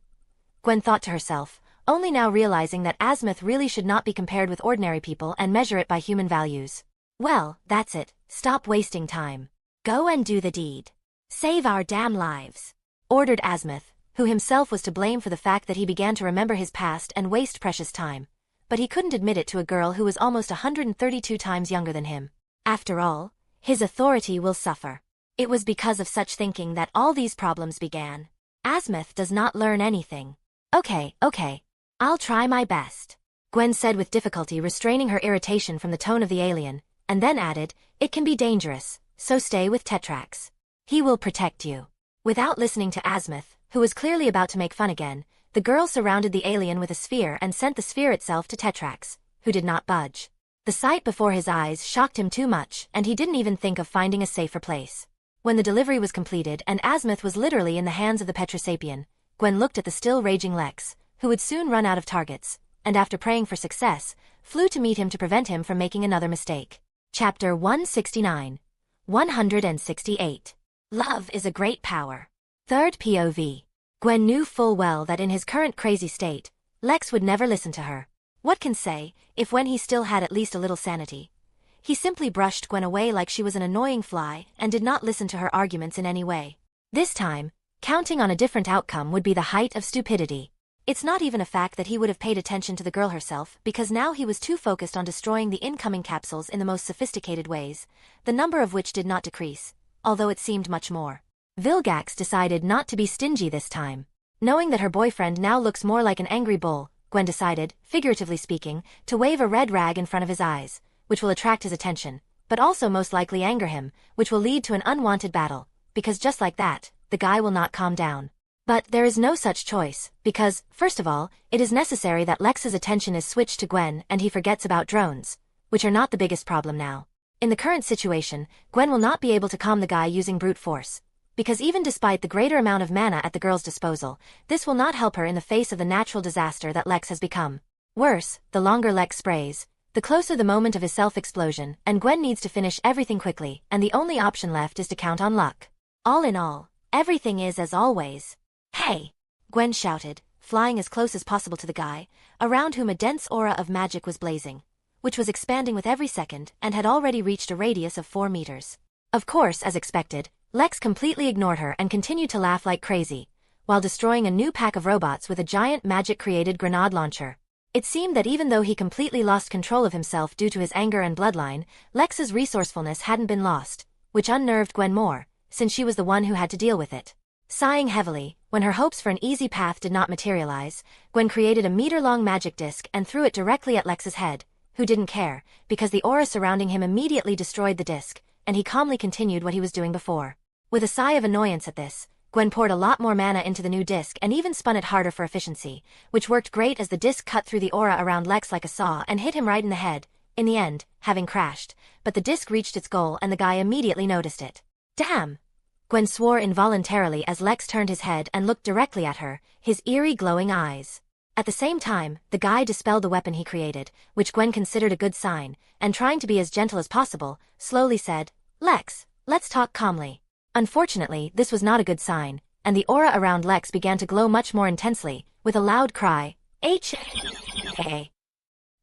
A: Gwen thought to herself, only now realizing that Azmuth really should not be compared with ordinary people and measure it by human values. "Well, that's it, stop wasting time. Go and do the deed. Save our damn lives," ordered Azmuth, who himself was to blame for the fact that he began to remember his past and waste precious time. But he couldn't admit it to a girl who was almost 132 times younger than him. After all, his authority will suffer. It was because of such thinking that all these problems began. Azmuth does not learn anything. Okay, I'll try my best," Gwen said with difficulty, restraining her irritation from the tone of the alien, and then added, "It can be dangerous, so stay with Tetrax. He will protect you." Without listening to Azmuth, who was clearly about to make fun again, the girl surrounded the alien with a sphere and sent the sphere itself to Tetrax, who did not budge. The sight before his eyes shocked him too much, and he didn't even think of finding a safer place. When the delivery was completed and Azmuth was literally in the hands of the Petrosapien, Gwen looked at the still raging Lex, who would soon run out of targets, and after praying for success, flew to meet him to prevent him from making another mistake. Chapter 169. 168. Love is a great power. Third POV. Gwen knew full well that in his current crazy state, Lex would never listen to her. What can say, if when he still had at least a little sanity? He simply brushed Gwen away like she was an annoying fly and did not listen to her arguments in any way. This time, counting on a different outcome would be the height of stupidity. It's not even a fact that he would have paid attention to the girl herself, because now he was too focused on destroying the incoming capsules in the most sophisticated ways, the number of which did not decrease, although it seemed much more. Vilgax decided not to be stingy this time. Knowing that her boyfriend now looks more like an angry bull, Gwen decided, figuratively speaking, to wave a red rag in front of his eyes, which will attract his attention, but also most likely anger him, which will lead to an unwanted battle, because just like that, the guy will not calm down. But there is no such choice, because, first of all, it is necessary that Lex's attention is switched to Gwen and he forgets about drones, which are not the biggest problem now. In the current situation, Gwen will not be able to calm the guy using brute force, because even despite the greater amount of mana at the girl's disposal, this will not help her in the face of the natural disaster that Lex has become. Worse, the longer Lex sprays, the closer the moment of his self-explosion, and Gwen needs to finish everything quickly, and the only option left is to count on luck. All in all, everything is as always. "Hey!" Gwen shouted, flying as close as possible to the guy, around whom a dense aura of magic was blazing, which was expanding with every second and had already reached a radius of 4 meters. Of course, as expected, Lex completely ignored her and continued to laugh like crazy, while destroying a new pack of robots with a giant magic-created grenade launcher. It seemed that even though he completely lost control of himself due to his anger and bloodline, Lex's resourcefulness hadn't been lost, which unnerved Gwen more, since she was the one who had to deal with it. Sighing heavily, when her hopes for an easy path did not materialize, Gwen created a meter-long magic disc and threw it directly at Lex's head, who didn't care, because the aura surrounding him immediately destroyed the disc, and he calmly continued what he was doing before. With a sigh of annoyance at this, Gwen poured a lot more mana into the new disc and even spun it harder for efficiency, which worked great as the disc cut through the aura around Lex like a saw and hit him right in the head, in the end, having crashed, but the disc reached its goal and the guy immediately noticed it. "Damn!" Gwen swore involuntarily as Lex turned his head and looked directly at her, his eerie glowing eyes. At the same time, the guy dispelled the weapon he created, which Gwen considered a good sign, and trying to be as gentle as possible, slowly said, "Lex, let's talk calmly." Unfortunately, this was not a good sign, and the aura around Lex began to glow much more intensely, with a loud cry, "H-A."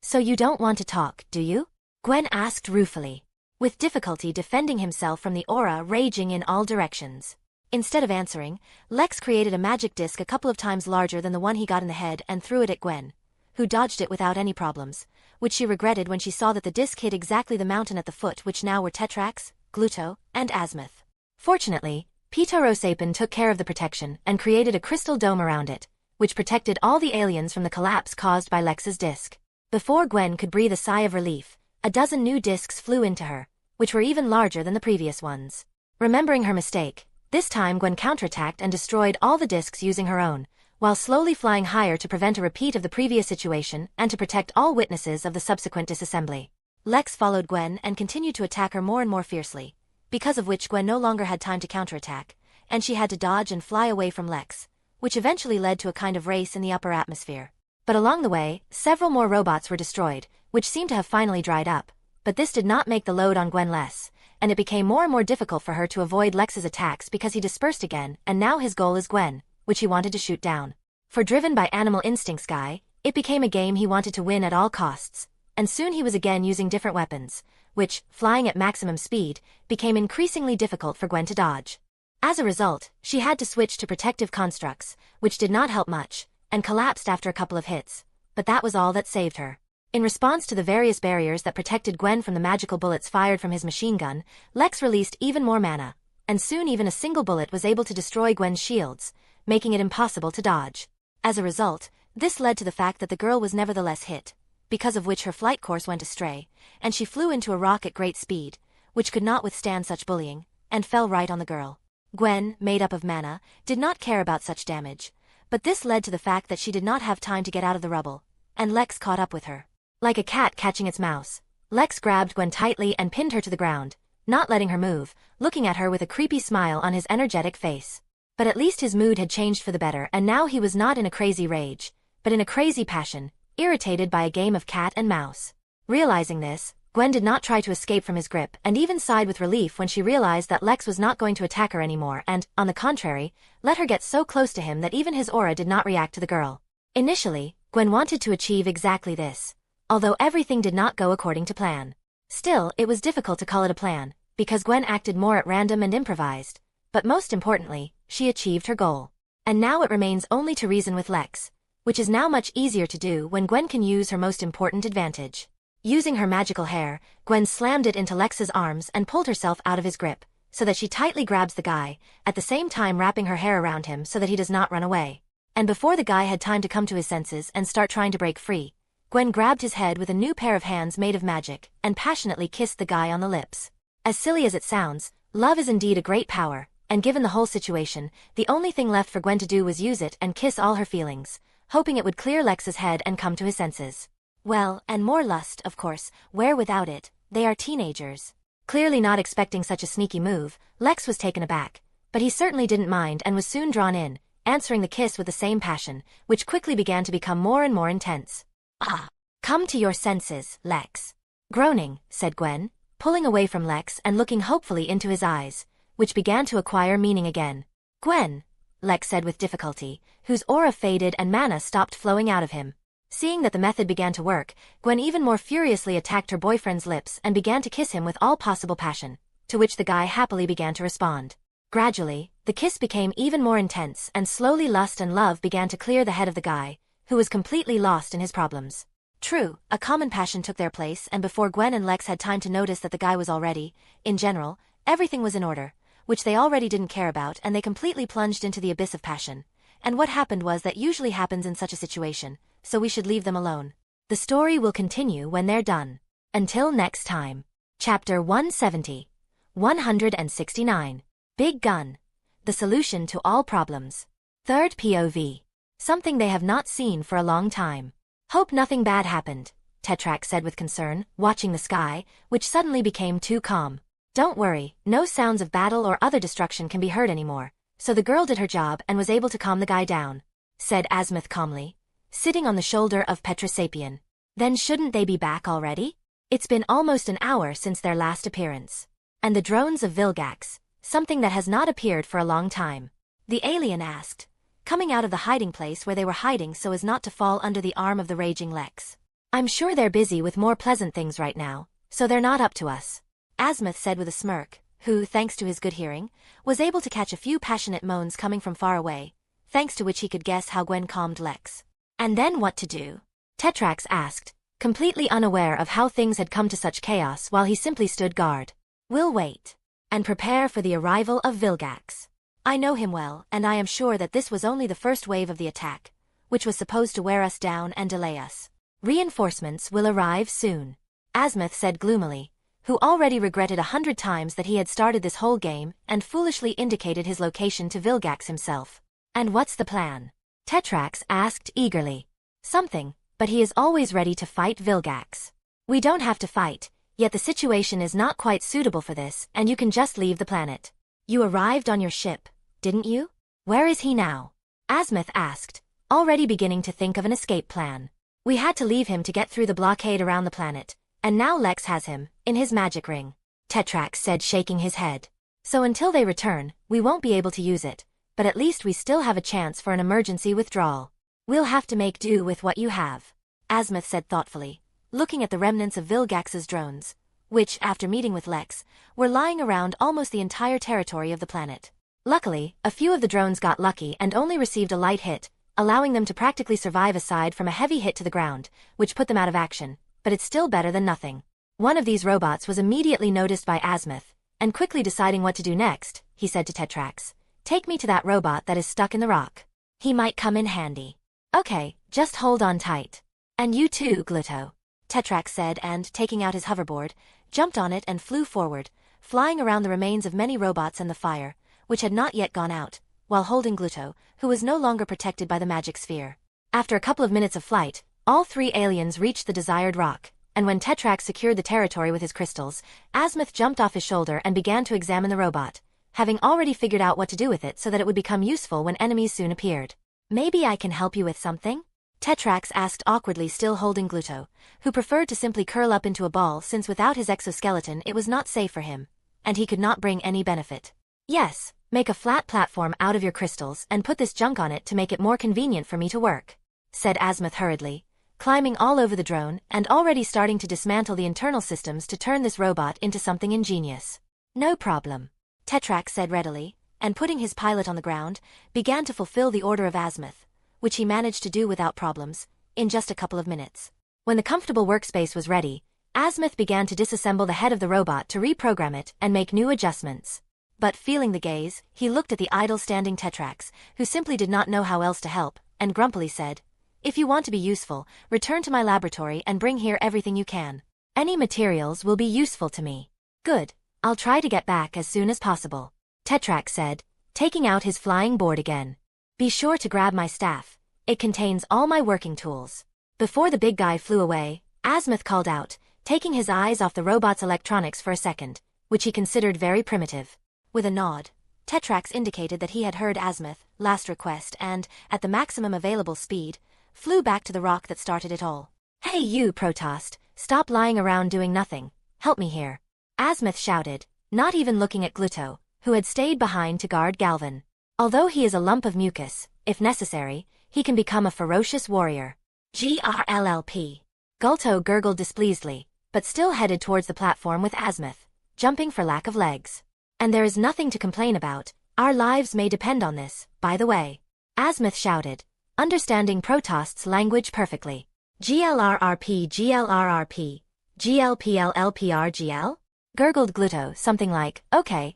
A: "So you don't want to talk, do you?" Gwen asked ruefully, with difficulty defending himself from the aura raging in all directions. Instead of answering, Lex created a magic disc a couple of times larger than the one he got in the head and threw it at Gwen, who dodged it without any problems, which she regretted when she saw that the disc hit exactly the mountain at the foot, which now were Tetrax, Gluto, and Azmuth. Fortunately, Pitorosapin took care of the protection and created a crystal dome around it, which protected all the aliens from the collapse caused by Lex's disc. Before Gwen could breathe a sigh of relief, a dozen new discs flew into her, which were even larger than the previous ones. Remembering her mistake, this time Gwen counterattacked and destroyed all the discs using her own, while slowly flying higher to prevent a repeat of the previous situation and to protect all witnesses of the subsequent disassembly. Lex followed Gwen and continued to attack her more and more fiercely, because of which Gwen no longer had time to counterattack, and she had to dodge and fly away from Lex, which eventually led to a kind of race in the upper atmosphere. But along the way, several more robots were destroyed, which seemed to have finally dried up, but this did not make the load on Gwen less, and it became more and more difficult for her to avoid Lex's attacks because he dispersed again, and now his goal is Gwen, which he wanted to shoot down. For driven by animal instincts guy, it became a game he wanted to win at all costs, and soon he was again using different weapons, which, flying at maximum speed, became increasingly difficult for Gwen to dodge. As a result, she had to switch to protective constructs, which did not help much, and collapsed after a couple of hits, but that was all that saved her. In response to the various barriers that protected Gwen from the magical bullets fired from his machine gun, Lex released even more mana, and soon even a single bullet was able to destroy Gwen's shields, making it impossible to dodge. As a result, this led to the fact that the girl was nevertheless hit, because of which her flight course went astray, and she flew into a rock at great speed, which could not withstand such bullying, and fell right on the girl. Gwen, made up of mana, did not care about such damage, but this led to the fact that she did not have time to get out of the rubble, and Lex caught up with her. Like a cat catching its mouse, Lex grabbed Gwen tightly and pinned her to the ground, not letting her move, looking at her with a creepy smile on his energetic face. But at least his mood had changed for the better, and now he was not in a crazy rage, but in a crazy passion, irritated by a game of cat and mouse. Realizing this, Gwen did not try to escape from his grip and even sighed with relief when she realized that Lex was not going to attack her anymore and, on the contrary, let her get so close to him that even his aura did not react to the girl. Initially, Gwen wanted to achieve exactly this, although everything did not go according to plan. Still, it was difficult to call it a plan, because Gwen acted more at random and improvised, but most importantly, she achieved her goal. And now it remains only to reason with Lex, which is now much easier to do when Gwen can use her most important advantage. Using her magical hair, Gwen slammed it into Lex's arms and pulled herself out of his grip, so that she tightly grabs the guy, at the same time wrapping her hair around him so that he does not run away. And before the guy had time to come to his senses and start trying to break free, Gwen grabbed his head with a new pair of hands made of magic and passionately kissed the guy on the lips. As silly as it sounds, love is indeed a great power, and given the whole situation, the only thing left for Gwen to do was use it and kiss all her feelings, hoping it would clear Lex's head and come to his senses. Well, and more lust, of course, where without it, they are teenagers. Clearly not expecting such a sneaky move, Lex was taken aback, but he certainly didn't mind and was soon drawn in, answering the kiss with the same passion, which quickly began to become more and more intense. "Ah! Come to your senses, Lex." Groaning, said Gwen, pulling away from Lex and looking hopefully into his eyes, which began to acquire meaning again. "Gwen," Lex said with difficulty, whose aura faded and mana stopped flowing out of him. Seeing that the method began to work, Gwen even more furiously attacked her boyfriend's lips and began to kiss him with all possible passion, to which the guy happily began to respond. Gradually, the kiss became even more intense and slowly lust and love began to clear the head of the guy, who was completely lost in his problems. True, a common passion took their place, and before Gwen and Lex had time to notice that the guy was already, in general, everything was in order, which they already didn't care about, and they completely plunged into the abyss of passion. And what happened was that usually happens in such a situation, so we should leave them alone. The story will continue when they're done. Until next time. Chapter 170. 169. Big Gun. The solution to all problems. Third POV. Something they have not seen for a long time. Hope nothing bad happened, Tetrax said with concern, watching the sky, which suddenly became too calm. Don't worry, no sounds of battle or other destruction can be heard anymore, so the girl did her job and was able to calm the guy down, said Azmuth calmly, sitting on the shoulder of Petrosapien. Then shouldn't they be back already? It's been almost an hour since their last appearance. And the drones of Vilgax, something that has not appeared for a long time. The alien asked, coming out of the hiding place where they were hiding so as not to fall under the arm of the raging Lex. I'm sure they're busy with more pleasant things right now, so they're not up to us, Azmuth said with a smirk, who, thanks to his good hearing, was able to catch a few passionate moans coming from far away, thanks to which he could guess how Gwen calmed Lex. And then what to do? Tetrax asked, completely unaware of how things had come to such chaos while he simply stood guard. We'll wait. And prepare for the arrival of Vilgax. I know him well, and I am sure that this was only the first wave of the attack, which was supposed to wear us down and delay us. Reinforcements will arrive soon. Azmuth said gloomily, who already regretted 100 times that he had started this whole game and foolishly indicated his location to Vilgax himself. And what's the plan? Tetrax asked eagerly. Something, but he is always ready to fight Vilgax. We don't have to fight, yet the situation is not quite suitable for this and you can just leave the planet. You arrived on your ship, didn't you? Where is he now? Azmuth asked, already beginning to think of an escape plan. We had to leave him to get through the blockade around the planet, and now Lex has him, in his magic ring. Tetrax said, shaking his head. So until they return, we won't be able to use it, but at least we still have a chance for an emergency withdrawal. We'll have to make do with what you have. Azmuth said thoughtfully, looking at the remnants of Vilgax's drones, which, after meeting with Lex, were lying around almost the entire territory of the planet. Luckily, a few of the drones got lucky and only received a light hit, allowing them to practically survive aside from a heavy hit to the ground, which put them out of action, but it's still better than nothing. One of these robots was immediately noticed by Azmuth, and quickly deciding what to do next, he said to Tetrax, "Take me to that robot that is stuck in the rock. He might come in handy." "Okay, just hold on tight. And you too, Gluto," Tetrax said and, taking out his hoverboard, jumped on it and flew forward, flying around the remains of many robots and the fire, which had not yet gone out, while holding Gluto, who was no longer protected by the magic sphere. After a couple of minutes of flight, all 3 aliens reached the desired rock, and when Tetrax secured the territory with his crystals, Azmuth jumped off his shoulder and began to examine the robot, having already figured out what to do with it so that it would become useful when enemies soon appeared. "Maybe I can help you with something?" Tetrax asked awkwardly, still holding Gluto, who preferred to simply curl up into a ball since without his exoskeleton it was not safe for him, and he could not bring any benefit. "Yes, make a flat platform out of your crystals and put this junk on it to make it more convenient for me to work," said Azmuth hurriedly, climbing all over the drone and already starting to dismantle the internal systems to turn this robot into something ingenious. "No problem," Tetrax said readily, and putting his pilot on the ground, began to fulfill the order of Azmuth, which he managed to do without problems, in just a couple of minutes. When the comfortable workspace was ready, Azmuth began to disassemble the head of the robot to reprogram it and make new adjustments. But feeling the gaze, he looked at the idle-standing Tetrax, who simply did not know how else to help, and grumpily said, "If you want to be useful, return to my laboratory and bring here everything you can. Any materials will be useful to me." "Good, I'll try to get back as soon as possible," Tetrax said, taking out his flying board again. "Be sure to grab my staff. It contains all my working tools." Before the big guy flew away, Azmuth called out, taking his eyes off the robot's electronics for a second, which he considered very primitive. With a nod, Tetrax indicated that he had heard Azmuth's last request and, at the maximum available speed, flew back to the rock that started it all. "Hey you, Protoss, stop lying around doing nothing. Help me here," Azmuth shouted, not even looking at Gluto, who had stayed behind to guard Galvan. Although he is a lump of mucus, if necessary, he can become a ferocious warrior. "GRLLP. Gulto gurgled displeasedly, but still headed towards the platform with Azmuth, jumping for lack of legs. "And there is nothing to complain about. Our lives may depend on this, by the way," Azmuth shouted, understanding Protoss's language perfectly. "GLRRP GLRRP, GLPLLPRGL? Gurgled Gluto, something like, okay,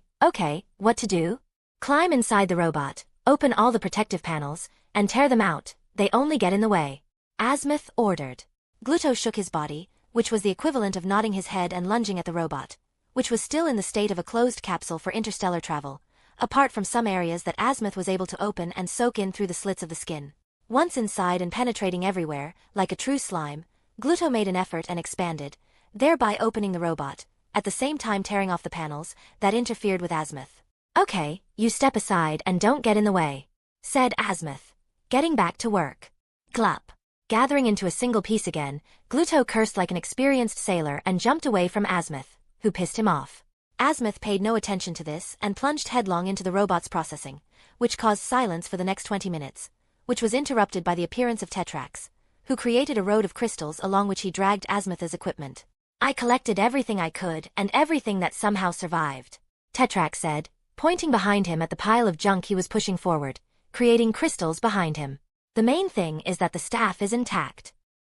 A: what to do?" "Climb inside the robot, open all the protective panels, and tear them out, they only get in the way," Azmuth ordered. Gluto shook his body, which was the equivalent of nodding his head and lunging at the robot, which was still in the state of a closed capsule for interstellar travel, apart from some areas that Azmuth was able to open and soak in through the slits of the skin. Once inside and penetrating everywhere, like a true slime, Gluto made an effort and expanded, thereby opening the robot, at the same time tearing off the panels that interfered with Azmuth. "Okay, you step aside and don't get in the way," said Azmuth, getting back to work. Glup. Gathering into a single piece again, Gluto cursed like an experienced sailor and jumped away from Azmuth, who pissed him off. Azmuth paid no attention to this and plunged headlong into the robot's processing, which caused silence for the next 20 minutes, which was interrupted by the appearance of Tetrax, who created a road of crystals along which he dragged Azmuth's equipment. "I collected everything I could and everything that somehow survived," Tetrax said, pointing behind him at the pile of junk he was pushing forward, creating crystals behind him. "The main thing is that the staff is intact.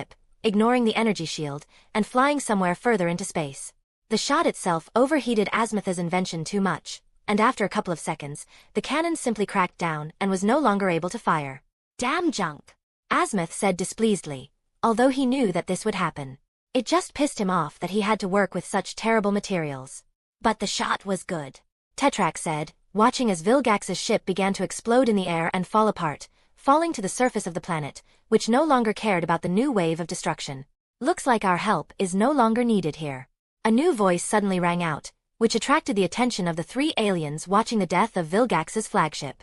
A: ship, ignoring the energy shield, and flying somewhere further into space. The shot itself overheated Azmuth's invention too much, and after a couple of seconds, the cannon simply cracked down and was no longer able to fire. Damn junk, Azmuth said displeasedly, although he knew that this would happen. It just pissed him off that he had to work with such terrible materials. But the shot was good, Tetrax said, watching as Vilgax's ship began to explode in the air and fall apart, falling to the surface of the planet, which no longer cared about the new wave of destruction. Looks like our help is no longer needed here. A new voice suddenly rang out, which attracted the attention of the three aliens watching the death of Vilgax's flagship.